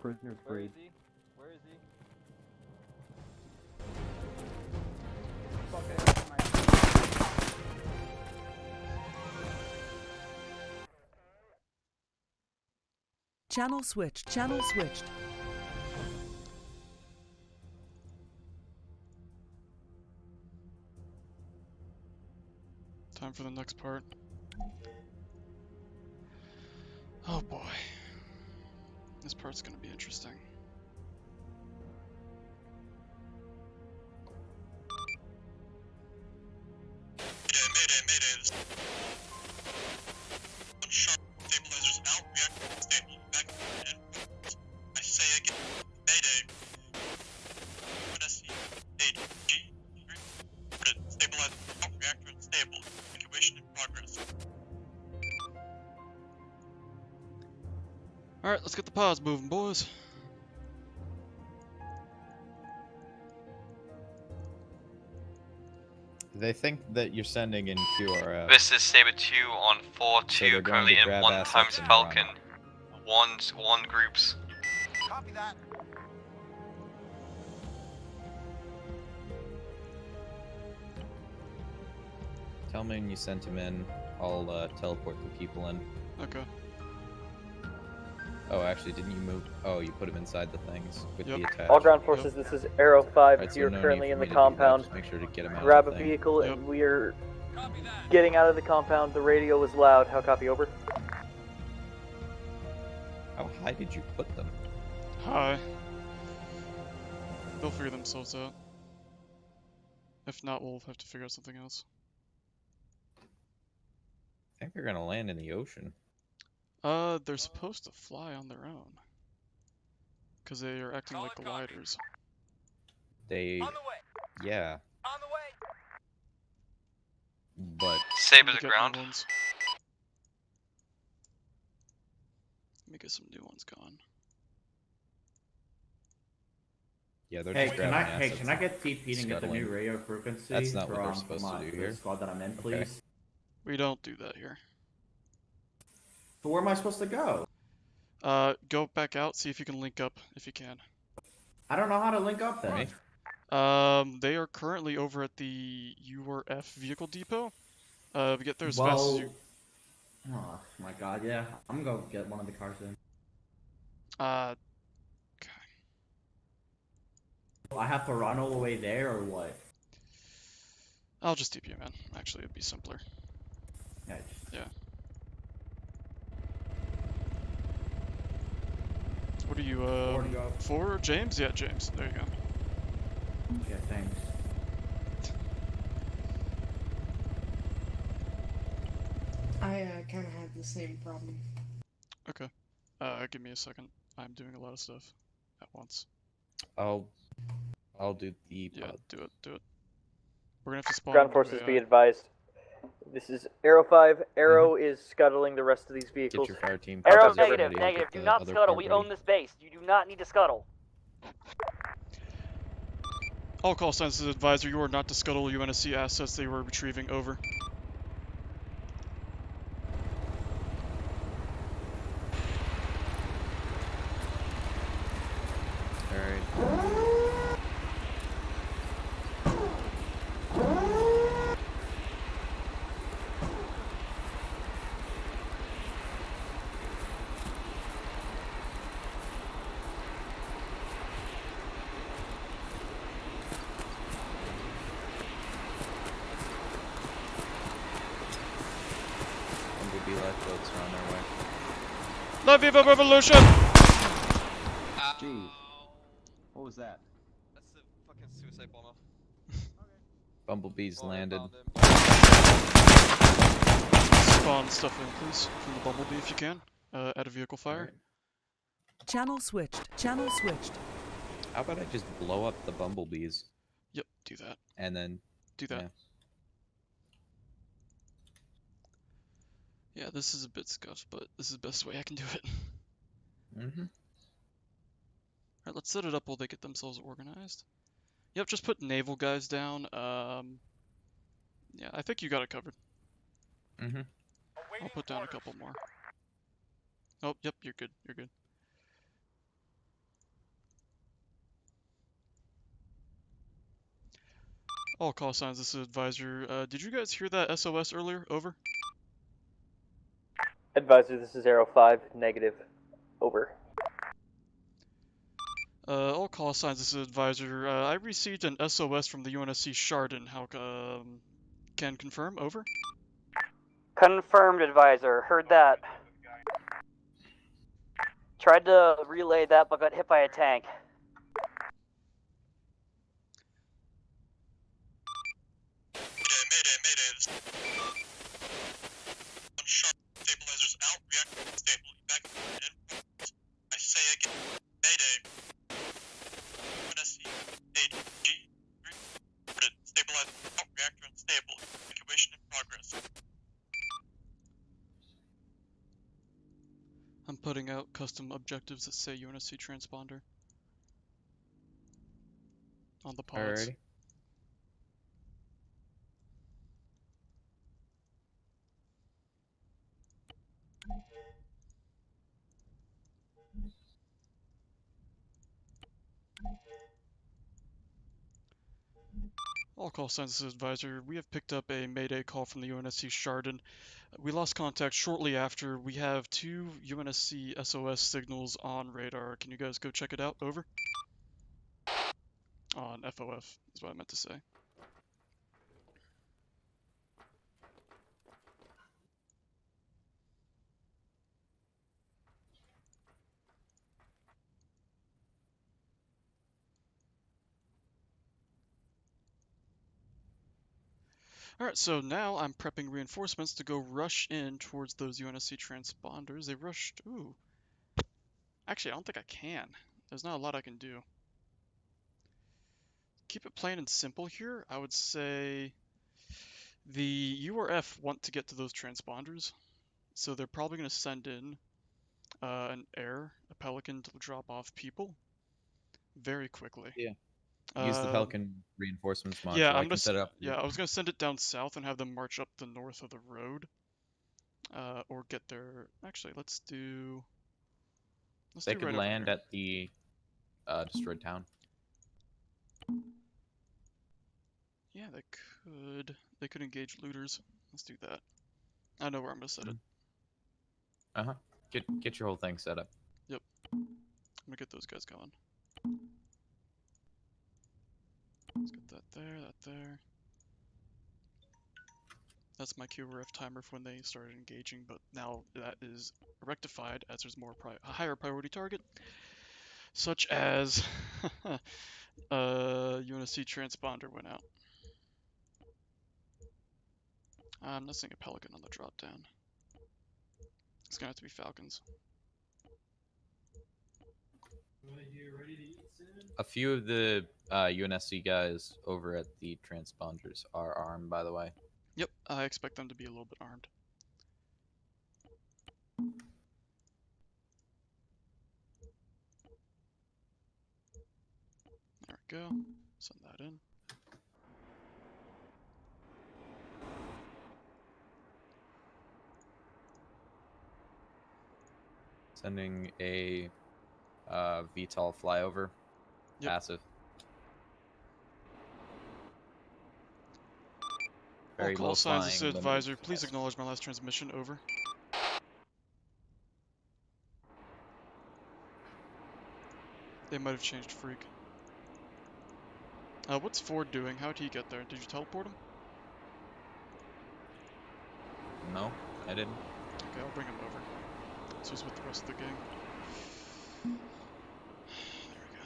Prisoner's freed. Where is he? Channel switched. Channel switched. Time time for the next part. Oh boy. This part's gonna be interesting. Alright, let's get the pods moving, boys. They think that you're sending in QRF. This is Saber 2 on 4-2, currently in 1 times Falcon. One groups. Copy that. Tell me when you sent him in. I'll teleport the people in. Okay. Oh, actually, didn't you move? Oh, you put him inside the things with the attack. All ground forces, this is Arrow 5. You're currently in the compound. Make sure to get him out Grab of a the vehicle, and we're getting out of the compound. The radio was loud. How copy, over? How high did you put them? Hi. They'll figure themselves out. If not, we'll have to figure out something else. I think they're gonna land in the ocean. They're supposed to fly on their own. Because they are acting like gliders. They... On the way. Yeah. On the way. But... Saber the ground. Let me get some new ones going. Yeah, they're Hey, just can grabbing I get TP'd and get the new radio frequency? That's not what they're from supposed to do the here. squad that I'm in, please. We don't do that here. So where am I supposed to go? Go back out, see if you can link up, if you can. I don't know how to link up then. They are currently over at the URF vehicle depot. Get there as fast as you... Oh my god, yeah. I'm gonna go get one of the cars in. Okay. I have to run all the way there, or what? I'll just TP you, man. Actually, it'd be simpler. Yeah. What are you, for? James? Yeah, James. There you go. Yeah, thanks. I kind of had the same problem. Okay. Give me a second. I'm doing a lot of stuff at once. I'll do the... Yeah, do it. We're gonna have to spawn... Ground forces, be advised. This is Arrow 5. Arrow is scuttling the rest of these vehicles. Get your fire team. Arrow, negative. Do not scuttle. We own this base. You do not need to scuttle. All call signs to the advisor. You are not to scuttle UNSC assets they were retrieving. Over. Alright. Lifeboats are on their way. La Viva Revolution! Gee. What was that? That's the fucking suicide bomber. Bumblebees landed. Spawn stuff in, please, from the Bumblebee if you can. At a vehicle fire. Right. Channel switched. Channel switched. How about I just blow up the bumblebees? Yep, do that. And then... Do that. Yeah, this is a bit scuffed, but this is the best way I can do it. Mm-hmm. Alright, let's set it up while they get themselves organized. Yep, just put naval guys down. Yeah, I think you got it covered. Mm-hmm. I'll put down a couple more. Oh, yep, you're good. You're good. All call signs, this is advisor. Did you guys hear that SOS earlier? Over. Advisor, this is Arrow 5, negative. Over. All call signs, this is advisor. I received an SOS from the UNSC Chardon. How, can confirm? Over. Confirmed, advisor. Heard that. Tried to relay that, but got hit by a tank. Stabilizers out, reactor stable, back in. I say again, mayday. UNSC, AG, stabilizer out, reactor unstable, evacuation in progress. I'm putting out custom objectives that say UNSC transponder on the pods. Alrighty. All call signs, this is advisor. We have picked up a mayday call from the UNSC Chardon. We lost contact shortly after. We have 2 UNSC SOS signals on radar. Can you guys go check it out? Over. On FOF is what I meant to say. Alright, so now I'm prepping reinforcements to go rush in towards those UNSC transponders. They rushed... Ooh. Actually, I don't think I can. There's not a lot I can do. Keep it plain and simple here. I would say the URF want to get to those transponders, so they're probably going to send in a Pelican to drop off people very quickly. Yeah. Use the Pelican reinforcements module. Yeah, I can set it up. Yeah, I was gonna send it down south and have them march up the north of the road, or get there. Actually, let's do. They could land at the destroyed town. Yeah, they could. They could engage looters. Let's do that. I know where I'm gonna set it. Get your whole thing set up. Yep. I'm gonna get those guys going. Let's get that there, that there. That's my QRF timer for when they started engaging, but now that is rectified as there's more a higher priority target, such as UNSC transponder went out. I'm not seeing a Pelican on the drop down. It's gonna have to be Falcons. A few of the UNSC guys over at the transponders are armed, by the way. Yep, I expect them to be a little bit armed. There we go. Send that in. Sending a VTOL flyover. Yep. Passive. All call signs, this is advisor. Please acknowledge my last transmission. Over. They might have changed freak. What's Ford doing? How'd he get there? Did you teleport him? No, I didn't. Okay, I'll bring him over. So he's with the rest of the gang. There we go.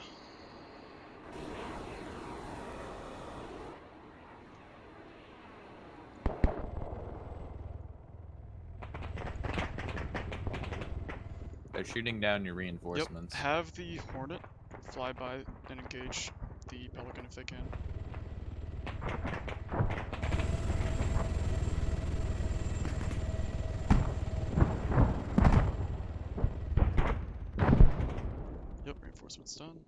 They're shooting down your reinforcements. Yep, have the Hornet fly by and engage the Pelican if they can. Yep, reinforcements done.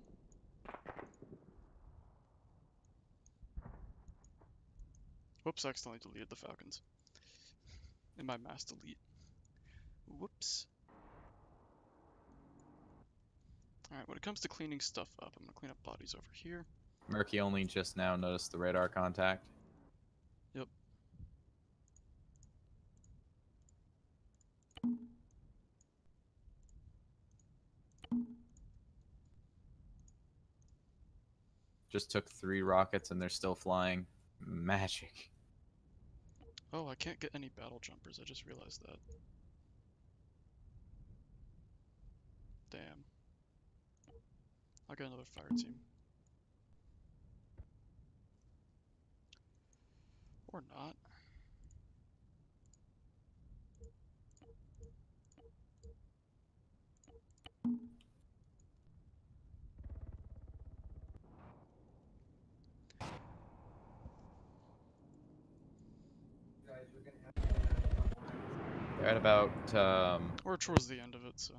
Whoops, I accidentally deleted the Falcons. In my mass delete. Whoops. Alright, when it comes to cleaning stuff up, I'm gonna clean up bodies over here. Murky only just now noticed the radar contact. Yep. Just took 3 rockets and they're still flying. Magic. Oh, I can't get any battle jumpers. I just realized that. Damn. I'll get another fire team. Or not. They're at about We're towards the end of it, so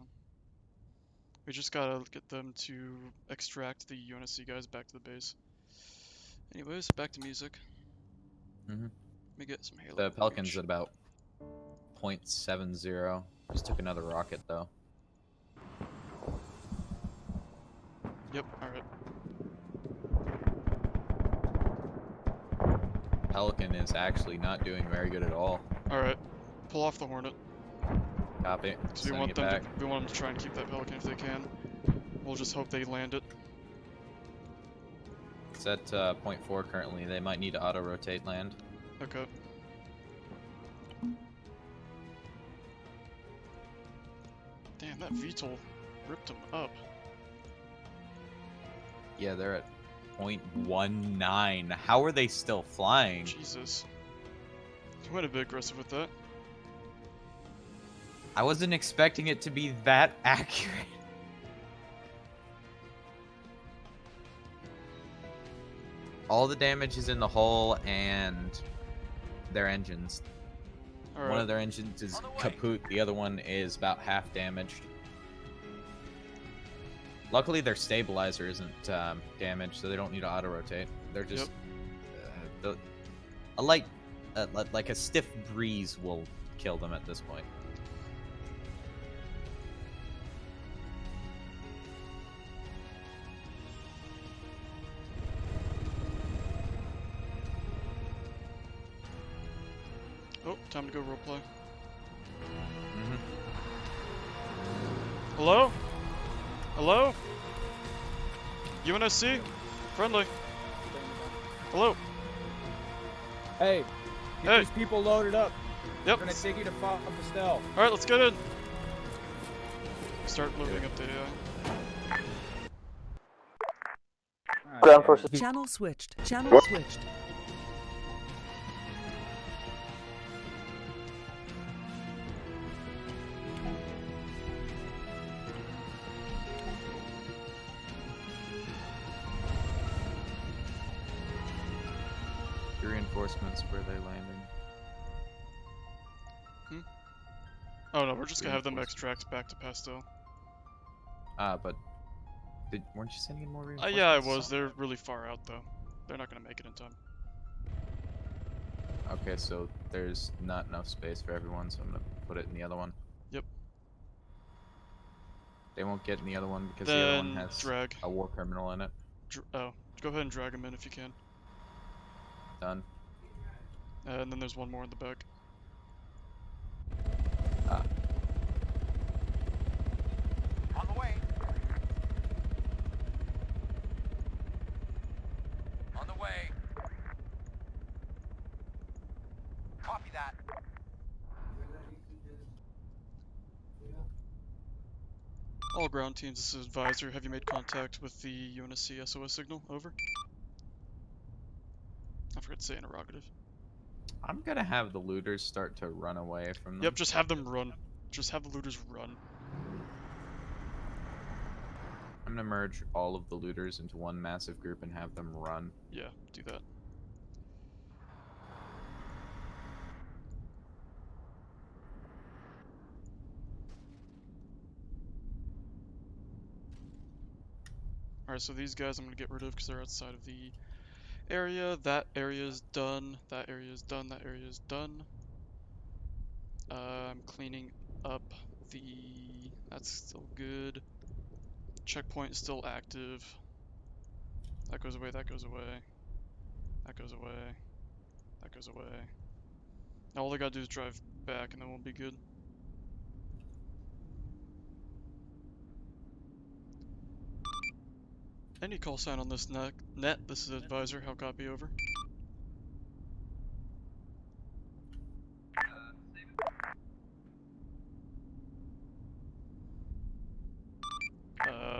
we just gotta get them to extract the UNSC guys back to the base. Anyways, back to music. Mm-hmm. Let me get some Halo. The Pelican's at about 0.70. Just took another rocket though. Yep, alright. Pelican is actually not doing very good at all. Alright. Pull off the Hornet. Copy. Because we want them to try and keep that Pelican if they can. We'll just hope they land it. It's at 0.4 currently. They might need to auto-rotate land. Okay. Damn, that VTOL ripped them up. Yeah, they're at 0.19. How are they still flying? Jesus. You went a bit aggressive with that. I wasn't expecting it to be that accurate. All the damage is in the hull and their engines. All One of their engines is kaput, the other one is about half damaged. Luckily, their stabilizer isn't damaged, so they don't need to auto-rotate. They're just... a light... like a stiff breeze will kill them at this point. Oh, time to go roleplay. Mm-hmm. Hello? Hello? UNSC? Friendly. Hello? Hey, get these people loaded up. Yep. We're gonna take you to Pastel. Alright, let's get in. Start loading up the AI. Ground forces. Channel switched. Channel switched. The reinforcements, where are they landing? Oh no, we're just gonna have them extract back to Pastel. But... weren't you sending in more reinforcements? Yeah, I was. They're really far out though. They're not gonna make it in time. Okay, so there's not enough space for everyone, so I'm gonna put it in the other one. Yep. They won't get in the other one because the other one has a war criminal in it. Oh, go ahead and drag them in if you can. Done. And then there's one more in the back. On the way. On the way. Copy that. All ground teams, this is Advisor. Have you made contact with the UNSC SOS signal? Over. I forgot to say interrogative. I'm gonna have the looters start to run away from them. Yep, just have them run. Just have the looters run. I'm gonna merge all of the looters into one massive group and have them run. Yeah, do that. Alright, so these guys I'm gonna get rid of because they're outside of the area. That area is done. That area is done. That area is done. I'm cleaning up the... That's still good. Checkpoint is still active. That goes away, that goes away. That goes away. That goes away. Now all they gotta do is drive back and then we'll be good. Any call sign on this net? This is Advisor. How copy? Over.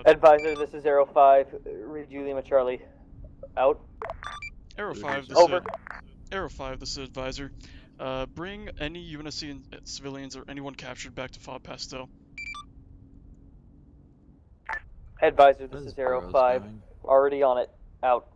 Advisor, this is Arrow 5. Read you, Lima Charlie. Out. Arrow 5, this Over. is Arrow 5, this is Advisor. Bring any UNSC civilians or anyone captured back to Fob Pastel. Advisor, this is Arrow 5. Already on it. Out.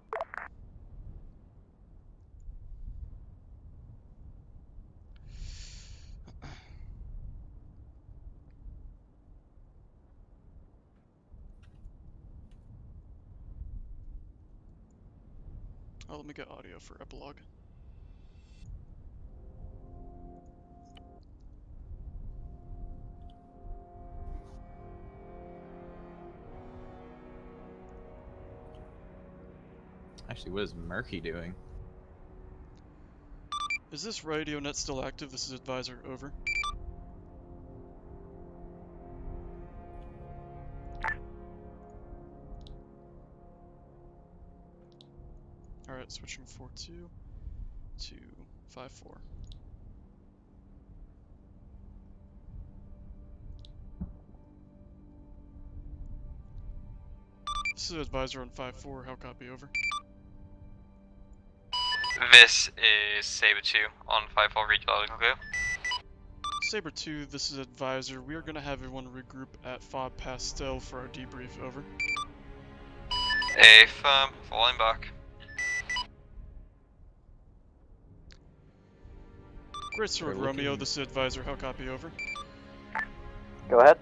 Oh, let me get audio for epilogue. Actually, what is Murky doing? Is this radio net still active? This is Advisor, over. Alright, switching 4-2 to 5-4. This is Advisor on 5-4, how copy, over? This is Saber 2 on 5-4 regional go. Saber 2, this is Advisor. We are going to have everyone regroup at Fob Pastel for our debrief, over. Affirm, falling back. Great Sword Romeo, this is Advisor, how copy, over? Go ahead.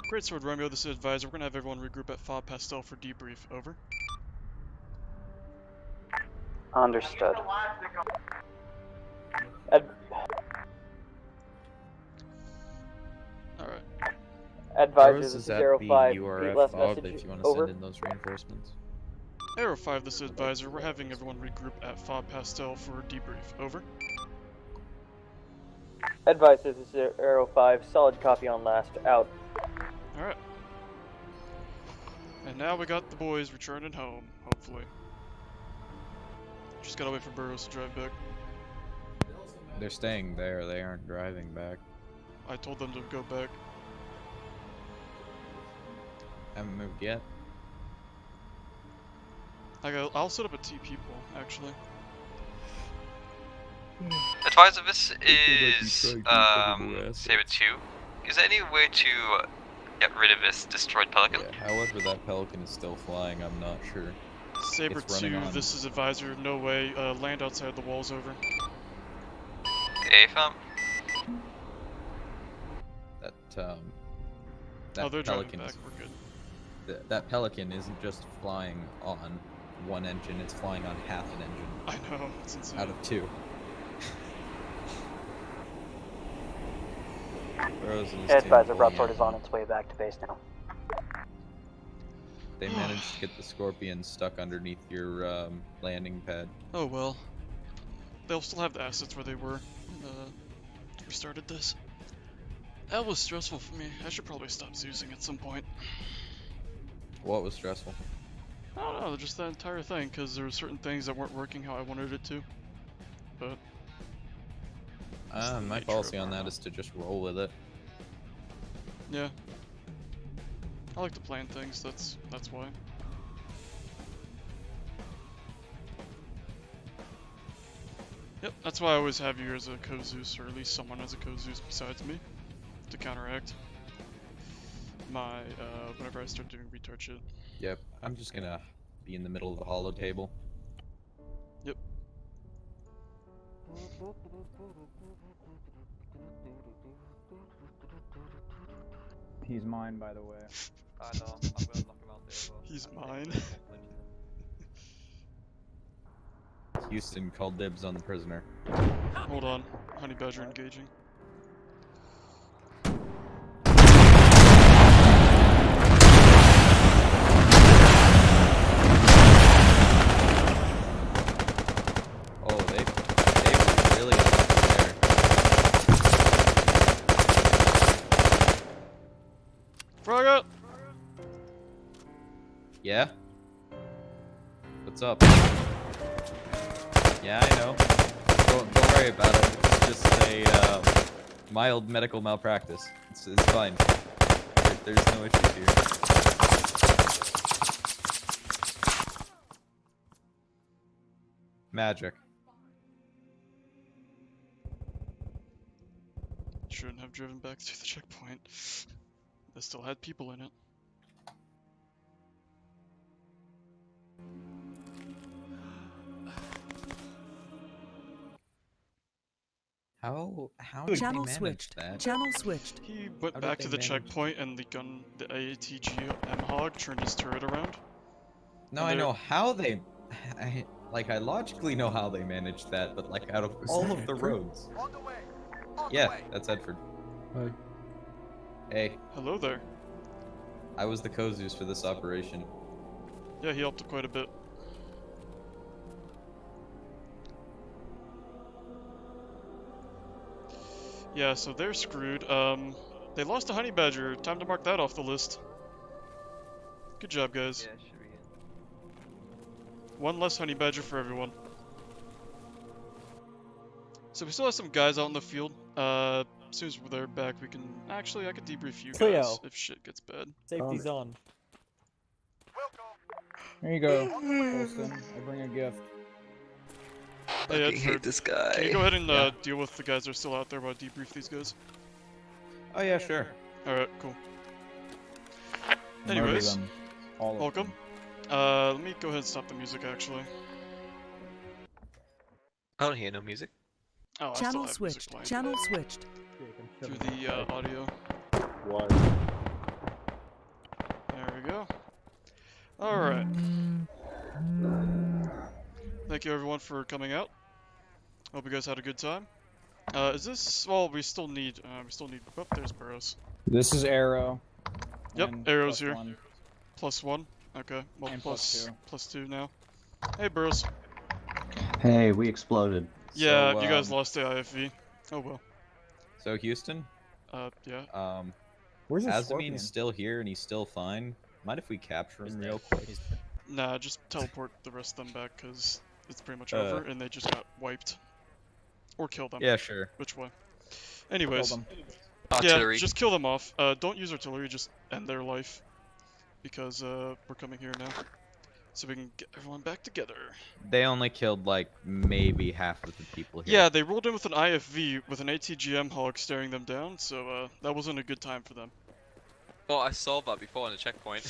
Great Sword Romeo, this is Advisor. We're going to have everyone regroup at Fob Pastel for debrief, over. Understood. Alright. Advisor, Rose, this is that Arrow be 5. URF Repeat last Fob message. if you want to Over. send in those reinforcements? Arrow 5, this is Advisor. We're having everyone regroup at Fob Pastel for debrief, over. Advisor, this is Arrow 5. Solid copy on last. Out. Alright. And now we got the boys returning home, hopefully. Just gotta wait for Burroughs to drive back. They're staying there, they aren't driving back. I told them to go back. Haven't moved yet. I'll set up a TP pool, actually. Advisor, this is Saber 2. Is there any way to get rid of this destroyed Pelican? Yeah, however that Pelican is still flying, I'm not sure. Saber It's running 2, on- this is Advisor. No way. Land outside the walls, over. Affirm. That Oh, they're driving Pelican back. is- We're good. that Pelican isn't just flying on one engine, it's flying on half an engine. I know, it's insane. Out of two. Burroughs and his team Advisor, pulling broadsword out. is on its way back to base now. They managed to get the Scorpion stuck underneath your landing pad. Oh well. They'll still have the assets where they were. Restarted this. That was stressful for me. I should probably stop Zeusing at some point. What was stressful? I don't know, just that entire thing, because there were certain things that weren't working how I wanted it to. But... my policy on that is to just roll with it. yeah. I like to plan things, that's why. Yep, that's why I always have you as a co-Zeus, or at least someone as a co-Zeus besides me, to counteract my, whenever I start doing retard shit. Yep, I'm just gonna be in the middle of the hollow table. Yep. He's mine, by the way. I know, I'm gonna knock him out there as well. He's mine. Houston, call dibs on the prisoner. Hold on, Honey Badger engaging. Oh, they were really up there. Frog up! Yeah? What's up? Yeah, I know. Don't worry about it. It's just a mild medical malpractice. It's fine. There's no issues here. Magic. Shouldn't have driven back to the checkpoint. They still had people in it. How did Channel they manage switched. that? Channel switched. He went How did back they to the manage- checkpoint and the ATG hog turned his turret around. No, And I they're- know how they. I logically know how they managed that, but like out of all of the roads. Yeah, that's Edford. Hi. Hey, Hello there. I was the Kozus for this operation. Yeah, he helped quite a bit. Yeah, so they're screwed. They lost a honey badger. Time to mark that off the list. Good job, guys. Yeah, should be good. One less honey badger for everyone. So we still have some guys out in the field. As soon as they're back, we can... Actually, I could debrief you guys Cleo. if shit gets bad. Safety's on. Here you go, Colston. I bring a gift. Hey, Fucking hate Edford, this guy. can you go ahead and Yeah. deal with the guys that are still out there while I debrief these guys? Oh yeah, sure. Alright, cool. Murder Anyways, them. All of welcome. them. Let me go ahead and stop the music, actually. I don't hear no music. Oh, I still Channel have music switched. playing Channel switched. through the audio. Why? There we go. Alright. Thank you everyone for coming out. Hope you guys had a good time. Is this... Well, we still need... Oh, there's Burrows. This is Arrow. Yep, and Arrow's plus here. one. +1. Okay, well, And plus two now. Hey, Burrows. Hey, we exploded. Yeah, So, you guys lost the IFV. Oh well. So Houston, Yeah. Where's the Scorpion? Azamine's still here and he's still fine. Mind if we capture him real quick? Nah, just teleport the rest of them back, because it's pretty much Uh, over, and they just got wiped. Or kill them. Yeah, sure. Which way? Anyways. Kill them. Artillery. Yeah, just kill them off. Don't use artillery, just end their life. Because, we're coming here now. So we can get everyone back together. They only killed like maybe half of the people here. Yeah, they rolled in with an IFV with an ATGM hog staring them down, so, that wasn't a good time for them. Oh, I saw that before on the checkpoint.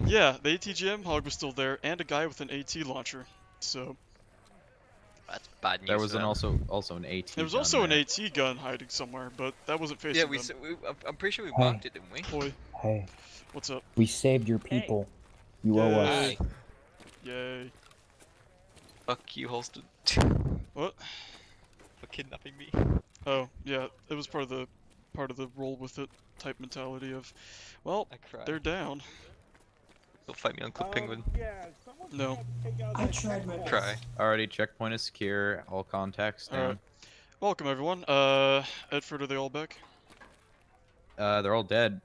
Yeah, the ATGM hog was still there, and a guy with an AT launcher. So That's bad news. There was for them. also an AT. there was gun also an there. AT gun hiding somewhere, but that wasn't facing Yeah, them. I'm pretty sure we Hey. marked it, didn't we? Boy, Hey, what's up? we saved your people. You owe Yay. us. Yay. Fuck you, Holston. What? For kidnapping me. Oh, yeah, it was part of the roll with it type mentality of, well, I cried. they're down. Don't fight me, Uncle Penguin. No. I tried my best. Try. Already, checkpoint is secure. All contacts down. Alright. Welcome everyone. Edford, are they all back? They're all dead.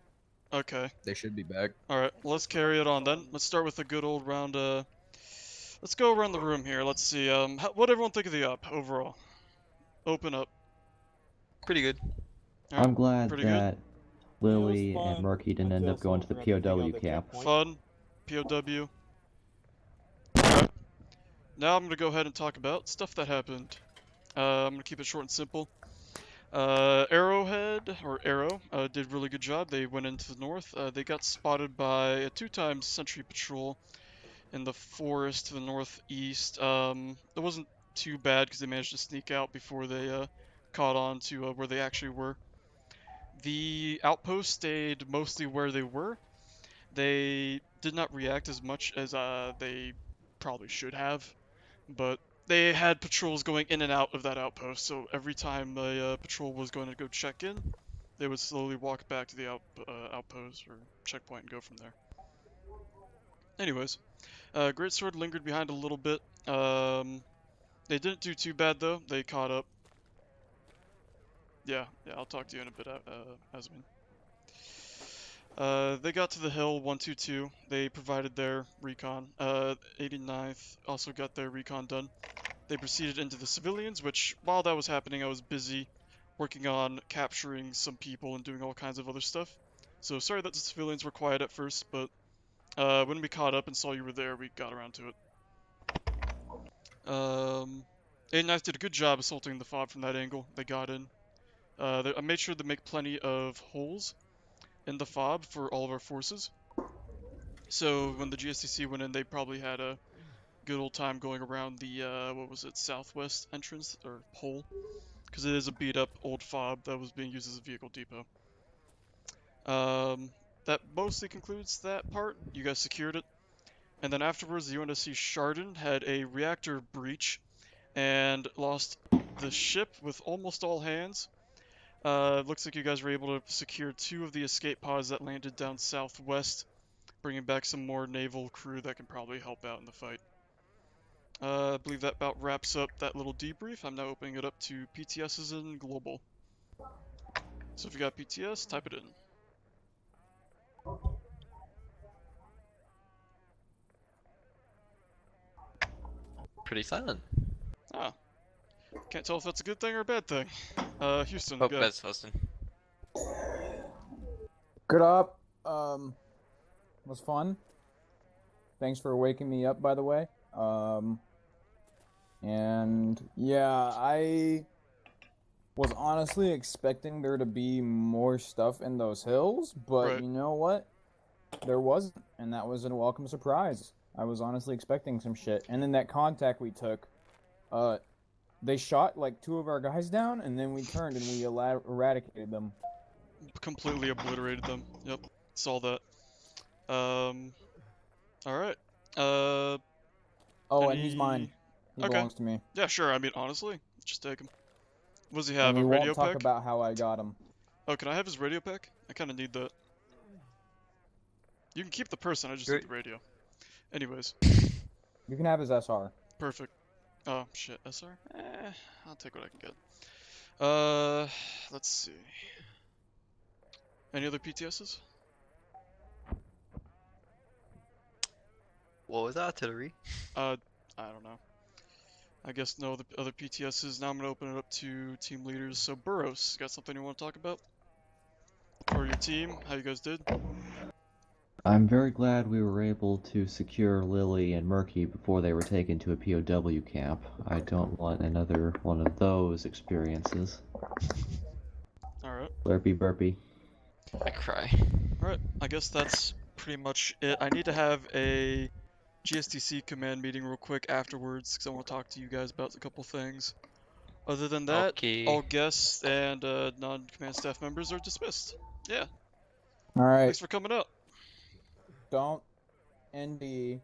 Okay. They should be back. Alright, let's carry it on then. Let's start with a good old round, let's go around the room here. Let's see, what everyone think of the op overall? Open up. Pretty good. Alright, I'm glad pretty that Lily fun and Murky didn't end up going to the POW camp. Fun. POW. Alright. Now I'm gonna go ahead and talk about stuff that happened. I'm gonna keep it short and simple. Arrowhead, or Arrow, did a really good job. They went into the north. They got spotted by a 2-time sentry patrol in the forest to the northeast. It wasn't too bad because they managed to sneak out before they caught on to where they actually were. The outpost stayed mostly where they were. They did not react as much as they probably should have, but they had patrols going in and out of that outpost, so every time a patrol was going to go check in, they would slowly walk back to the outpost or checkpoint and go from there. Anyways, Greatsword lingered behind a little bit. They didn't do too bad though. They caught up. Yeah, I'll talk to you in a bit, Asmin. They got to the hill 122. They provided their recon. 89th also got their recon done. They proceeded into the civilians, which while that was happening, I was busy working on capturing some people and doing all kinds of other stuff. So sorry that the civilians were quiet at first, but when we caught up and saw you were there, we got around to it. A9 did a good job assaulting the fob from that angle. They got in. I made sure to make plenty of holes in the fob for all of our forces. So when the GSTC went in, they probably had a good old time going around the, southwest entrance, or hole. Because it is a beat up old fob that was being used as a vehicle depot. That mostly concludes that part. You guys secured it. And then afterwards, the UNSC Chardon had a reactor breach and lost the ship with almost all hands. Looks like you guys were able to secure 2 of the escape pods that landed down southwest, bringing back some more naval crew that can probably help out in the fight. I believe that about wraps up that little debrief. I'm now opening it up to PTSs in global. So if you got PTS, type it in. Pretty silent. Ah. Can't tell if that's a good thing or a bad thing. Houston, Oh, go. that's Houston. Good up. Was fun. Thanks for waking me up, by the way. And yeah, I was honestly expecting there to be more stuff in those hills, but Right. you know what? There wasn't, and that was a welcome surprise. I was honestly expecting some shit. And then that contact we took, they shot like 2 of our guys down, and then we turned and we eradicated them. Completely obliterated them. Yep, saw that. Alright. Oh, and he's mine. He belongs to me. Yeah, sure. I mean, honestly, just take him. What does he And have? we A radio won't talk pack? about how I got him. Oh, can I have his radio pack? I kind of need that. You can keep the person, I just need the radio. Anyways. You can have his SR. Perfect. Oh, shit, SR? I'll take what I can get. Let's see. Any other PTSs? What was artillery? I don't know. I guess no other PTSs. Now I'm gonna open it up to team leaders. So Burroughs, got something you want to talk about? Or your team? How you guys did? I'm very glad we were able to secure Lily and Murky before they were taken to a POW camp. I don't want another one of those experiences. Alright. Burpy burpy. I cry. Alright, I guess that's pretty much it. I need to have a GSTC command meeting real quick afterwards, because I want to talk to you guys about a couple things. Other than that, all guests and non-command staff members are dismissed. Yeah. Alright. Thanks for coming up. Don't ND